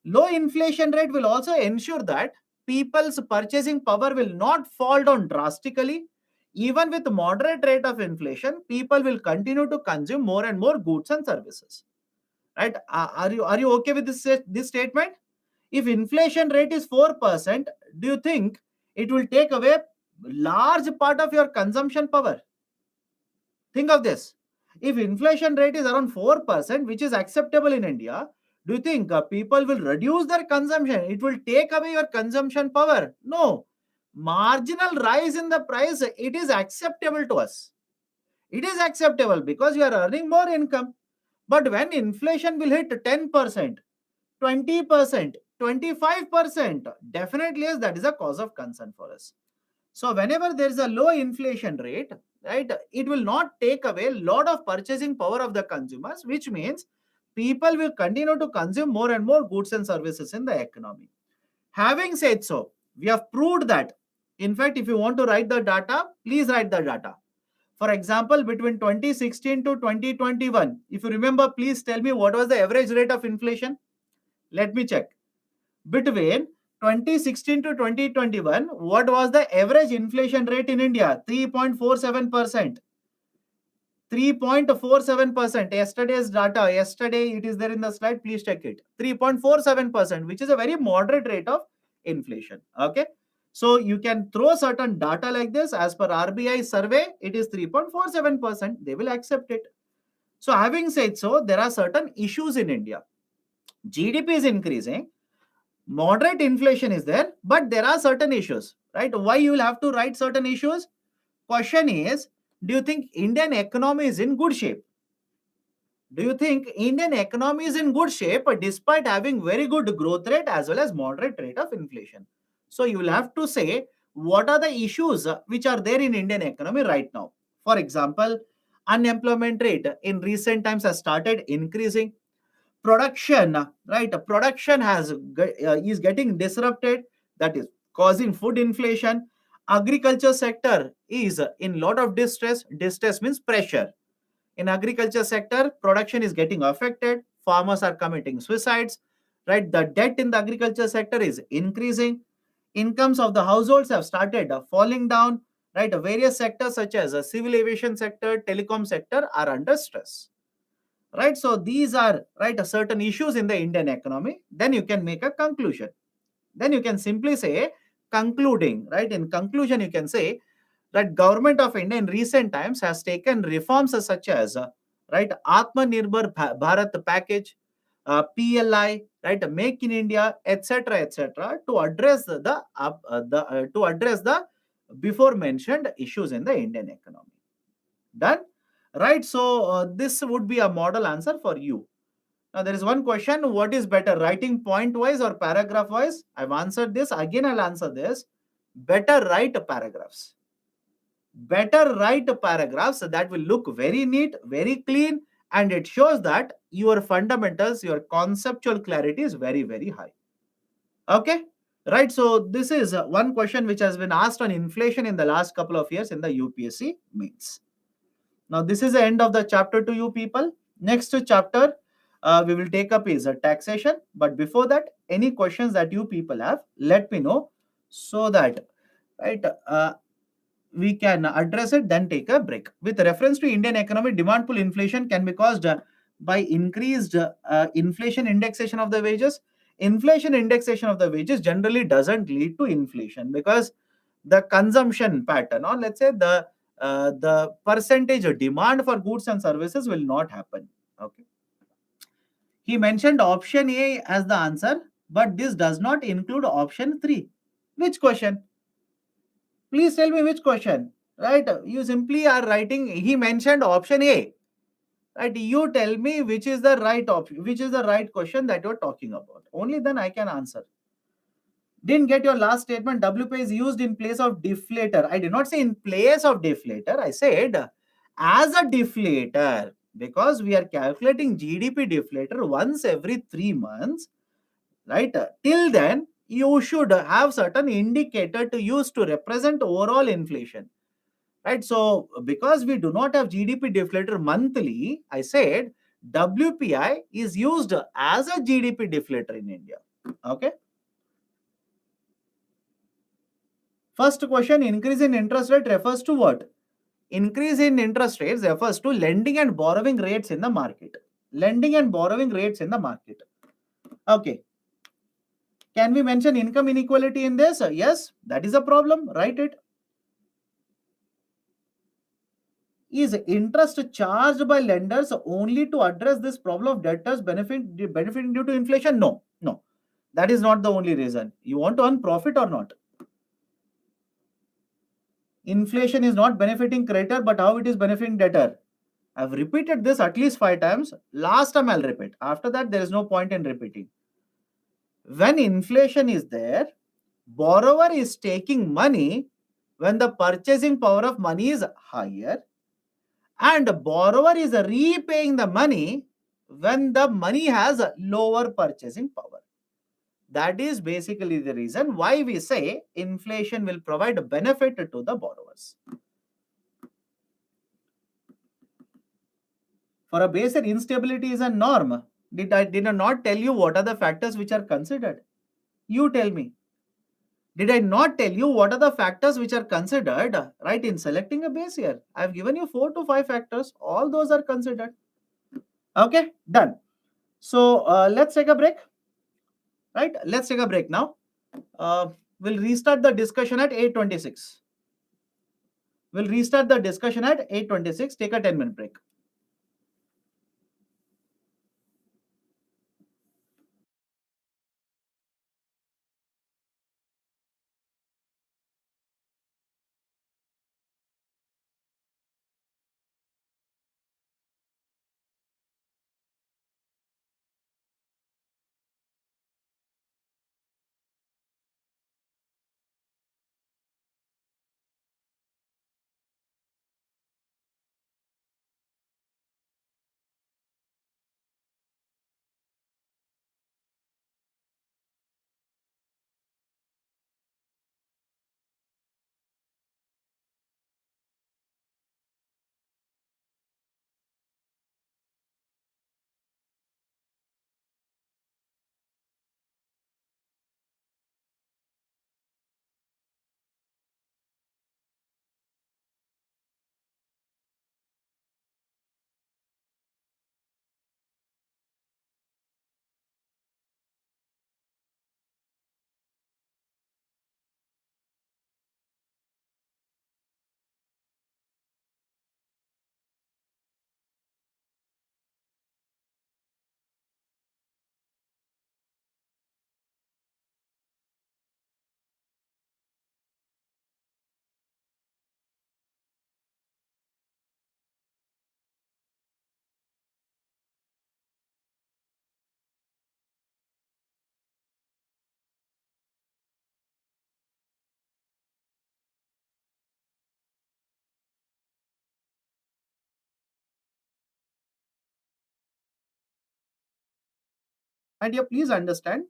Low inflation rate will also ensure that people's purchasing power will not fall down drastically. Even with moderate rate of inflation, people will continue to consume more and more goods and services. Right? Are you okay with this statement? If inflation rate is 4%, do you think it will take away large part of your consumption power? Think of this. If inflation rate is around 4%, which is acceptable in India, do you think people will reduce their consumption? It will take away your consumption power? No. Marginal rise in the price, it is acceptable to us. It is acceptable because you are earning more income. But when inflation will hit 10%, 20%, 25%. Definitely, yes, that is a cause of concern for us. So whenever there is a low inflation rate, right, it will not take away a lot of purchasing power of the consumers, which means people will continue to consume more and more goods and services in the economy. Having said so, we have proved that. In fact, if you want to write the data, please write the data. For example, between 2016 to 2021, if you remember, please tell me what was the average rate of inflation. Let me check. Between 2016 to 2021, what was the average inflation rate in India? 3.47%. 3.47%. Yesterday's data, yesterday it is there in the slide, please check it. 3.47%, which is a very moderate rate of inflation. Okay. So you can throw certain data like this. As per RBI survey, it is 3.47%. They will accept it. So having said so, there are certain issues in India. GDP is increasing, moderate inflation is there, but there are certain issues, right? Why you will have to write certain issues? Question is, do you think Indian economy is in good shape? Do you think Indian economy is in good shape despite having very good growth rate as well as moderate rate of inflation? So you will have to say what are the issues which are there in Indian economy right now. For example, unemployment rate in recent times has started increasing. Production, right? Production is getting disrupted. That is causing food inflation. Agriculture sector is in lot of distress. Distress means pressure. In agriculture sector, production is getting affected. Farmers are committing suicides, right? The debt in the agriculture sector is increasing. Incomes of the households have started falling down, right? Various sectors such as civil aviation sector, telecom sector are under stress, right? So these are, right, certain issues in the Indian economy. Then you can make a conclusion. Then you can simply say concluding, right? In conclusion, you can say that government of India in recent times has taken reforms such as right, Atmanirbhar Bharat package, PLI, right, Make in India, etc., to address to address the before mentioned issues in the Indian economy. Done, right? So this would be a model answer for you. Now there is one question: what is better, writing point wise or paragraph wise? I've answered this. Again, I'll answer this. Better write paragraphs. Better write paragraphs that will look very neat, very clean, and it shows that your fundamentals, your conceptual clarity is very, very high. Okay, right? So this is one question which has been asked on inflation in the last couple of years in the UPSC mains. Now this is the end of the chapter to you people. Next chapter we will take up is taxation. But before that, any questions that you people have, let me know so that, right, we can address it, then take a break. With reference to Indian economy, demand pull inflation can be caused by increased inflation indexation of the wages. Inflation indexation of the wages generally doesn't lead to inflation because the consumption pattern, or let's say the percentage of demand for goods and services will not happen. Okay. He mentioned option A as the answer, but this does not include option 3. Which question? Please tell me which question, right? You simply are writing, he mentioned option A, right? You tell me which is the right option, which is the right question that you're talking about. Only then I can answer. Didn't get your last statement. WP is used in place of deflator. I did not say in place of deflator. I said as a deflator because we are calculating GDP deflator once every 3 months, right? Till then, you should have certain indicator to use to represent overall inflation, right? So because we do not have GDP deflator monthly, I said WPI is used as a GDP deflator in India. Okay. First question, increase in interest rate refers to what? Increase in interest rates refers to lending and borrowing rates in the market. Lending and borrowing rates in the market. Okay. Can we mention income inequality in this? Yes, that is a problem. Write it. Is interest charged by lenders only to address this problem of debtors benefiting due to inflation? No, no. That is not the only reason. You want to earn profit or not? Inflation is not benefiting creditor, but how it is benefiting debtor? I've repeated this at least 5 times. Last time I'll repeat. After that, there is no point in repeating. When inflation is there, borrower is taking money when the purchasing power of money is higher, and borrower is repaying the money when the money has lower purchasing power. That is basically the reason why we say inflation will provide a benefit to the borrowers. For a base, instability is a norm. Did I not tell you what are the factors which are considered? You tell me. Did I not tell you what are the factors which are considered, right, in selecting a base year? I've given you 4 to 5 factors. All those are considered. Okay, done. So let's take a break. Right, let's take a break now. Uh, we'll restart the discussion at 8:26. We'll restart the discussion at 8:26. Take a 10-minute break. And you please understand,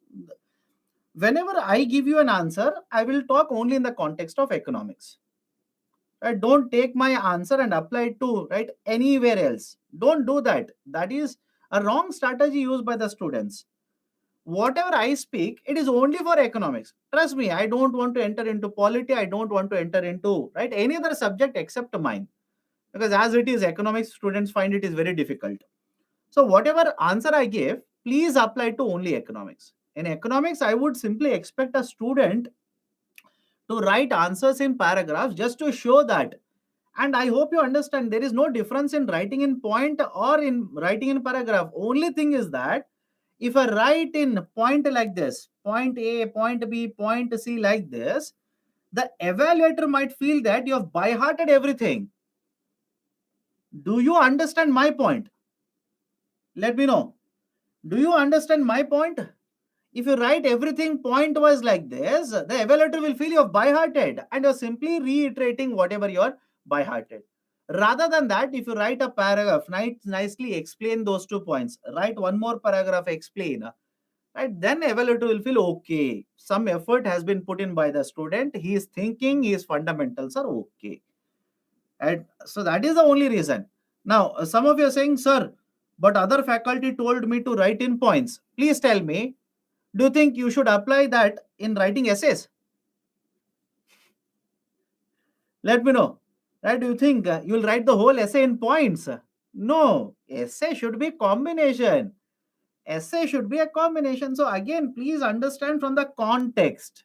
whenever I give you an answer, I will talk only in the context of economics. Right? Don't take my answer and apply it to right anywhere else. Don't do that. That is a wrong strategy used by the students. Whatever I speak, it is only for economics. Trust me, I don't want to enter into polity. I don't want to enter into right any other subject except mine. Because as it is economics, students find it is very difficult. So whatever answer I give, please apply to only economics. In economics, I would simply expect a student to write answers in paragraphs just to show that. And I hope you understand there is no difference in writing in point or in writing in paragraph. Only thing is that if I write in point like this, point A, point B, point C like this, the evaluator might feel that you have by hearted everything. Do you understand my point? Let me know. Do you understand my point? If you write everything point wise like this, the evaluator will feel you're by hearted and you're simply reiterating whatever you're by hearted. Rather than that, if you write a paragraph, nicely explain those 2 points, write one more paragraph, explain, right? Then evaluator will feel okay. Some effort has been put in by the student. He is thinking his fundamentals are okay. And so that is the only reason. Now, some of you are saying, sir, but other faculty told me to write in points. Please tell me, do you think you should apply that in writing essays? Let me know. Right? Do you think you will write the whole essay in points? No. Essay should be combination. Essay should be a combination. So again, please understand from the context.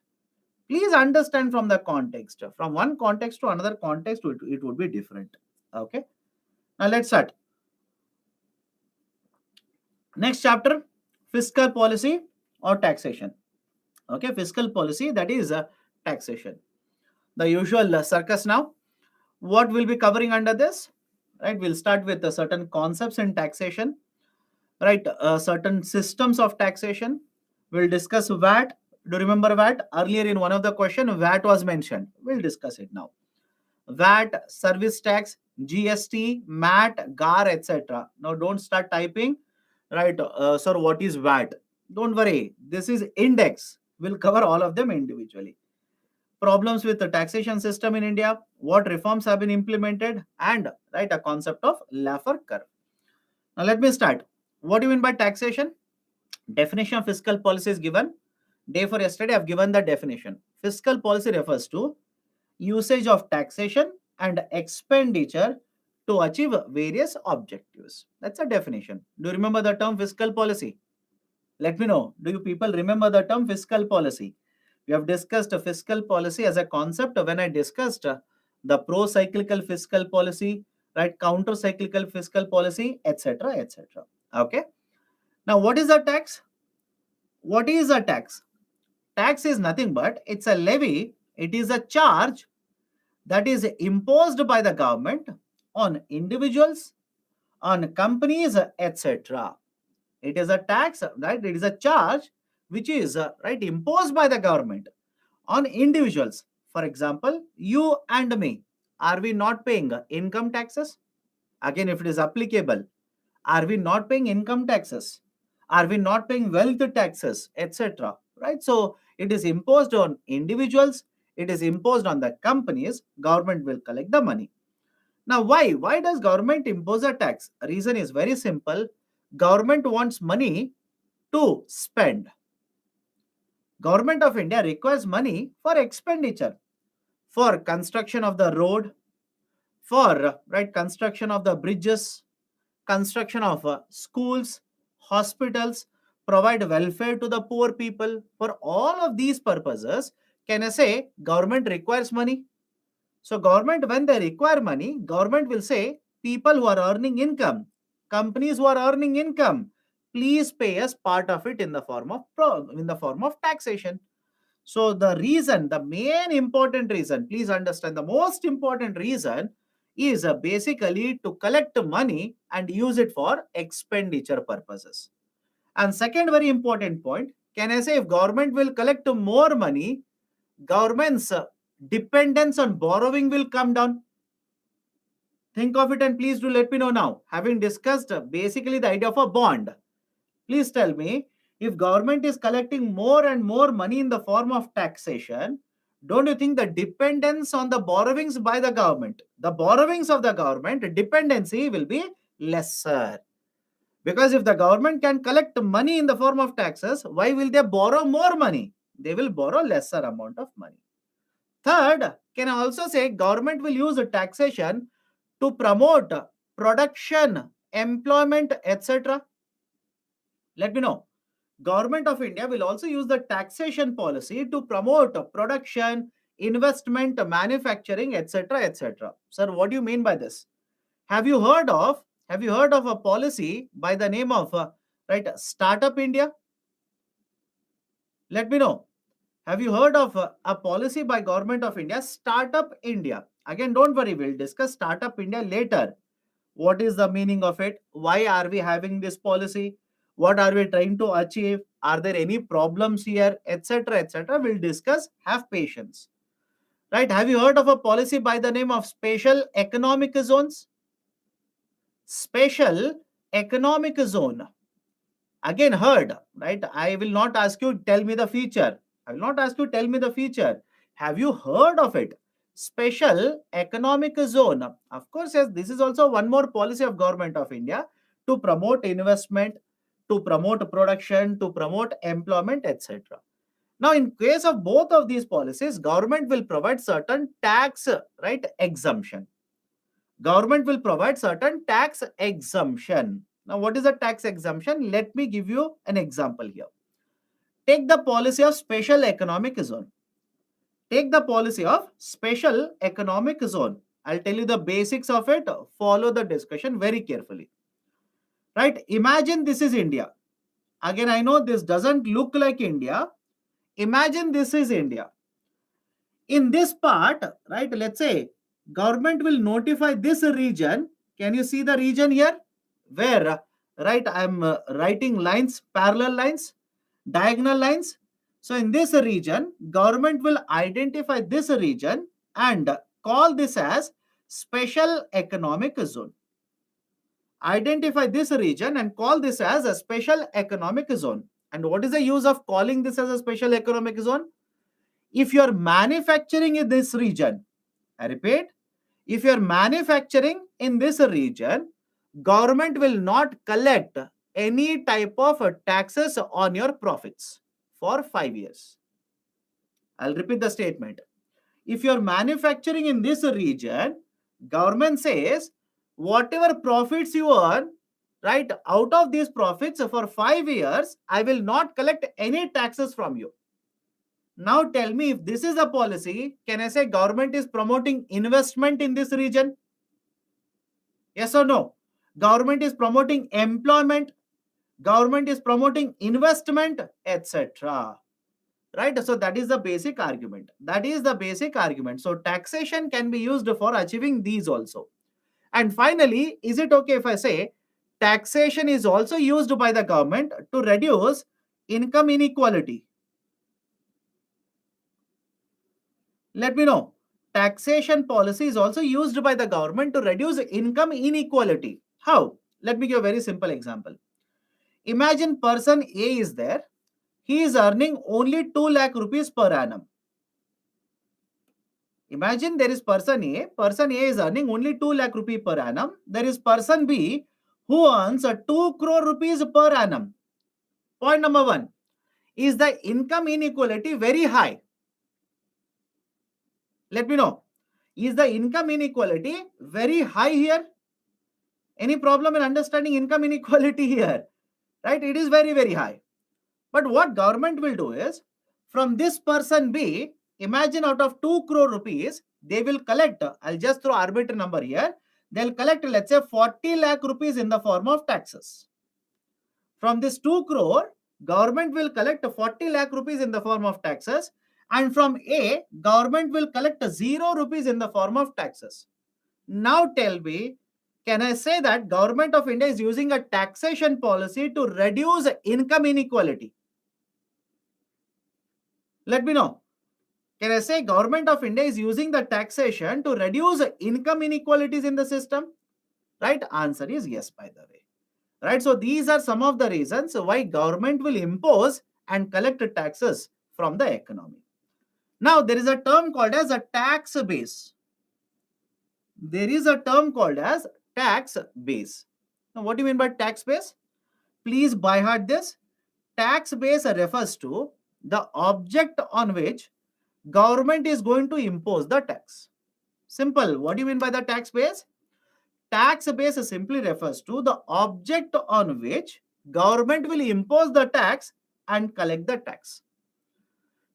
Please understand from the context. From one context to another context, it would be different. Okay. Now let's start. Next chapter, fiscal policy or taxation. Okay, fiscal policy, that is taxation. The usual circus now. What we'll be covering under this? Right, we'll start with certain concepts in taxation, right? Certain systems of taxation. We'll discuss VAT. Do you remember VAT? Earlier in one of the question, VAT was mentioned. We'll discuss it now. VAT, service tax, GST, MAT, GAR, etc. Now don't start typing, right? Sir, what is VAT? Don't worry. This is index. We'll cover all of them individually. Problems with the taxation system in India, what reforms have been implemented, and right a concept of Laffer curve. Now let me start. What do you mean by taxation? Definition of fiscal policy is given. Day for yesterday, I've given the definition. Fiscal policy refers to usage of taxation and expenditure to achieve various objectives. That's a definition. Do you remember the term fiscal policy? Let me know. Do you people remember the term fiscal policy? We have discussed fiscal policy as a concept when I discussed the pro-cyclical fiscal policy, right? Counter-cyclical fiscal policy, etc., etc. Okay. Now, what is a tax? What is a tax? Tax is nothing but it's a levy. It is a charge that is imposed by the government on individuals, on companies, etc. It is a tax, right? It is a charge which is right imposed by the government on individuals. For example, you and me, are we not paying income taxes? Again, if it is applicable, are we not paying income taxes? Are we not paying wealth taxes, etc.? Right? So it is imposed on individuals, it is imposed on the companies, government will collect the money. Now, why? Why does government impose a tax? Reason is very simple. Government wants money to spend. Government of India requires money for expenditure, for construction of the road, for right construction of the bridges, construction of schools, hospitals, provide welfare to the poor people. For all of these purposes, can I say government requires money? So government, when they require money, government will say people who are earning income, companies who are earning income, please pay us part of it in the form of taxation. So the reason, the main important reason, please understand, the most important reason is basically to collect money and use it for expenditure purposes. And second very important point, can I say if government will collect more money, government's dependence on borrowing will come down. Think of it and please do let me know now. Having discussed basically the idea of a bond, please tell me, if government is collecting more and more money in the form of taxation, don't you think the dependence on the borrowings by the government, the borrowings of the government, dependency will be lesser? Because if the government can collect money in the form of taxes, why will they borrow more money? They will borrow lesser amount of money. Third, can I also say government will use taxation to promote production, employment, etc.? Let me know. Government of India will also use the taxation policy to promote production, investment, manufacturing, etc., etc. Sir, what do you mean by this? Have you heard of a policy by the name of right Startup India? Let me know. Have you heard of a policy by Government of India, Startup India? Again, don't worry, we'll discuss Startup India later. What is the meaning of it? Why are we having this policy? What are we trying to achieve? Are there any problems here? Etc. etc. We'll discuss. Have patience. Right? Have you heard of a policy by the name of Special Economic Zones? Special Economic Zone. Again, heard. Right? I will not ask you tell me the feature. I will not ask you tell me the feature. Have you heard of it? Special Economic Zone. Of course, yes, this is also one more policy of Government of India to promote investment, to promote production, to promote employment, etc. Now, in case of both of these policies, government will provide certain tax right exemption. Government will provide certain tax exemption. Now, what is a tax exemption? Let me give you an example here. Take the policy of special economic zone. Take the policy of special economic zone. I'll tell you the basics of it. Follow the discussion very carefully. Right? Imagine this is India. Again, I know this doesn't look like India. Imagine this is India. In this part, right, let's say government will notify this region. Can you see the region here? Where, right, I'm writing lines, parallel lines. diagonal lines. So in this region, government will identify this region and call this as special economic zone. Identify this region and call this as a special economic zone. And what is the use of calling this as a special economic zone? If you are manufacturing in this region, I repeat, if you are manufacturing in this region, government will not collect any type of taxes on your profits for 5 years. I'll repeat the statement. If you are manufacturing in this region, government says whatever profits you earn, right, out of these profits for 5 years, I will not collect any taxes from you. Now tell me, if this is a policy, can I say government is promoting investment in this region? Yes or no? Government is promoting employment, government is promoting investment, etc. Right? So that is the basic argument. That is the basic argument. So taxation can be used for achieving these also. And finally, is it okay if I say taxation is also used by the government to reduce income inequality? Let me know. Taxation policy is also used by the government to reduce income inequality. How? Let me give a very simple example. Imagine person A is there. He is earning only 2 lakh rupees per annum. Imagine there is person A. Person A is earning only 2 lakh rupees per annum. There is person B who earns a 2 crore rupees per annum. Point number one. Is the income inequality very high? Let me know. Is the income inequality very high here? Any problem in understanding income inequality here? Right? It is very, very high. But what government will do is, from this person B, imagine out of 2 crore rupees, they will collect, I'll just throw arbitrary number here, they'll collect, let's say, 40 lakh rupees in the form of taxes. From this 2 crore, government will collect 40 lakh rupees in the form of taxes, and from A, government will collect 0 rupees in the form of taxes. Now tell me, can I say that government of India is using a taxation policy to reduce income inequality? Let me know. Can I say government of India is using the taxation to reduce income inequalities in the system? Right? Answer is yes, by the way. Right? So these are some of the reasons why government will impose and collect taxes from the economy. Now there is a term called as a tax base. There is a term called as tax base. Now what do you mean by tax base? Please by heart this. Tax base refers to the object on which government is going to impose the tax. Simple. What do you mean by the tax base? Tax base simply refers to the object on which government will impose the tax and collect the tax.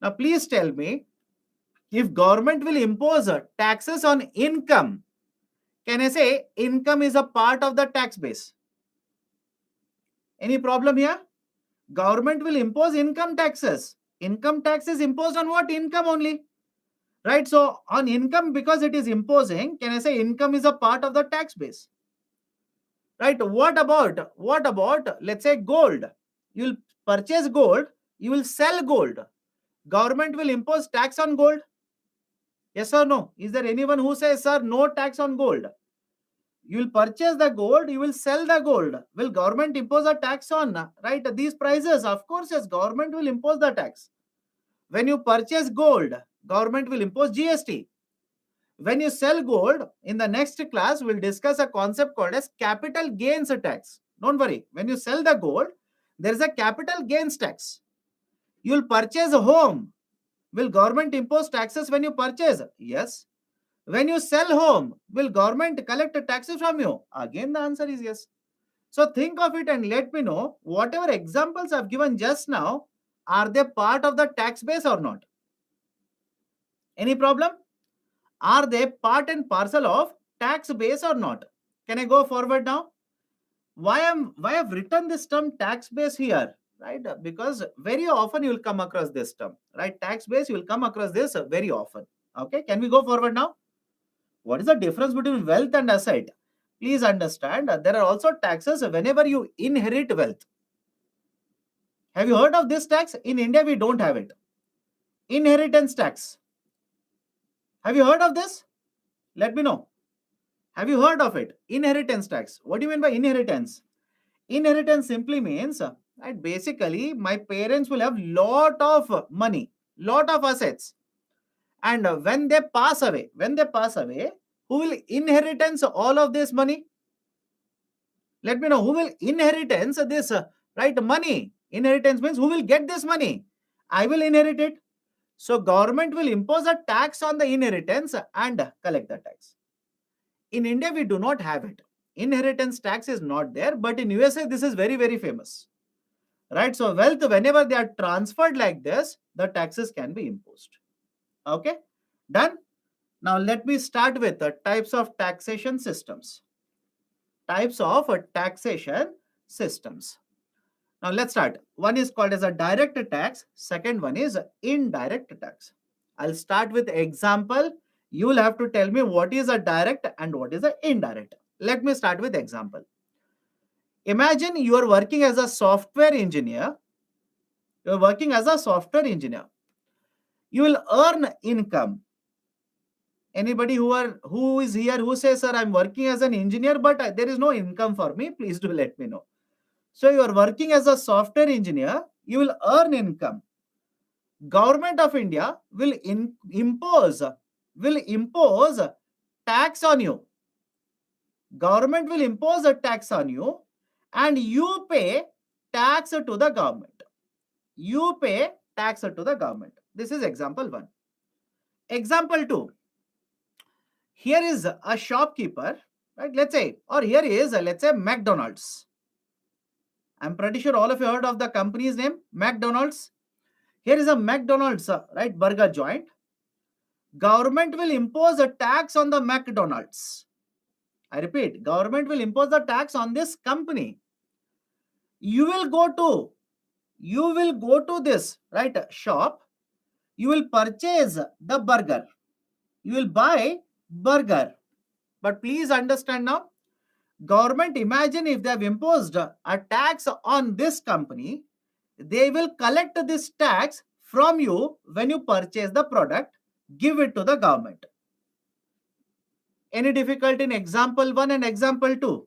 Now please tell me, if government will impose taxes on income, can I say income is a part of the tax base? Any problem here? Government will impose income taxes. Income tax is imposed on what? Income only. Right? So on income, because it is imposing, can I say income is a part of the tax base? Right? What about, let's say, gold? You will purchase gold, you will sell gold. Government will impose tax on gold? Yes or no? Is there anyone who says, sir, no tax on gold? You will purchase the gold, you will sell the gold. Will government impose a tax on, right, these prices? Of course, yes, government will impose the tax. When you purchase gold, government will impose GST. When you sell gold, in the next class, we'll discuss a concept called as capital gains tax. Don't worry. When you sell the gold, there is a capital gains tax. You'll purchase a home. Will government impose taxes when you purchase? Yes. When you sell home, will government collect taxes from you? Again, the answer is yes. So think of it and let me know, whatever examples I've given just now, are they part of the tax base or not? Any problem? Are they part and parcel of tax base or not? Can I go forward now? Why I've written this term tax base here, right? Because very often you will come across this term, right? Tax base, you will come across this very often. Okay, can we go forward now? What is the difference between wealth and asset? Please understand, there are also taxes whenever you inherit wealth. Have you heard of this tax? In India, we don't have it. Inheritance tax. Have you heard of this? Let me know. Have you heard of it? Inheritance tax. What do you mean by inheritance? Inheritance simply means that basically my parents will have lot of money, lot of assets. And when they pass away, who will inheritance all of this money? Let me know who will inheritance this right money. Inheritance means who will get this money? I will inherit it. So government will impose a tax on the inheritance and collect the tax. In India, we do not have it. Inheritance tax is not there, but in USA, this is very, very famous. Right? So wealth, whenever they are transferred like this, the taxes can be imposed. Okay? Done? Now let me start with the types of taxation systems. Types of taxation systems. Now let's start. One is called as a direct tax. Second one is indirect tax. I'll start with example. You will have to tell me what is a direct and what is a indirect. Let me start with example. Imagine you are working as a software engineer. You are working as a software engineer. You will earn income. Anybody who is here who says, sir, I'm working as an engineer, but there is no income for me, please do let me know. So you are working as a software engineer, you will earn income. Government of India will impose tax on you. Government will impose a tax on you and you pay tax to the government. You pay tax to the government. This is example 1. Example 2. Here is a shopkeeper, right? Let's say, or here is, let's say, McDonald's. I'm pretty sure all of you heard of the company's name, McDonald's. Here is a McDonald's, right, burger joint. Government will impose a tax on the McDonald's. I repeat, government will impose the tax on this company. You will go to this, right, shop. You will purchase the burger. You will buy burger. But please understand now, government, imagine if they have imposed a tax on this company, they will collect this tax from you when you purchase the product, give it to the government. Any difficulty in example 1 and example 2?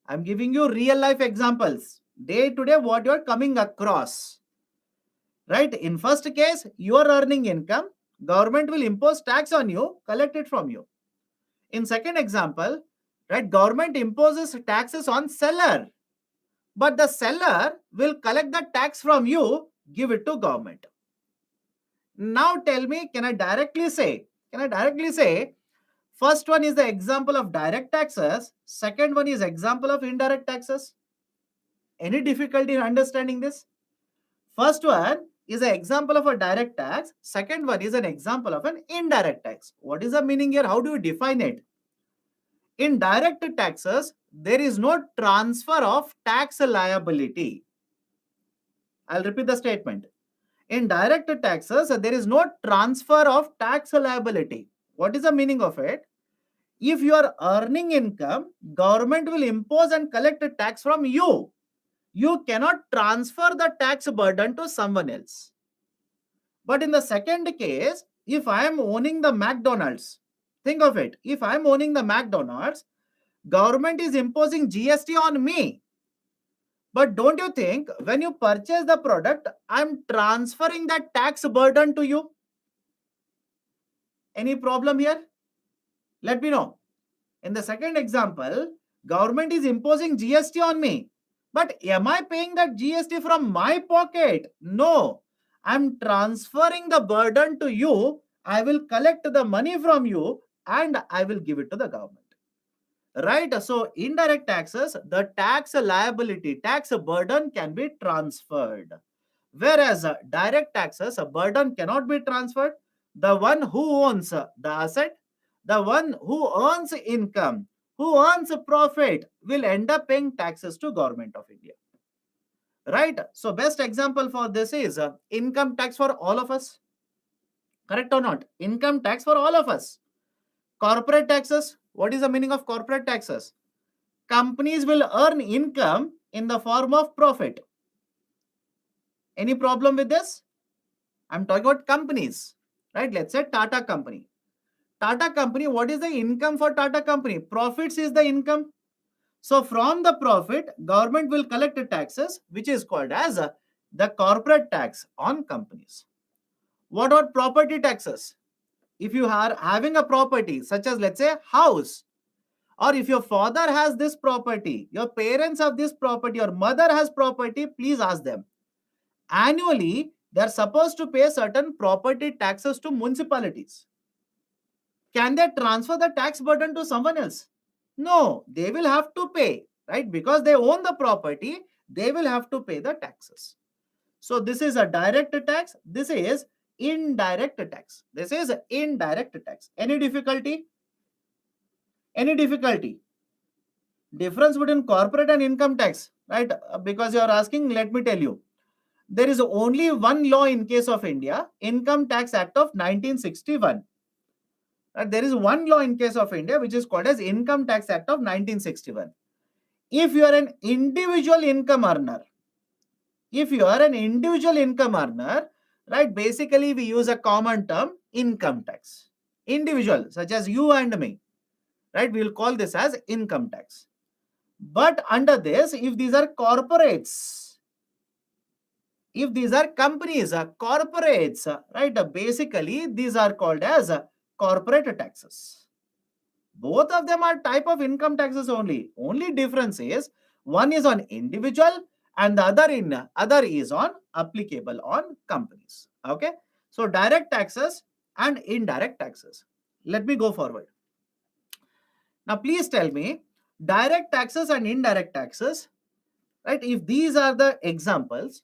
I'm giving you real life examples. Day to day, what you are coming across. Right? In first case, you are earning income. Government will impose tax on you, collect it from you. In second example, right, government imposes taxes on seller. But the seller will collect the tax from you, give it to government. Now tell me, can I directly say, first one is the example of direct taxes, second one is example of indirect taxes? Any difficulty in understanding this? First one is an example of a direct tax, second one is an example of an indirect tax. What is the meaning here? How do you define it? In direct taxes, there is no transfer of tax liability. I'll repeat the statement. In direct taxes, there is no transfer of tax liability. What is the meaning of it? If you are earning income, government will impose and collect a tax from you. You cannot transfer the tax burden to someone else. But in the second case, if I am owning the McDonald's, think of it. If I am owning the McDonald's, government is imposing GST on me. But don't you think when you purchase the product, I'm transferring that tax burden to you? Any problem here? Let me know. In the second example, government is imposing GST on me. But am I paying that GST from my pocket? No. I'm transferring the burden to you. I will collect the money from you and I will give it to the government. Right? So indirect taxes, the tax liability, tax burden can be transferred. Whereas direct taxes, a burden cannot be transferred. The one who owns the asset, the one who earns income, who earns profit will end up paying taxes to Government of India. Right? So best example for this is income tax for all of us. Correct or not? Income tax for all of us. Corporate taxes. What is the meaning of corporate taxes? Companies will earn income in the form of profit. Any problem with this? I'm talking about companies, right? Let's say Tata Company. Tata Company, what is the income for Tata Company? Profits is the income. So from the profit, government will collect the taxes, which is called as the corporate tax on companies. What about property taxes? If you are having a property, such as let's say house, or if your father has this property, your parents have this property, your mother has property, please ask them. Annually, they are supposed to pay certain property taxes to municipalities. Can they transfer the tax burden to someone else? No, they will have to pay, right? Because they own the property, they will have to pay the taxes. So this is a direct tax. This is indirect tax. This is indirect tax. Any difficulty? Any difficulty? Difference between corporate and income tax, right? Because you are asking, let me tell you. There is only one law in case of India, Income Tax Act of 1961. There is one law in case of India which is called as Income Tax Act of 1961. If you are an individual income earner, right, basically we use a common term, income tax. Individual, such as you and me, right, we will call this as income tax. But under this, if these are corporates, if these are companies, corporates, right, basically these are called as corporate taxes. Both of them are type of income taxes only. Only difference is one is on individual and the other is on applicable on companies. Okay. So direct taxes and indirect taxes. Let me go forward. Now please tell me, direct taxes and indirect taxes, right? If these are the examples,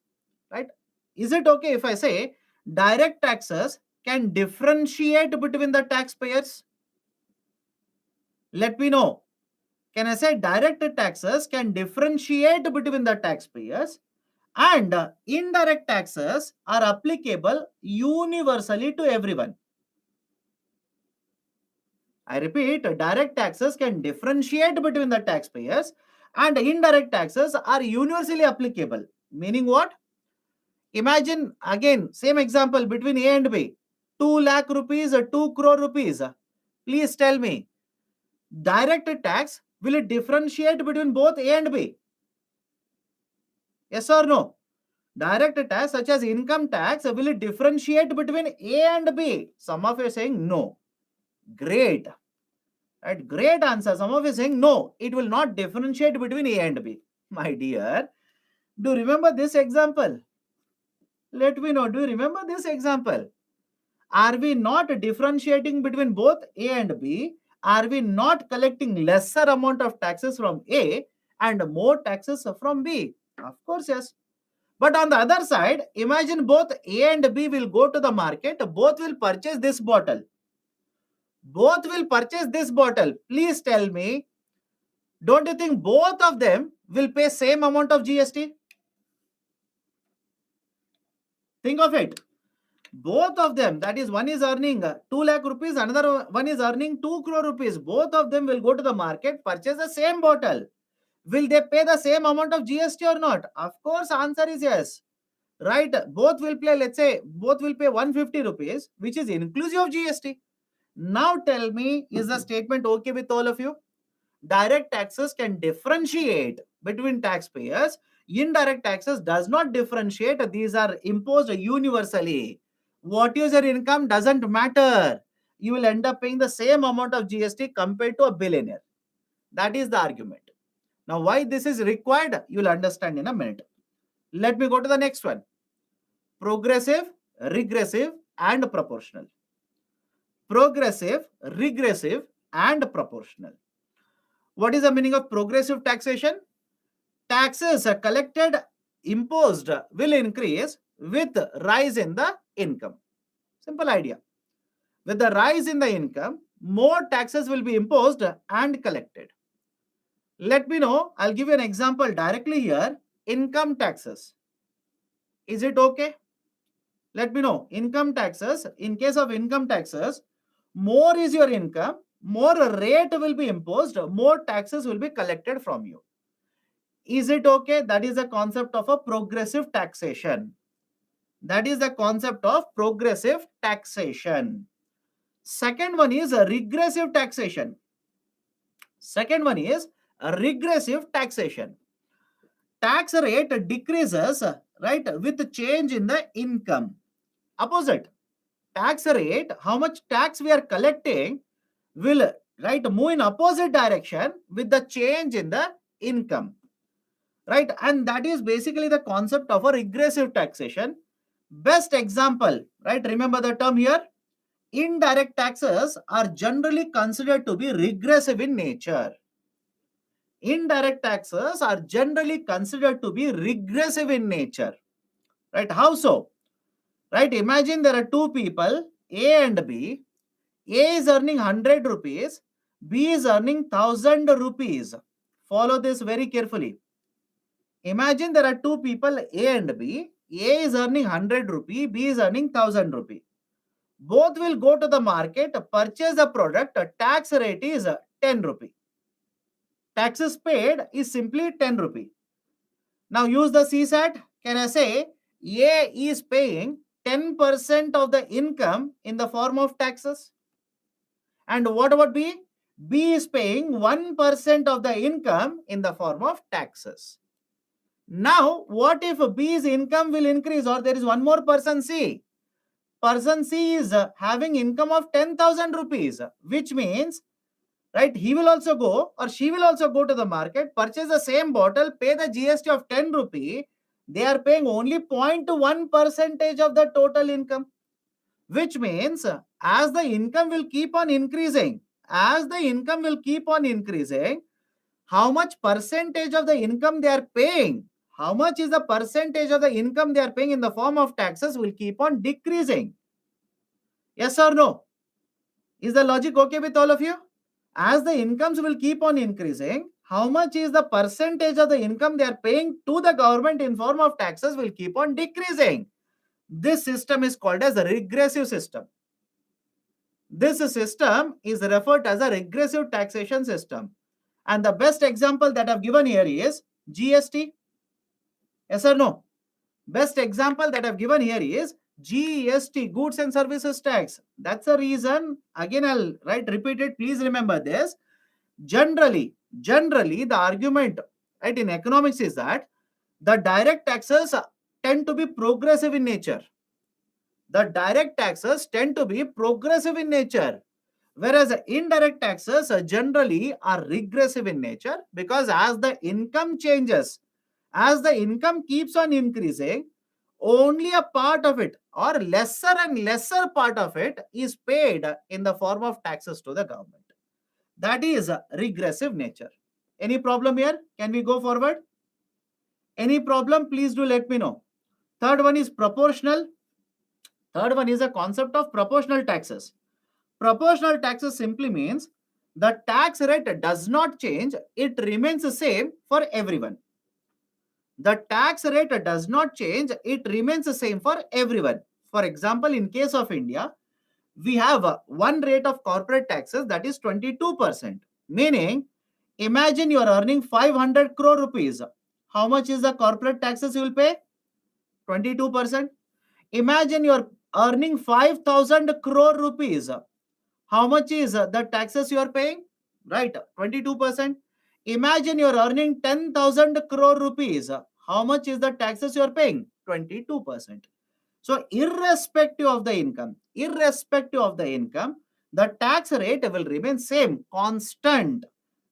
right? Is it okay if I say direct taxes can differentiate between the taxpayers? Let me know. Can I say direct taxes can differentiate between the taxpayers, and indirect taxes are applicable universally to everyone? I repeat, direct taxes can differentiate between the taxpayers and indirect taxes are universally applicable. Meaning what? Imagine again, same example between A and B. 2 lakh rupees or 2 crore rupees. Please tell me, direct tax, will it differentiate between both A and B? Yes or no? Direct tax such as income tax, will it differentiate between A and B? Some of you are saying no. Great. Right? Great answer. Some of you are saying no, it will not differentiate between A and B. My dear, do you remember this example? Let me know. Do you remember this example? Are we not differentiating between both A and B? Are we not collecting lesser amount of taxes from A and more taxes from B? Of course, yes. But on the other side, imagine both A and B will go to the market, both will purchase this bottle. Both will purchase this bottle. Please tell me, don't you think both of them will pay same amount of GST? Think of it. Both of them, that is, one is earning 2 lakh rupees, another one is earning 2 crore rupees. Both of them will go to the market, purchase the same bottle. Will they pay the same amount of GST or not? Of course, answer is yes. Right? Both will pay, let's say, both will pay 150 rupees, which is inclusive of GST. Now tell me, is the statement okay with all of you? Direct taxes can differentiate between taxpayers. Indirect taxes does not differentiate. These are imposed universally. What is your income doesn't matter. You will end up paying the same amount of GST compared to a billionaire. That is the argument. Now, why this is required, you will understand in a minute. Let me go to the next one. Progressive, regressive, and proportional. Progressive, regressive, and proportional. What is the meaning of progressive taxation? Taxes collected, imposed will increase with rise in the income. Simple idea. With the rise in the income, more taxes will be imposed and collected. Let me know. I'll give you an example directly here. Income taxes. Is it okay? Let me know. Income taxes. In case of income taxes, more is your income, more rate will be imposed, more taxes will be collected from you. Is it okay? That is the concept of a progressive taxation. That is the concept of progressive taxation. Second one is a regressive taxation. Second one is a regressive taxation. Tax rate decreases, right, with change in the income. Opposite, tax rate, how much tax we are collecting will, right, move in opposite direction with the change in the income, right? And that is basically the concept of a regressive taxation. Best example, right? Remember the term here. Indirect taxes are generally considered to be regressive in nature. Indirect taxes are generally considered to be regressive in nature, right? How so? Right? Imagine there are two people, A and B. A is earning 100 rupees, B is earning 1000 rupees. Follow this very carefully. Imagine there are two people, A and B. A is earning 100 rupee, B is earning 1000 rupee. Both will go to the market, purchase the product, tax rate is 10 rupee. Taxes paid is simply 10 rupee. Now use the CSAT. Can I say A is paying 10% of the income in the form of taxes? And what about B? B is paying 1% of the income in the form of taxes. Now, what if B's income will increase, or there is one more person C? Person C is having income of 10,000 rupees, which means, right, he will also go, or she will also go to the market, purchase the same bottle, pay the GST of 10 rupee. They are paying only 0.1 percentage of the total income, which means as the income will keep on increasing, how much percentage of the income they are paying, how much is the percentage of the income they are paying in the form of taxes will keep on decreasing. Yes or no? Is the logic okay with all of you? As the incomes will keep on increasing, how much is the percentage of the income they are paying to the government in form of taxes will keep on decreasing. This system is called as a regressive system. This system is referred as a regressive taxation system. And the best example that I've given here is GST. Yes or no? Best example that I've given here is GST, goods and services tax. That's the reason, again I'll repeat it, please remember this. Generally, the argument, right, in economics is that the direct taxes tend to be progressive in nature. The direct taxes tend to be progressive in nature, whereas indirect taxes generally are regressive in nature, because as the income changes, as the income keeps on increasing, only a part of it, or lesser and lesser part of it, is paid in the form of taxes to the government. That is regressive nature. Any problem here? Can we go forward? Any problem? Please do let me know. Third one is proportional. Third one is a concept of proportional taxes. Proportional taxes simply means the tax rate does not change, it remains the same for everyone. The tax rate does not change, it remains the same for everyone. For example, in case of India, we have one rate of corporate taxes, that is 22%. Meaning, imagine you are earning 500 crore rupees. How much is the corporate taxes you will pay? 22%. Imagine you are earning 5,000 crore rupees. How much is the taxes you are paying? Right, 22%. Imagine you are earning 10,000 crore rupees. How much is the taxes you are paying? 22%. So irrespective of the income, the tax rate will remain same, constant,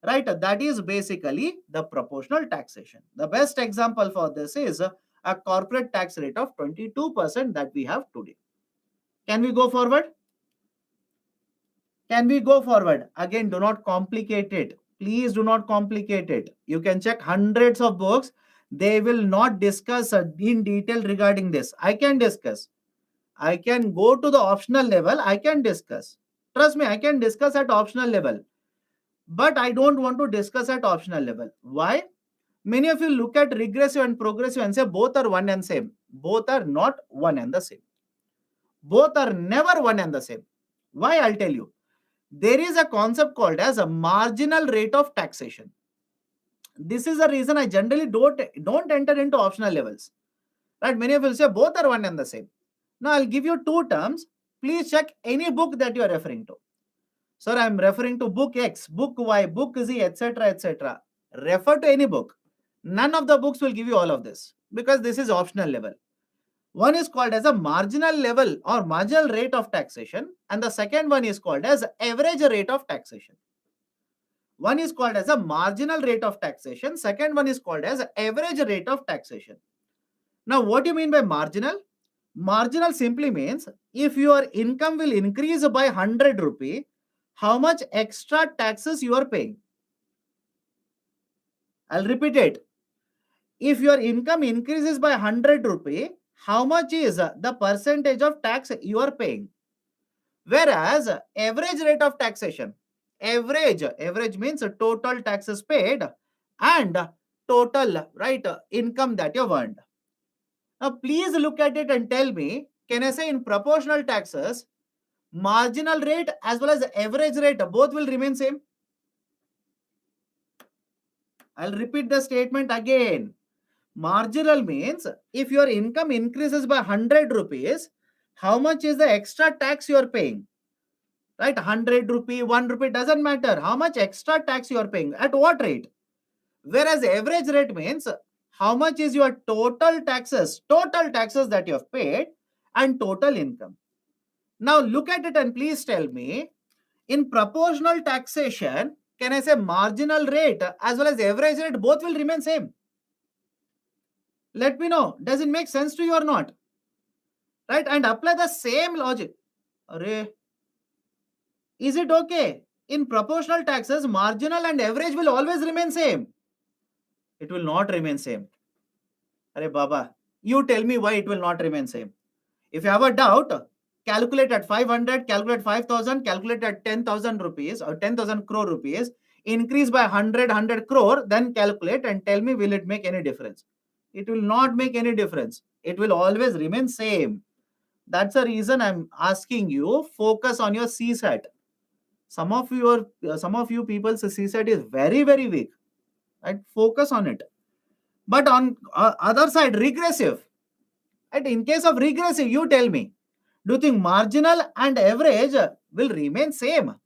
right? That is basically the proportional taxation. The best example for this is a corporate tax rate of 22% that we have today. Can we go forward? Can we go forward? Again, do not complicate it. Please do not complicate it. You can check hundreds of books. They will not discuss in detail regarding this. I can discuss. I can go to the optional level. I can discuss. Trust me, I can discuss at optional level. But I don't want to discuss at optional level. Why? Many of you look at regressive and progressive and say both are one and same. Both are not one and the same. Both are never one and the same. Why? I'll tell you. There is a concept called as a marginal rate of taxation. This is the reason I generally don't enter into optional levels. Right? Many of you will say both are one and the same. Now I'll give you two terms. Please check any book that you are referring to. Sir, I'm referring to book X, book Y, book Z, etc., etc. Refer to any book. None of the books will give you all of this because this is optional level. One is called as a marginal level or marginal rate of taxation, and the second one is called as average rate of taxation. One is called as a marginal rate of taxation, second one is called as average rate of taxation. Now, what do you mean by marginal? Marginal simply means if your income will increase by 100 rupee, how much extra taxes you are paying. I'll repeat it. If your income increases by 100 rupee, how much is the percentage of tax you are paying? Whereas average rate of taxation, average means total taxes paid and total income that you have earned. Now please look at it and tell me, can I say in proportional taxes, marginal rate as well as average rate both will remain same? I'll repeat the statement again. Marginal means if your income increases by 100 rupees, how much is the extra tax you are paying? Right? 100 rupee, 1 rupee doesn't matter. How much extra tax you are paying? At what rate? Whereas average rate means how much is your total taxes that you have paid and total income. Now look at it and please tell me, in proportional taxation, can I say marginal rate as well as average rate both will remain same? Let me know. Does it make sense to you or not? Right? And apply the same logic. Array, is it okay? In proportional taxes, marginal and average will always remain same. It will not remain same. Array Baba, you tell me why it will not remain same. If you have a doubt, calculate at 500, calculate 5,000, calculate at 10,000 rupees or 10,000 crore rupees, increase by 100 crore, then calculate and tell me, will it make any difference? It will not make any difference. It will always remain same. That's the reason I'm asking you, focus on your CSAT. Some of you people's CSAT is very, very weak. Right? Focus on it. But on other side, regressive. Right? In case of regressive, you tell me, do you think marginal and average will remain same?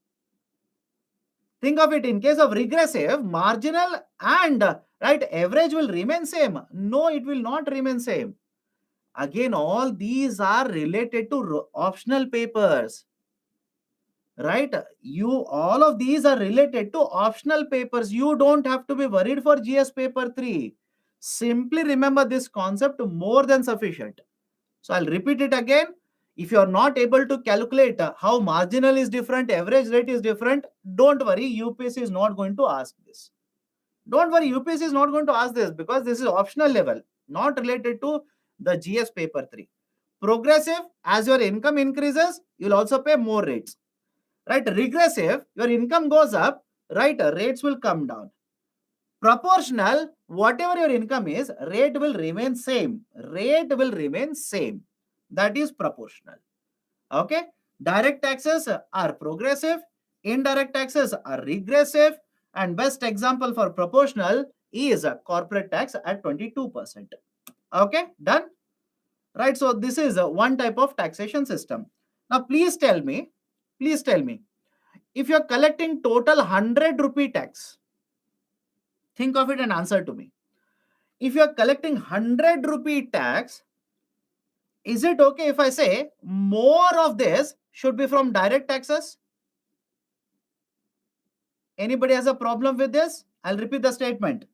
Think of it, in case of regressive, marginal and average will remain same. No, it will not remain same. Again, all these are related to optional papers. Right? All of these are related to optional papers. You don't have to be worried for GS paper 3. Simply remember this concept, more than sufficient. So I'll repeat it again. If you are not able to calculate how marginal is different, average rate is different, don't worry, UPSC is not going to ask this. Don't worry, UPSC is not going to ask this because this is optional level, not related to the GS paper 3. Progressive, as your income increases, you'll also pay more rates. Right? Regressive, your income goes up, right? Rates will come down. Proportional, whatever your income is, rate will remain same. Rate will remain same. That is proportional. Okay? Direct taxes are progressive. Indirect taxes are regressive. And best example for proportional is corporate tax at 22%. Okay? Done? Right? So this is one type of taxation system. Now please tell me, if you're collecting total 100 rupee tax, think of it and answer to me. If you're collecting 100 rupee tax, is it okay if I say more of this should be from direct taxes? Anybody has a problem with this? I'll repeat the statement.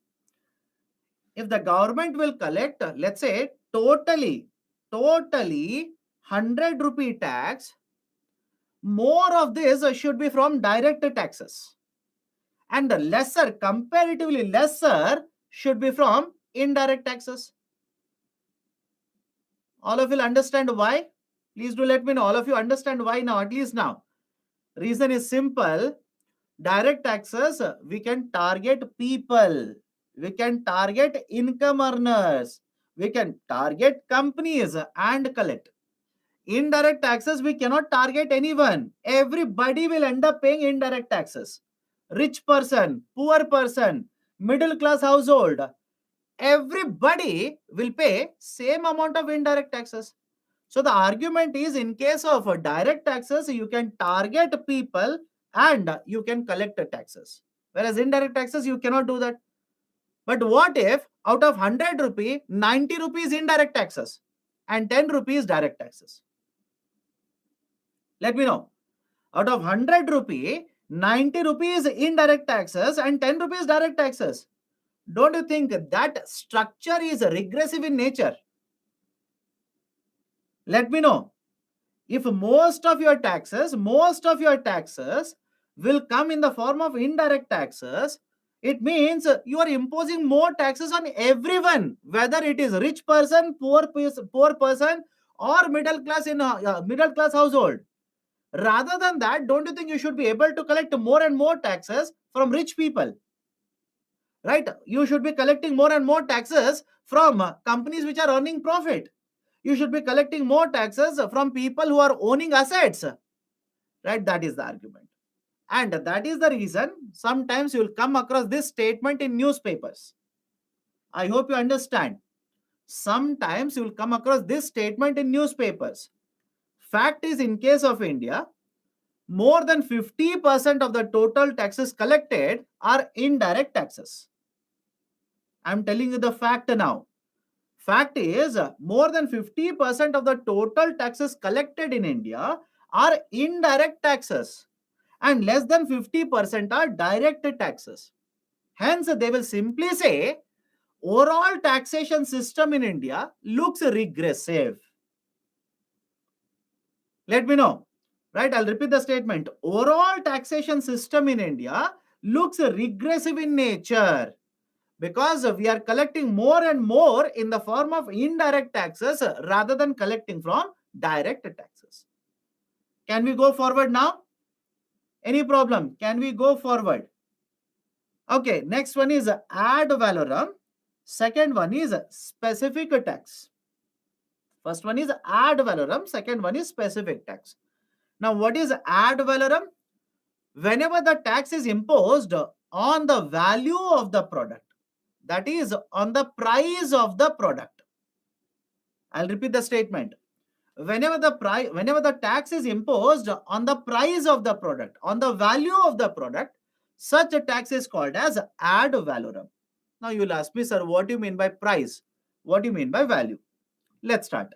If the government will collect, let's say, totally 100 rupee tax, more of this should be from direct taxes. And the lesser, comparatively lesser, should be from indirect taxes. All of you understand why? Please do let me know. All of you understand why now, at least now. Reason is simple. Direct taxes, we can target people. We can target income earners. We can target companies and collect. Indirect taxes, we cannot target anyone. Everybody will end up paying indirect taxes. Rich person, poor person, middle class household, everybody will pay same amount of indirect taxes. So the argument is, in case of direct taxes, you can target people and you can collect the taxes. Whereas indirect taxes, you cannot do that. But what if out of 100 rupee, 90 rupees indirect taxes and 10 rupees direct taxes? Let me know. Out of 100 rupee, 90 rupees indirect taxes and 10 rupees direct taxes. Don't you think that structure is regressive in nature? Let me know. If most of your taxes will come in the form of indirect taxes, it means you are imposing more taxes on everyone, whether it is rich person, poor person, or middle class in a middle class household. Rather than that, don't you think you should be able to collect more and more taxes from rich people? Right? You should be collecting more and more taxes from companies which are earning profit. You should be collecting more taxes from people who are owning assets. Right? That is the argument. And that is the reason sometimes you will come across this statement in newspapers. I hope you understand. Sometimes you will come across this statement in newspapers. Fact is, in case of India, more than 50% of the total taxes collected are indirect taxes. I'm telling you the fact now. Fact is, more than 50% of the total taxes collected in India are indirect taxes, and less than 50% are direct taxes. Hence, they will simply say, overall taxation system in India looks regressive. Let me know. Right? I'll repeat the statement. Overall taxation system in India looks regressive in nature, because we are collecting more and more in the form of indirect taxes rather than collecting from direct taxes. Can we go forward now? Any problem? Can we go forward? Okay, next one is ad valorem. Second one is specific tax. First one is ad valorem. Second one is specific tax. Now, what is ad valorem? Whenever the tax is imposed on the value of the product, that is on the price of the product. I'll repeat the statement. Whenever the tax is imposed on the price of the product, on the value of the product, such a tax is called as ad valorem. Now you will ask me, sir, what do you mean by price? What do you mean by value? Let's start.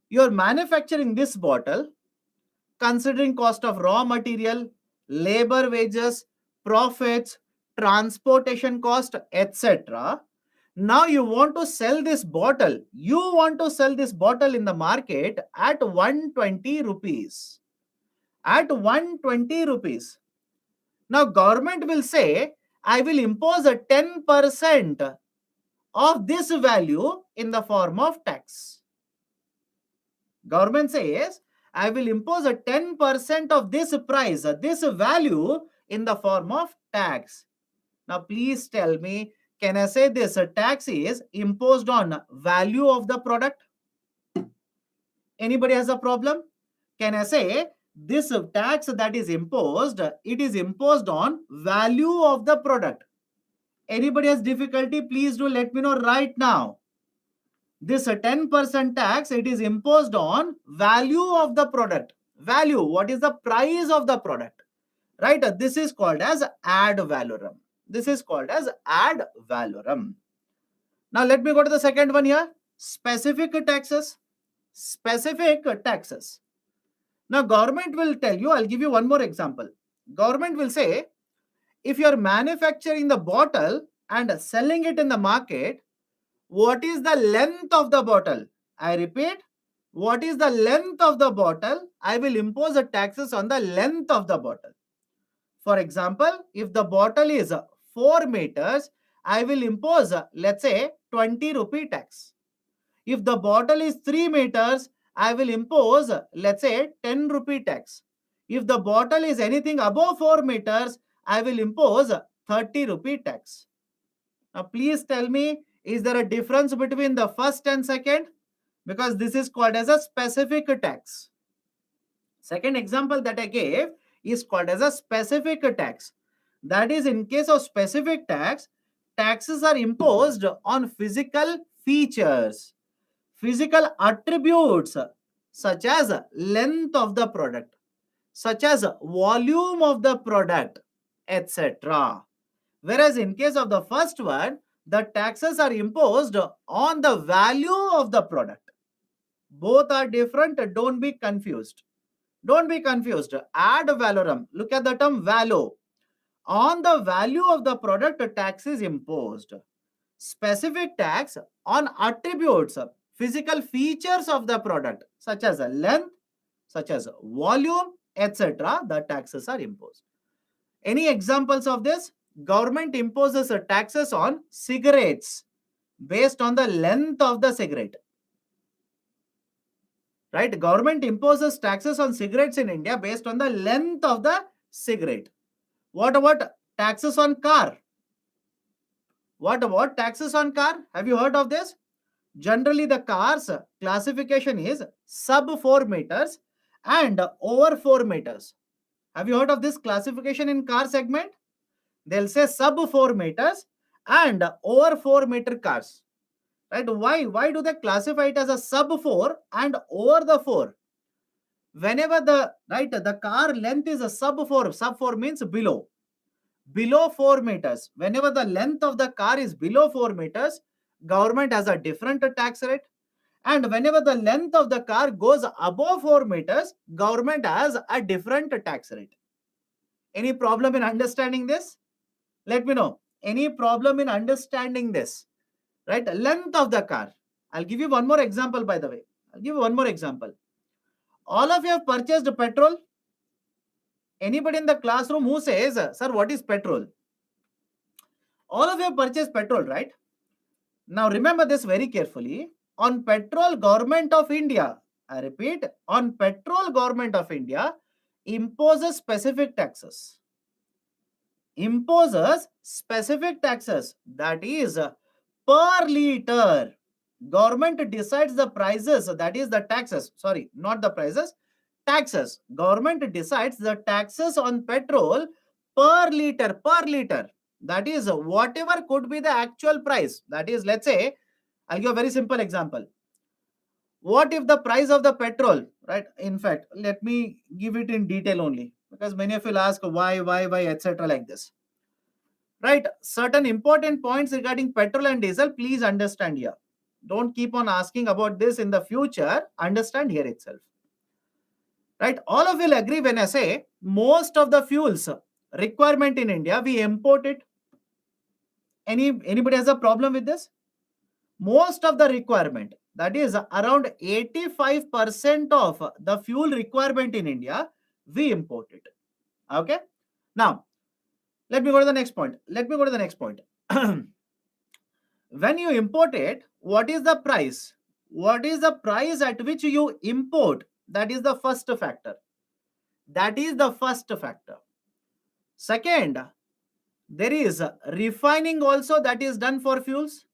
You're manufacturing this bottle, considering cost of raw material, labor wages, profits, transportation cost, etc. Now you want to sell this bottle. You want to sell this bottle in the market at 120 rupees. At 120 rupees. Now government will say, I will impose a 10% of this value in the form of tax. Government says, I will impose a 10% of this price, this value in the form of tax. Now please tell me, can I say this tax is imposed on value of the product? Anybody has a problem? Can I say this tax that is imposed, it is imposed on value of the product? Anybody has difficulty? Please do let me know right now. This 10% tax, it is imposed on value of the product. Value, what is the price of the product? Right? This is called as ad valorem. This is called as ad valorem. Now let me go to the second one here. Specific taxes. Specific taxes. Now government will tell you, I'll give you one more example. Government will say, if you are manufacturing the bottle and selling it in the market, what is the length of the bottle? I repeat, what is the length of the bottle? I will impose the taxes on the length of the bottle. For example, if the bottle is 4 meters, I will impose, let's say, 20 rupee tax. If the bottle is 3 meters, I will impose, let's say, 10 rupee tax. If the bottle is anything above 4 meters, I will impose 30 rupee tax. Now, please tell me, is there a difference between the first and second? Because this is called as a specific tax. Second example that I gave is called as a specific tax. That is, in case of specific tax, taxes are imposed on physical features, physical attributes such as length of the product, such as volume of the product, etc. Whereas in case of the first one, the taxes are imposed on the value of the product. Both are different. Don't be confused. Don't be confused. Ad valorem. Look at the term value. On the value of the product, a tax is imposed. Specific tax on attributes, physical features of the product, such as a length, such as volume, etc. The taxes are imposed. Any examples of this? Government imposes taxes on cigarettes based on the length of the cigarette. Right? Government imposes taxes on cigarettes in India based on the length of the cigarette. What about taxes on car? What about taxes on car? Have you heard of this? Generally, the car's classification is sub 4 meters and over 4 meters. Have you heard of this classification in car segment? They'll say sub 4 meters and over 4-meter cars. Right? Why do they classify it as a sub 4 and over the 4? Whenever the car length is a sub 4 means below 4 meters. Whenever the length of the car is below 4 meters, government has a different tax rate. And whenever the length of the car goes above 4 meters, government has a different tax rate. Any problem in understanding this? Let me know. Any problem in understanding this? Right? Length of the car. I'll give you one more example, by the way. I'll give you one more example. All of you have purchased petrol. Anybody in the classroom who says, sir, what is petrol? All of you have purchased petrol, right? Now remember this very carefully. On petrol, Government of India, I repeat, on petrol, Government of India imposes specific taxes. Imposes specific taxes, that is per liter. Government decides the prices, that is the taxes. Sorry, not the prices, taxes. Government decides the taxes on petrol per liter. That is whatever could be the actual price. That is, let's say, I'll give a very simple example. What if the price of the petrol, right? In fact, let me give it in detail only, because many of you will ask why, etc. like this. Right? Certain important points regarding petrol and diesel, please understand here. Don't keep on asking about this in the future. Understand here itself. Right? All of you will agree when I say most of the fuels requirement in India, we import it. Anybody has a problem with this? Most of the requirement, that is around 85% of the fuel requirement in India, we import it. Okay. Now, let me go to the next point. When you import it, what is the price? What is the price at which you import? That is the first factor. Second, there is refining also that is done for fuels.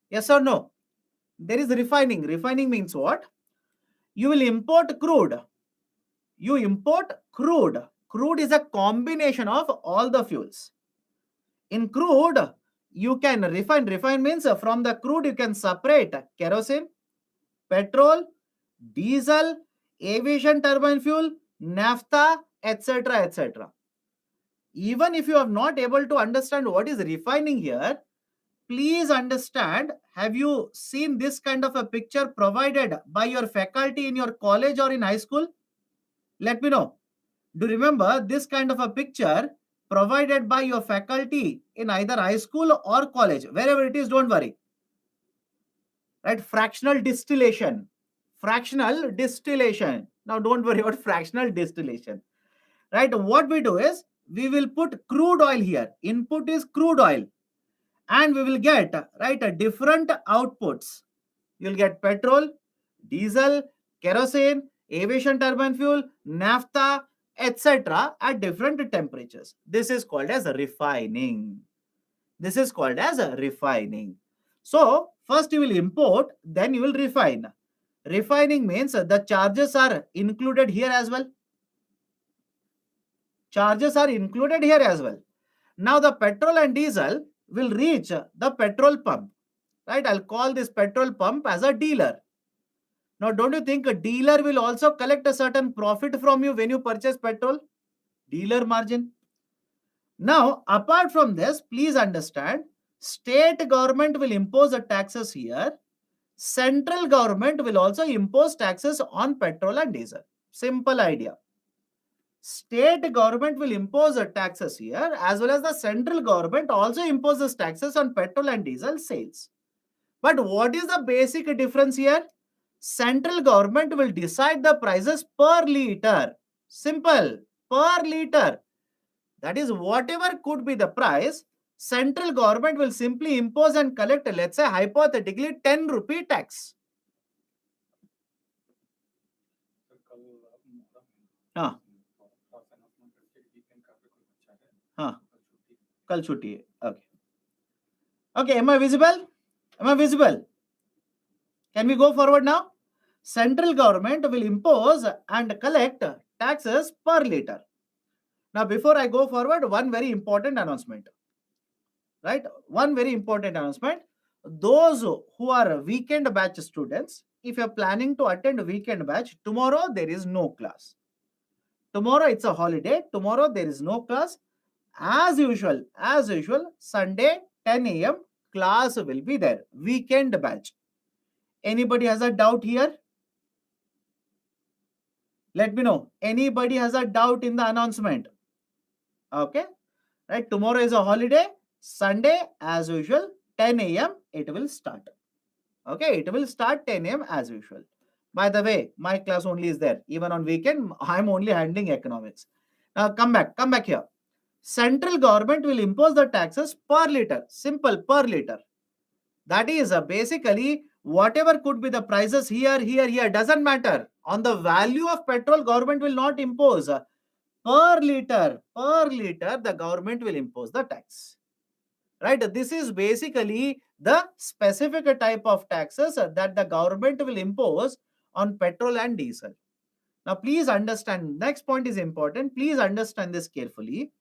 Yes or no? There is refining. Refining means what? You will import crude. You import crude. Crude is a combination of all the fuels. In crude, you can refine. Refine means from the crude you can separate kerosene, petrol, diesel, aviation turbine fuel, naphtha, etc. etc. Even if you are not able to understand what is refining here, please understand, have you seen this kind of a picture provided by your faculty in your college or in high school? Let me know. Do you remember this kind of a picture provided by your faculty in either high school or college? Wherever it is, don't worry. Right? Fractional distillation. Now don't worry about fractional distillation. Right? What we do is, we will put crude oil here. Input is crude oil. And we will get, right, different outputs. You'll get petrol, diesel, kerosene, aviation turbine fuel, naphtha, etc. at different temperatures. This is called as refining. So, first you will import, then you will refine. Refining means the charges are included here as well. Now the petrol and diesel, will reach the petrol pump, right? I'll call this petrol pump as a dealer. Now, don't you think a dealer will also collect a certain profit from you when you purchase petrol? Dealer margin. Now, apart from this, please understand, state government will impose the taxes here. Central government will also impose taxes on petrol and diesel. Simple idea. State government will impose the taxes here, as well as the central government also imposes taxes on petrol and diesel sales. But what is the basic difference here? Central government will decide the prices per liter. Simple. Per liter. That is, whatever could be the price, central government will simply impose and collect, let's say hypothetically, 10 rupee tax. हाँ हाँ कल छुट्टी है. Okay. Okay, am I visible? Am I visible? Can we go forward now? Central government will impose and collect taxes per liter. Now, before I go forward, one very important announcement. Right? One very important announcement. Those who are weekend batch students, if you're planning to attend weekend batch, tomorrow there is no class. Tomorrow it's a holiday. Tomorrow there is no class. As usual, Sunday 10 a.m. class will be there. Weekend batch. Anybody has a doubt here? Let me know. Anybody has a doubt in the announcement? Okay. Right. Tomorrow is a holiday. Sunday, as usual, 10 a.m. it will start. Okay. It will start 10 a.m. as usual. By the way, my class only is there. Even on weekend, I'm only handling economics. Now come back here. Central government will impose the taxes per liter. Simple, per liter. That is basically whatever could be the prices here, doesn't matter. On the value of petrol, government will not impose. Per liter, the government will impose the tax. Right? This is basically the specific type of taxes that the government will impose on petrol and diesel. Now, please understand, next point is important. Please understand this carefully.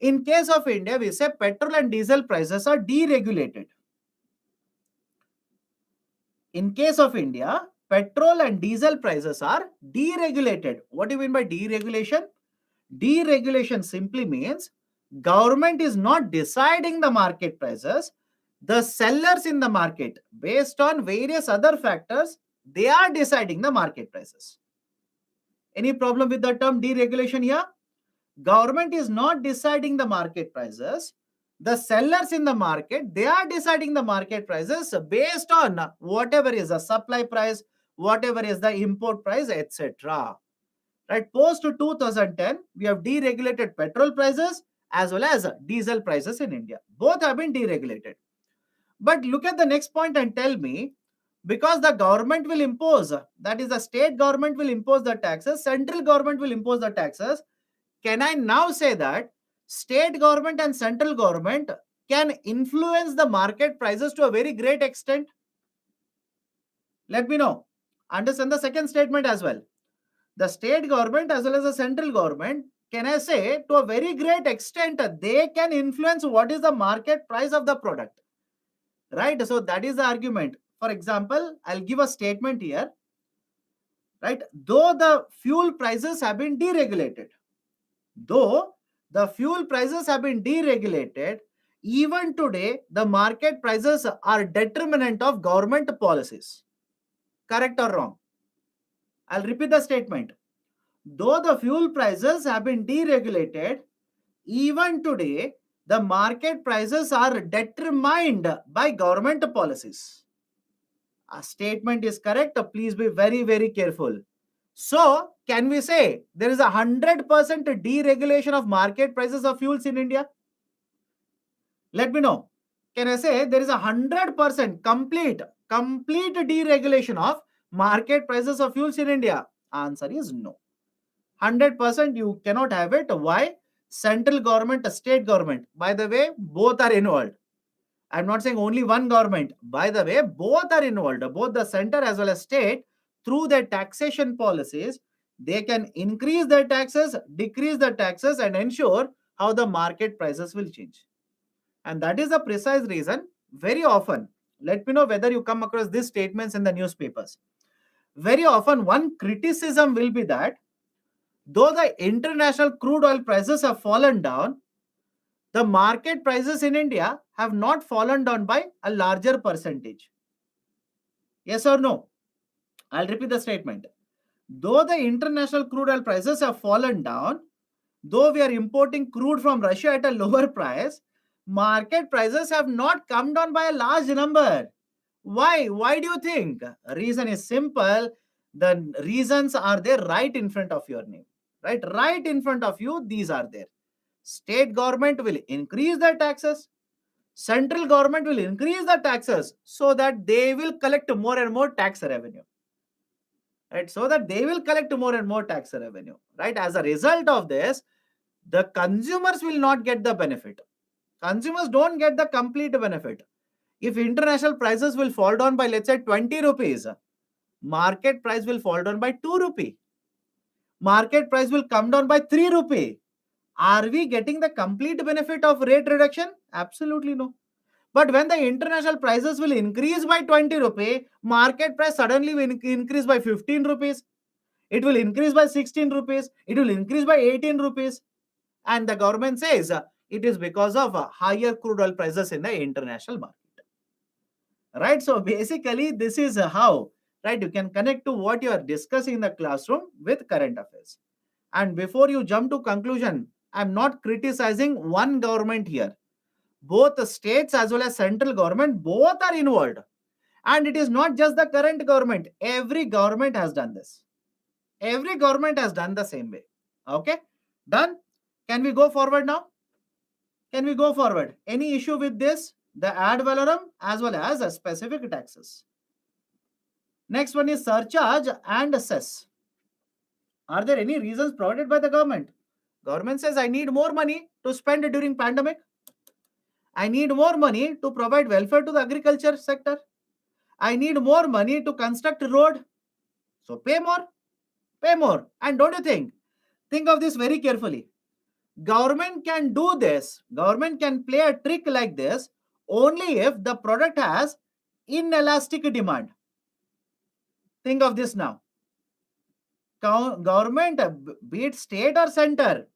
In case of India, we say petrol and diesel prices are deregulated. In case of India, petrol and diesel prices are deregulated. What do you mean by deregulation? Deregulation simply means government is not deciding the market prices. The sellers in the market, based on various other factors, they are deciding the market prices. Any problem with the term deregulation here? Government is not deciding the market prices. The sellers in the market, they are deciding the market prices based on whatever is the supply price, whatever is the import price, etc. Right? Post 2010, we have deregulated petrol prices as well as diesel prices in India. Both have been deregulated. But look at the next point and tell me, because the government will impose, that is the state government will impose the taxes, central government will impose the taxes, can I now say that state government and central government can influence the market prices to a very great extent? Let me know. Understand the second statement as well. The state government as well as the central government, can I say to a very great extent, they can influence what is the market price of the product. Right? So that is the argument. For example, I'll give a statement here. Right? Though the fuel prices have been deregulated, even today, the market prices are determinant of government policies. Correct or wrong? I'll repeat the statement. Though the fuel prices have been deregulated, even today, the market prices are determined by government policies. A statement is correct. Please be very, very careful. So, can we say there is 100% deregulation of market prices of fuels in India? Let me know. Can I say there is 100% complete deregulation of market prices of fuels in India? Answer is no. 100% you cannot have it. Why? Central government, state government. By the way, both are involved. I'm not saying only one government. By the way, both are involved. Both the center as well as state, through their taxation policies, they can increase their taxes, decrease the taxes, and ensure how the market prices will change. And that is the precise reason very often, let me know whether you come across these statements in the newspapers. Very often, one criticism will be that though the international crude oil prices have fallen down, the market prices in India have not fallen down by a larger percentage. Yes or no? I'll repeat the statement. Though the international crude oil prices have fallen down, though we are importing crude from Russia at a lower price, market prices have not come down by a large number. Why? Why do you think? Reason is simple. The reasons are there right in front of your name. Right in front of you, these are there. State government will increase their taxes. Central government will increase the taxes so that they will collect more and more tax revenue. Right? So that they will collect more and more tax revenue. Right? As a result of this, the consumers will not get the benefit. Consumers don't get the complete benefit. If international prices will fall down by, let's say, 20 rupees, market price will fall down by 2 rupee. Market price will come down by 3 rupee. Are we getting the complete benefit of rate reduction? Absolutely no. But when the international prices will increase by 20 rupee, market price suddenly will increase by 15 rupees. It will increase by 16 rupees. It will increase by 18 rupees. And the government says it is because of higher crude oil prices in the international market. Right? So basically, this is how, right, you can connect to what you are discussing in the classroom with current affairs. And before you jump to conclusion, I'm not criticizing one government here. Both the states as well as central government, both are involved. And it is not just the current government. Every government has done this. Every government has done the same way. Okay? Done? Can we go forward now? Can we go forward? Any issue with this? The ad valorem as well as specific taxes. Next one is surcharge and cess. Are there any reasons provided by the government? Government says I need more money to spend during pandemic. I need more money to provide welfare to the agriculture sector. I need more money to construct road. So pay more, pay more. And don't you think of this very carefully. Government can do this. Government can play a trick like this only if the product has inelastic demand. Think of this now. Government, be it state or center,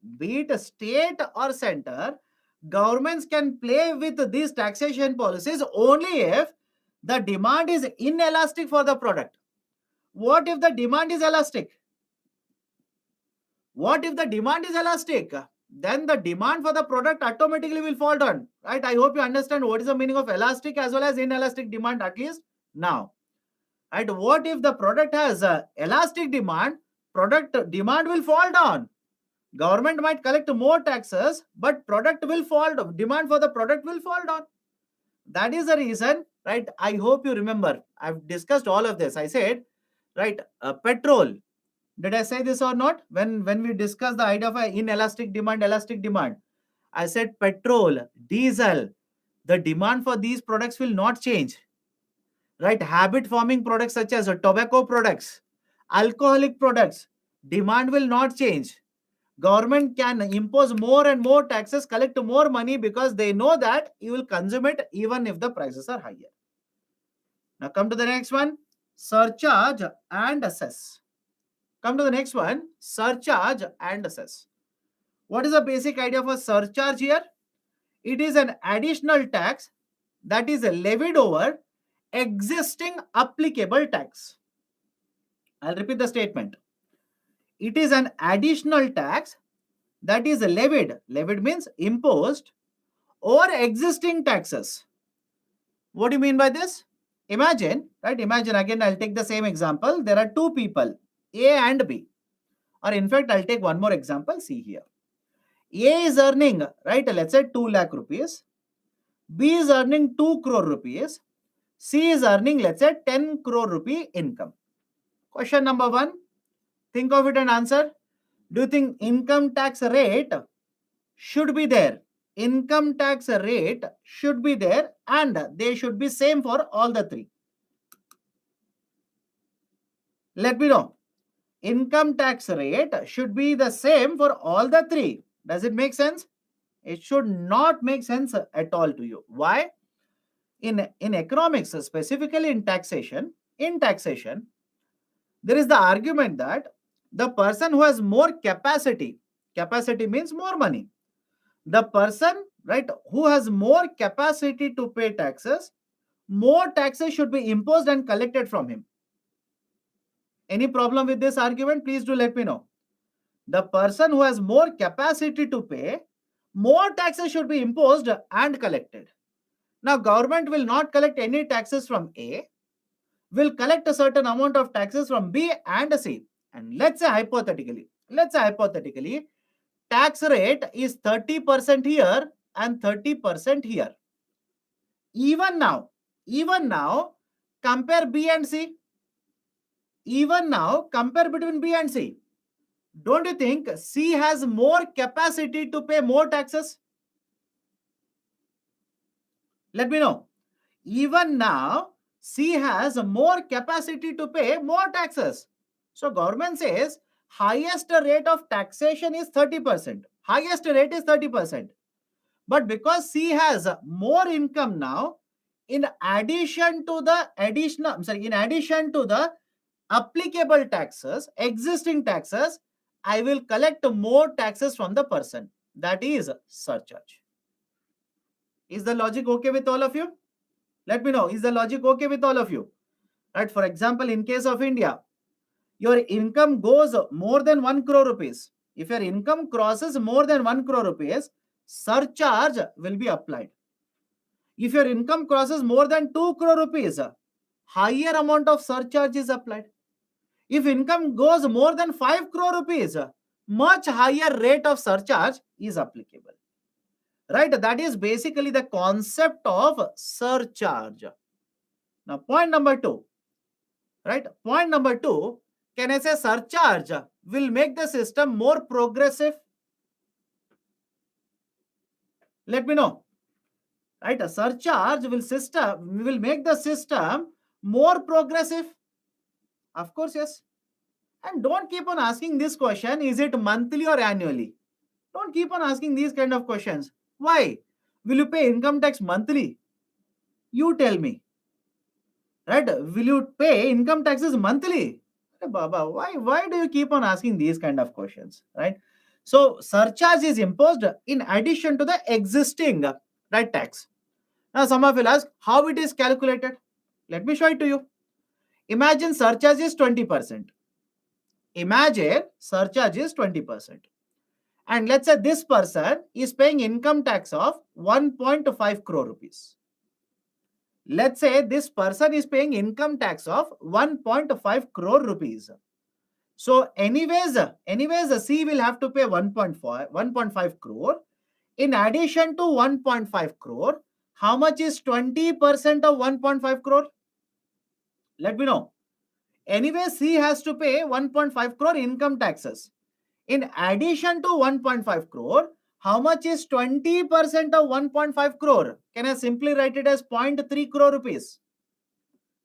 governments can play with these taxation policies only if the demand is inelastic for the product. What if the demand is elastic? What if the demand is elastic? Then the demand for the product automatically will fall down. Right? I hope you understand what is the meaning of elastic as well as inelastic demand at least now. Right? What if the product has elastic demand? Product demand will fall down. Government might collect more taxes, but product will fall down. Demand for the product will fall down. That is the reason, right? I hope you remember. I've discussed all of this. I said, right, petrol. Did I say this or not? When we discussed the idea of inelastic demand, elastic demand, I said petrol, diesel, the demand for these products will not change. Right? Habit forming products such as tobacco products, alcoholic products, demand will not change. Government can impose more and more taxes, collect more money because they know that you will consume it even if the prices are higher. Now come to the next one, surcharge and assess. Come to the next one, surcharge and assess. What is the basic idea of a surcharge here? It is an additional tax that is levied over existing applicable tax. I'll repeat the statement. It is an additional tax that is levied. Levied means imposed over existing taxes. What do you mean by this? Imagine, right? Imagine again, I'll take the same example. There are two people, A and B. Or in fact, I'll take one more example. See here. A is earning, right? Let's say 2 lakh rupees. B is earning 2 crore rupees. C is earning, let's say, 10 crore rupee income. Question number one. Think of it and answer. Do you think income tax rate should be there? Income tax rate should be there and they should be same for all the three. Let me know. Income tax rate should be the same for all the three. Does it make sense? It should not make sense at all to you. Why? In economics, specifically in taxation, there is the argument that the person who has more capacity means more money. The person, right, who has more capacity to pay taxes, more taxes should be imposed and collected from him. Any problem with this argument? Please do let me know. The person who has more capacity to pay, more taxes should be imposed and collected. Now, government will not collect any taxes from A, will collect a certain amount of taxes from B and C. And let's say hypothetically, tax rate is 30% here and 30% here. Even now, compare B and C. Even now, compare between B and C. Don't you think C has more capacity to pay more taxes? Let me know. Even now, C has more capacity to pay more taxes. So government says highest rate of taxation is 30%. Highest rate is 30%. But because C has more income now, in addition to the applicable taxes, existing taxes, I will collect more taxes from the person. That is surcharge. Is the logic okay with all of you? Let me know. Is the logic okay with all of you? Right? For example, in case of India, your income goes more than 1 crore rupees. If your income crosses more than 1 crore rupees, surcharge will be applied. If your income crosses more than 2 crore rupees, higher amount of surcharge is applied. If income goes more than 5 crore rupees, much higher rate of surcharge is applicable. Right? That is basically the concept of surcharge. Now, point number 2. Right? Point number 2, can I say surcharge will make the system more progressive? Let me know. Right? A surcharge will make the system more progressive. Of course, yes. And don't keep on asking this question, is it monthly or annually? Don't keep on asking these kind of questions. Why? Will you pay income tax monthly? You tell me. Right? Will you pay income taxes monthly? Baba, why do you keep on asking these kind of questions? Right? So surcharge is imposed in addition to the existing right tax. Now some of you will ask how it is calculated. Let me show it to you. Imagine surcharge is 20%. Imagine surcharge is 20%. And let's say this person is paying income tax of 1.5 crore rupees. Let's say this person is paying income tax of 1.5 crore rupees. So anyways, C will have to pay 1.5 crore. In addition to 1.5 crore, how much is 20% of 1.5 crore? Let me know. Anyway, C has to pay 1.5 crore income taxes. In addition to 1.5 crore, how much is 20% of 1.5 crore? Can I simply write it as 0.3 crore rupees?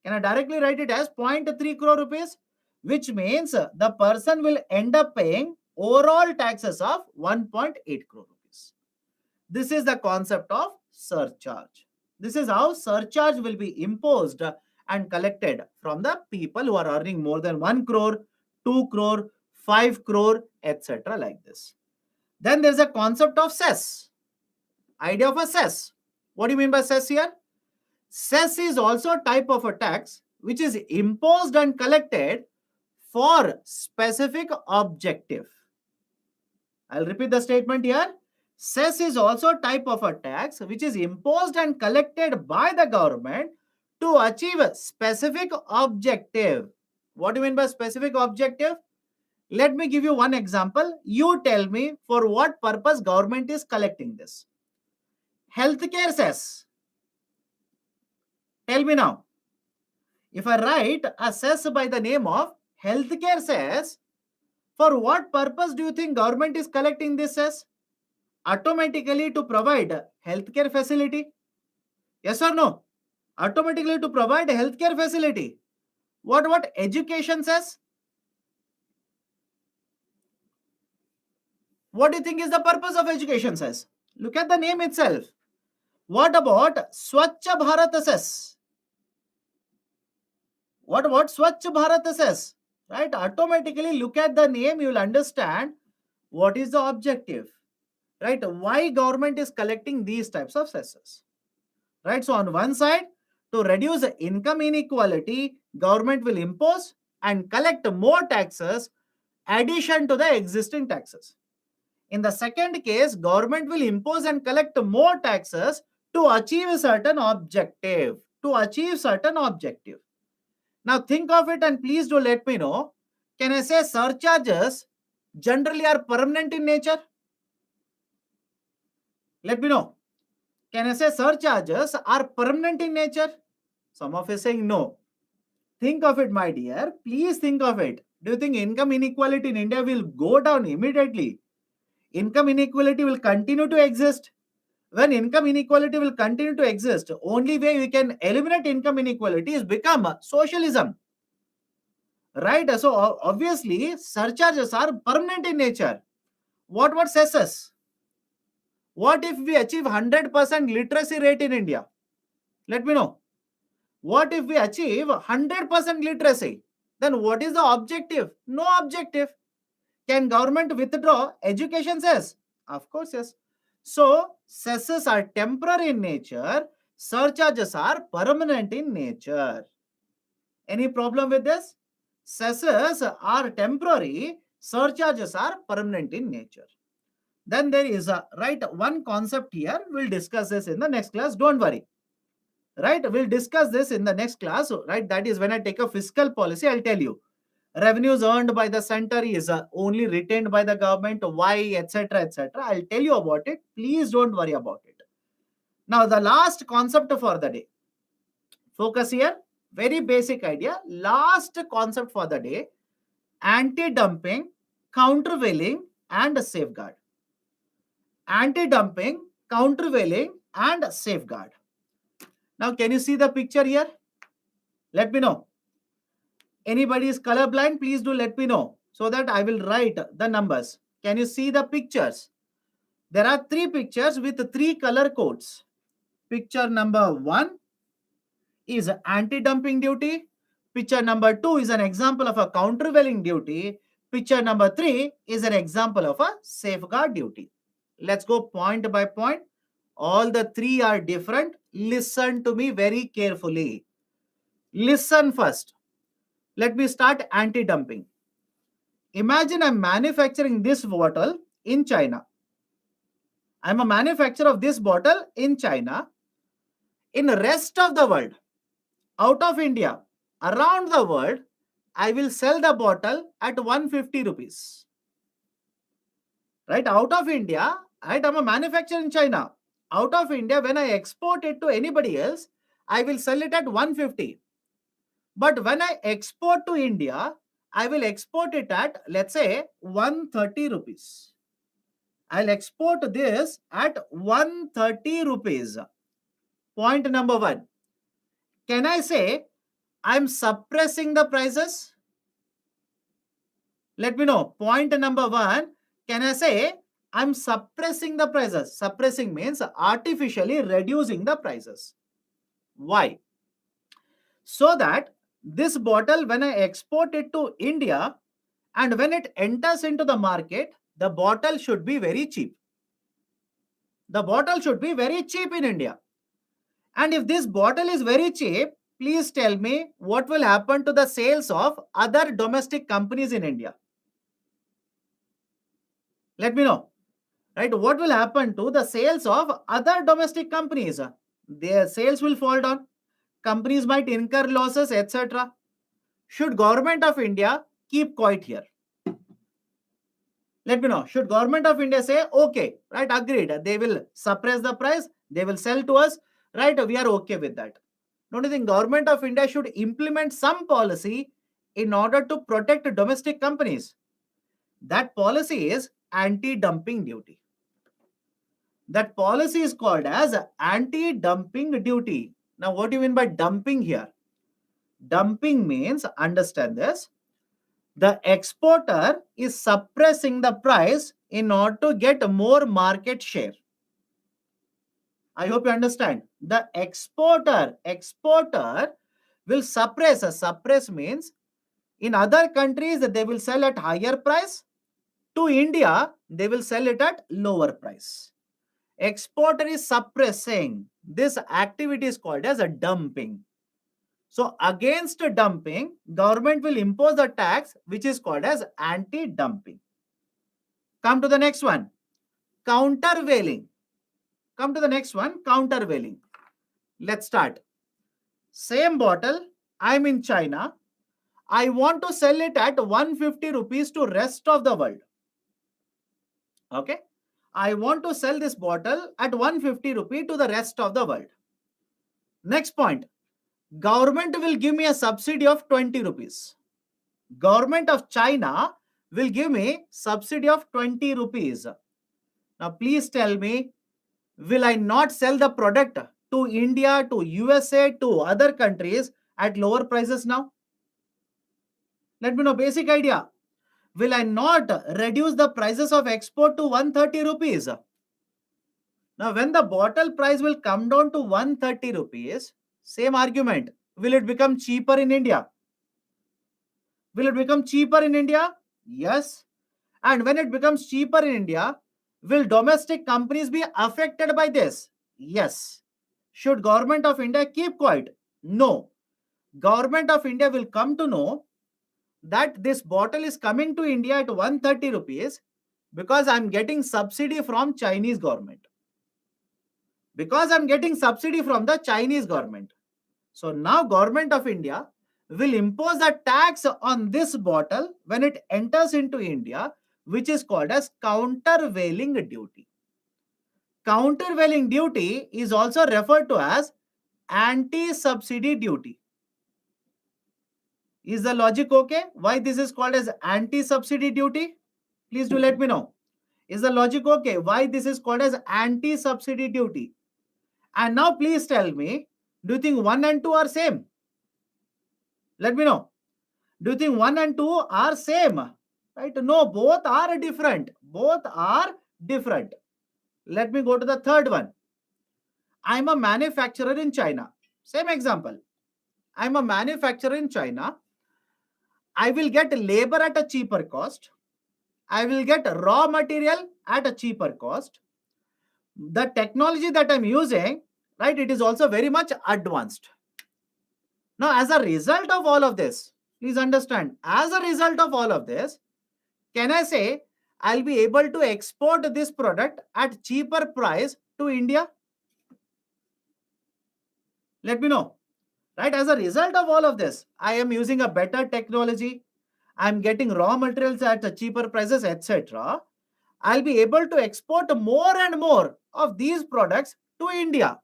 Can I directly write it as 0.3 crore rupees? Which means the person will end up paying overall taxes of 1.8 crore rupees. This is the concept of surcharge. This is how surcharge will be imposed and collected from the people who are earning more than 1 crore, 2 crore, 5 crore, etc. like this. Then there's a concept of cess. Idea of a cess. What do you mean by cess here? Cess is also a type of a tax which is imposed and collected for specific objective. I'll repeat the statement here. Cess is also a type of a tax which is imposed and collected by the government to achieve a specific objective. What do you mean by specific objective? Let me give you one example. You tell me for what purpose government is collecting this. Healthcare cess. Tell me now. If I write a cess by the name of healthcare cess, for what purpose do you think government is collecting this cess? Automatically to provide healthcare facility? Yes or no? Automatically to provide healthcare facility. What education cess? What do you think is the purpose of education cess? Look at the name itself. What about Swachh Bharat Cess? What about Swachh Bharat Cess? Right? Automatically look at the name, you will understand what is the objective. Right? Why government is collecting these types of cesses. Right? So on one side, to reduce the income inequality, government will impose and collect more taxes addition to the existing taxes. In the second case, government will impose and collect more taxes to achieve a certain objective. To achieve certain objective. Now think of it and please do let me know. Can I say surcharges generally are permanent in nature? Let me know. Can I say surcharges are permanent in nature? Some of you saying no. Think of it, my dear. Please think of it. Do you think income inequality in India will go down immediately? Income inequality will continue to exist. When income inequality will continue to exist, only way we can eliminate income inequality is become socialism. Right? So obviously, surcharges are permanent in nature. What cesses? What if we achieve 100% literacy rate in India? Let me know. What if we achieve 100% literacy? Then what is the objective? No objective. Can government withdraw education cess? Of course, yes. So, cesses are temporary in nature, surcharges are permanent in nature. Any problem with this? Cesses are temporary, surcharges are permanent in nature. Then there is a right one concept here. We'll discuss this in the next class. Don't worry. Right? We'll discuss this in the next class. Right? That is when I take a fiscal policy, I'll tell you. Revenues earned by the center is only retained by the government. Why, etc., etc. I'll tell you about it. Please don't worry about it. Now, the last concept for the day. Focus here. Very basic idea. Last concept for the day. Anti-dumping, countervailing, and safeguard. Anti-dumping, countervailing, and safeguard. Now, can you see the picture here? Let me know. Anybody is colorblind, please do let me know so that I will write the numbers. Can you see the pictures? There are three pictures with three color codes. Picture number 1 is anti-dumping duty. Picture number 2 is an example of a countervailing duty. Picture number 3 is an example of a safeguard duty. Let's go point by point. All the three are different. Listen to me very carefully. Listen first. Let me start anti-dumping. Imagine I'm manufacturing this bottle in China. I'm a manufacturer of this bottle in China. In the rest of the world, out of India, around the world, I will sell the bottle at 150 rupees. Right? Out of India, right? I'm a manufacturer in China. Out of India, when I export it to anybody else, I will sell it at 150. But when I export to India, I will export it at, let's say, 130 rupees. I'll export this at 130 rupees. Point number 1. Can I say I'm suppressing the prices? Let me know. Point number 1. Can I say I'm suppressing the prices? Suppressing means artificially reducing the prices. Why? So that this bottle, when I export it to India and when it enters into the market, the bottle should be very cheap. The bottle should be very cheap in India. And if this bottle is very cheap, please tell me what will happen to the sales of other domestic companies in India. Let me know. Right? What will happen to the sales of other domestic companies? Their sales will fall down. Companies might incur losses, etc. Should government of India keep quiet here? Let me know. Should government of India say, okay, right, agreed, they will suppress the price, they will sell to us, right, we are okay with that. Don't you think government of India should implement some policy in order to protect domestic companies? That policy is anti-dumping duty. That policy is called as anti-dumping duty. Now, what do you mean by dumping here? Dumping means, understand this, the exporter is suppressing the price in order to get more market share. I hope you understand. The exporter will suppress. Suppress means in other countries they will sell at higher price. To India, they will sell it at lower price. Exporter is suppressing. This activity is called as a dumping. So against dumping, government will impose a tax which is called as anti-dumping. Come to the next one, countervailing. Come to the next one, countervailing. Let's start. Same bottle, I'm in China. I want to sell it at 150 rupees to rest of the world. Okay. I want to sell this bottle at 150 rupee to the rest of the world. Next point, government will give me a subsidy of 20 rupees. Government of China will give me subsidy of 20 rupees. Now please tell me, will I not sell the product to India, to USA, to other countries at lower prices now? Let me know basic idea. Will I not reduce the prices of export to 130 rupees? Now, when the bottle price will come down to 130 rupees, same argument. Will it become cheaper in India? Will it become cheaper in India? Yes. And when it becomes cheaper in India, will domestic companies be affected by this? Yes. Should government of India keep quiet? No. Government of India will come to know that this bottle is coming to India at 130 rupees because I'm getting subsidy from Chinese government. Because I'm getting subsidy from the Chinese government. So now government of India will impose a tax on this bottle when it enters into India, which is called as countervailing duty. Countervailing duty is also referred to as anti-subsidy duty. Is the logic okay? Why this is called as anti-subsidy duty? Please do let me know. Is the logic okay? Why this is called as anti-subsidy duty? And now please tell me, do you think 1 and 2 are same? Let me know. Do you think 1 and 2 are same? Right? No, both are different. Both are different. Let me go to the third one. I'm a manufacturer in China. Same example. I'm a manufacturer in China. I will get labor at a cheaper cost. I will get raw material at a cheaper cost. The technology that I'm using, right, it is also very much advanced. Now, as a result of all of this, please understand, as a result of all of this, can I say I'll be able to export this product at cheaper price to India? Let me know. Right? As a result of all of this, I am using a better technology. I'm getting raw materials at a cheaper prices, etc. I'll be able to export more and more of these products to India,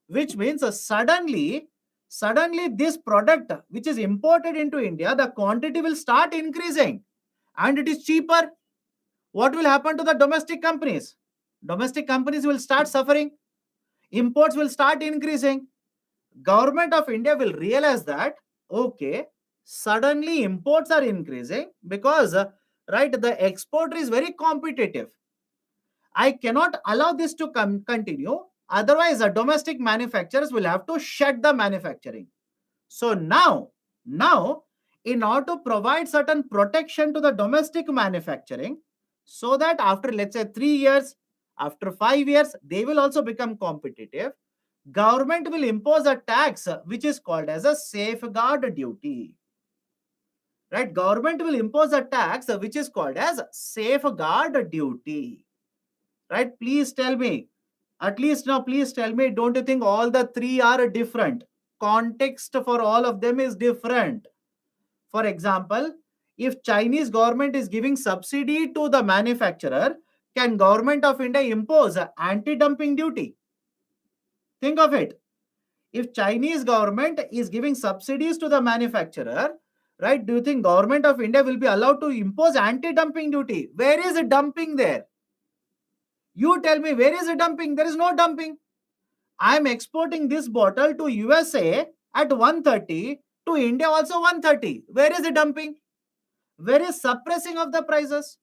which means suddenly this product which is imported into India, the quantity will start increasing and it is cheaper. What will happen to the domestic companies? Domestic companies will start suffering. Imports will start increasing. Government of India will realize that, okay, suddenly imports are increasing because, right, the exporter is very competitive. I cannot allow this to continue. Otherwise, the domestic manufacturers will have to shut the manufacturing. So now, in order to provide certain protection to the domestic manufacturing, so that after, let's say, 3 years, after 5 years, they will also become competitive, government will impose a tax which is called as a safeguard duty. Right? Government will impose a tax which is called as safeguard duty. Right? Please tell me, at least now, please tell me, don't you think all the three are different? Context for all of them is different. For example, if Chinese government is giving subsidy to the manufacturer, can government of India impose anti-dumping duty? Think of it. If Chinese government is giving subsidies to the manufacturer, right, do you think government of India will be allowed to impose anti-dumping duty? Where is the dumping there? You tell me, where is the dumping? There is no dumping. I am exporting this bottle to USA at 130, to India also 130. Where is the dumping? Where is suppressing of the prices?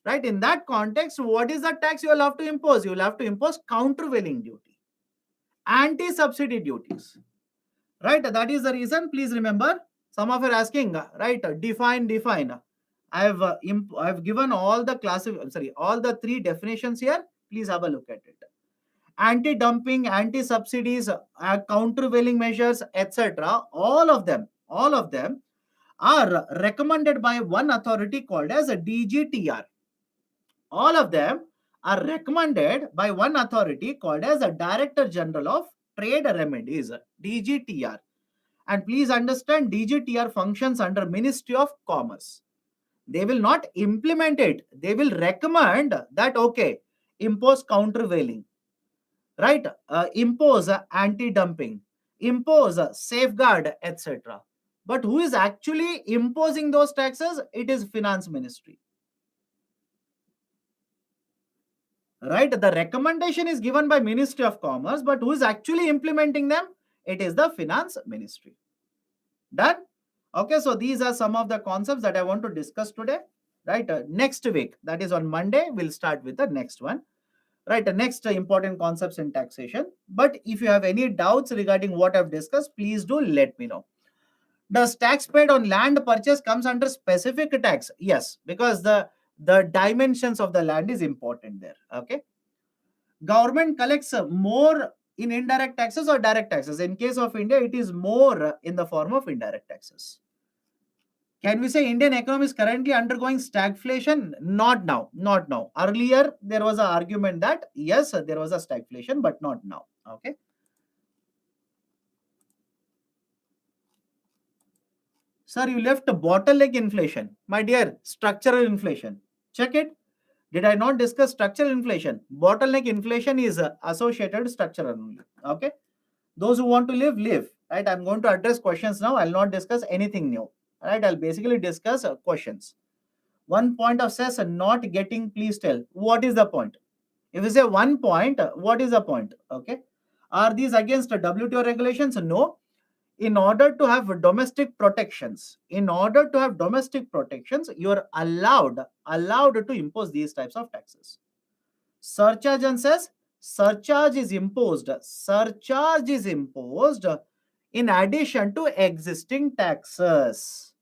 Right? In that context, what is the tax you will have to impose? You will have to impose countervailing duty. Anti-subsidy duties. Right? That is the reason. Please remember, some of you are asking, right? Define. I've given all the all the three definitions here. Please have a look at it. Anti-dumping, anti-subsidies, countervailing measures, etc. All of them are recommended by one authority called as a DGTR. All of them are recommended by one authority called as a Director General of Trade Remedies, DGTR. And please understand, DGTR functions under Ministry of Commerce. They will not implement it. They will recommend that, okay, impose countervailing, right? Impose anti-dumping, impose safeguard, etc. But who is actually imposing those taxes? It is Finance Ministry. Right? The recommendation is given by Ministry of Commerce, but who is actually implementing them? It is the Finance Ministry. Done? Okay, so these are some of the concepts that I want to discuss today. Right? Next week, that is on Monday, we'll start with the next one. Right? The next important concepts in taxation. But if you have any doubts regarding what I've discussed, please do let me know. Does tax paid on land purchase comes under specific tax? Yes, because the dimensions of the land is important there. Okay. Government collects more in indirect taxes or direct taxes. In case of India, it is more in the form of indirect taxes. Can we say Indian economy is currently undergoing stagflation? Not now. Not now. Earlier, there was an argument that yes, there was a stagflation, but not now. Okay. Sir, you left bottleneck inflation. My dear, structural inflation. Check it. Did I not discuss structural inflation? Bottleneck inflation is associated with structural only. Okay. Those who want to live, live. Right. I'm going to address questions now. I'll not discuss anything new. Right. I'll basically discuss questions. One point of says not getting, please tell. What is the point? If you say one point, what is the point? Okay. Are these against WTO regulations? No. In order to have domestic protections, you are allowed to impose these types of taxes. Surcharge and says surcharge is imposed in addition to existing taxes,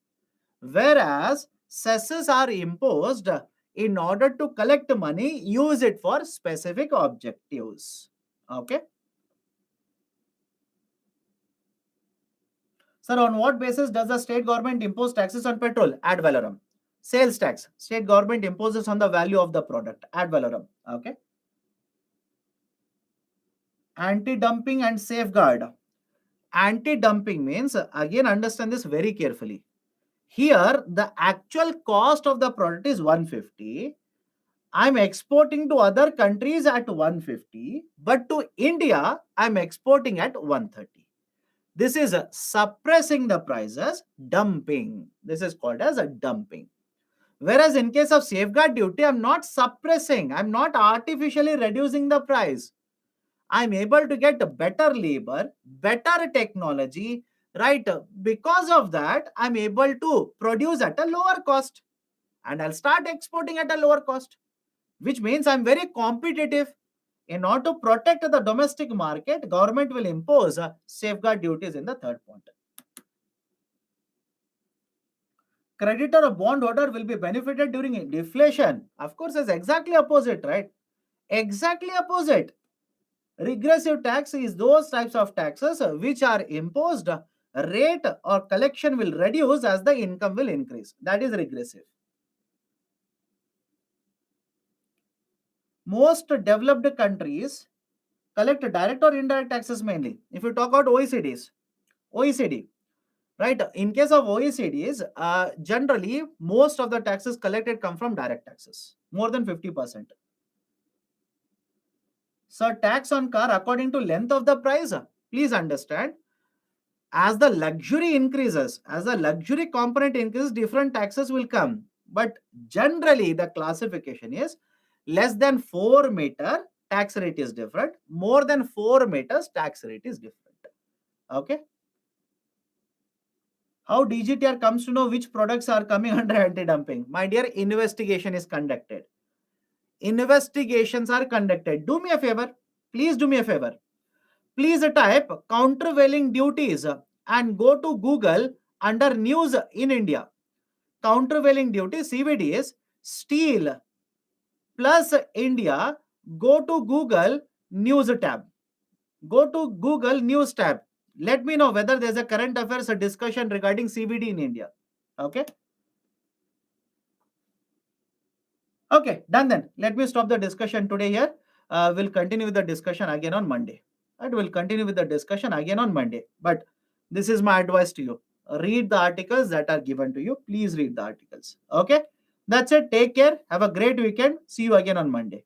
whereas cesses are imposed in order to collect money, use it for specific objectives. Okay. Sir, on what basis does the state government impose taxes on petrol? Ad valorem. Sales tax. State government imposes on the value of the product. Ad valorem. Okay. Anti-dumping and safeguard. Anti-dumping means, again, understand this very carefully. Here, the actual cost of the product is 150. I'm exporting to other countries at 150, but to India, I'm exporting at 130. This is suppressing the prices, dumping. This is called as a dumping. Whereas in case of safeguard duty, I'm not suppressing. I'm not artificially reducing the price. I'm able to get better labor, better technology, right? Because of that, I'm able to produce at a lower cost. And I'll start exporting at a lower cost, which means I'm very competitive. In order to protect the domestic market, government will impose safeguard duties in the third point. Creditor or bond holder will be benefited during deflation. Of course, it's exactly opposite, right? Exactly opposite. Regressive tax is those types of taxes which are imposed, rate or collection will reduce as the income will increase. That is regressive. Most developed countries collect direct or indirect taxes mainly. If you talk about OECD, right? In case of OECDs, generally most of the taxes collected come from direct taxes, more than 50%. So tax on car according to length of the price. Please understand, as the luxury increases, as the luxury component increases, different taxes will come. But generally the classification is less than 4 meter, tax rate is different. More than 4 meters, tax rate is different. Okay. How DGTR comes to know which products are coming under anti-dumping? My dear, investigation is conducted. Investigations are conducted. Do me a favor. Please do me a favor. Please type countervailing duties and go to Google under news in India. Countervailing duty CVD is steel plus India. Go to Google news tab. Go to Google news tab. Let me know whether there's a current affairs discussion regarding CVD in India. Okay. Okay, done then. Let me stop the discussion today here. We'll continue with the discussion again on Monday. And we'll continue with the discussion again on Monday. But this is my advice to you. Read the articles that are given to you. Please read the articles. Okay. That's it. Take care. Have a great weekend. See you again on Monday.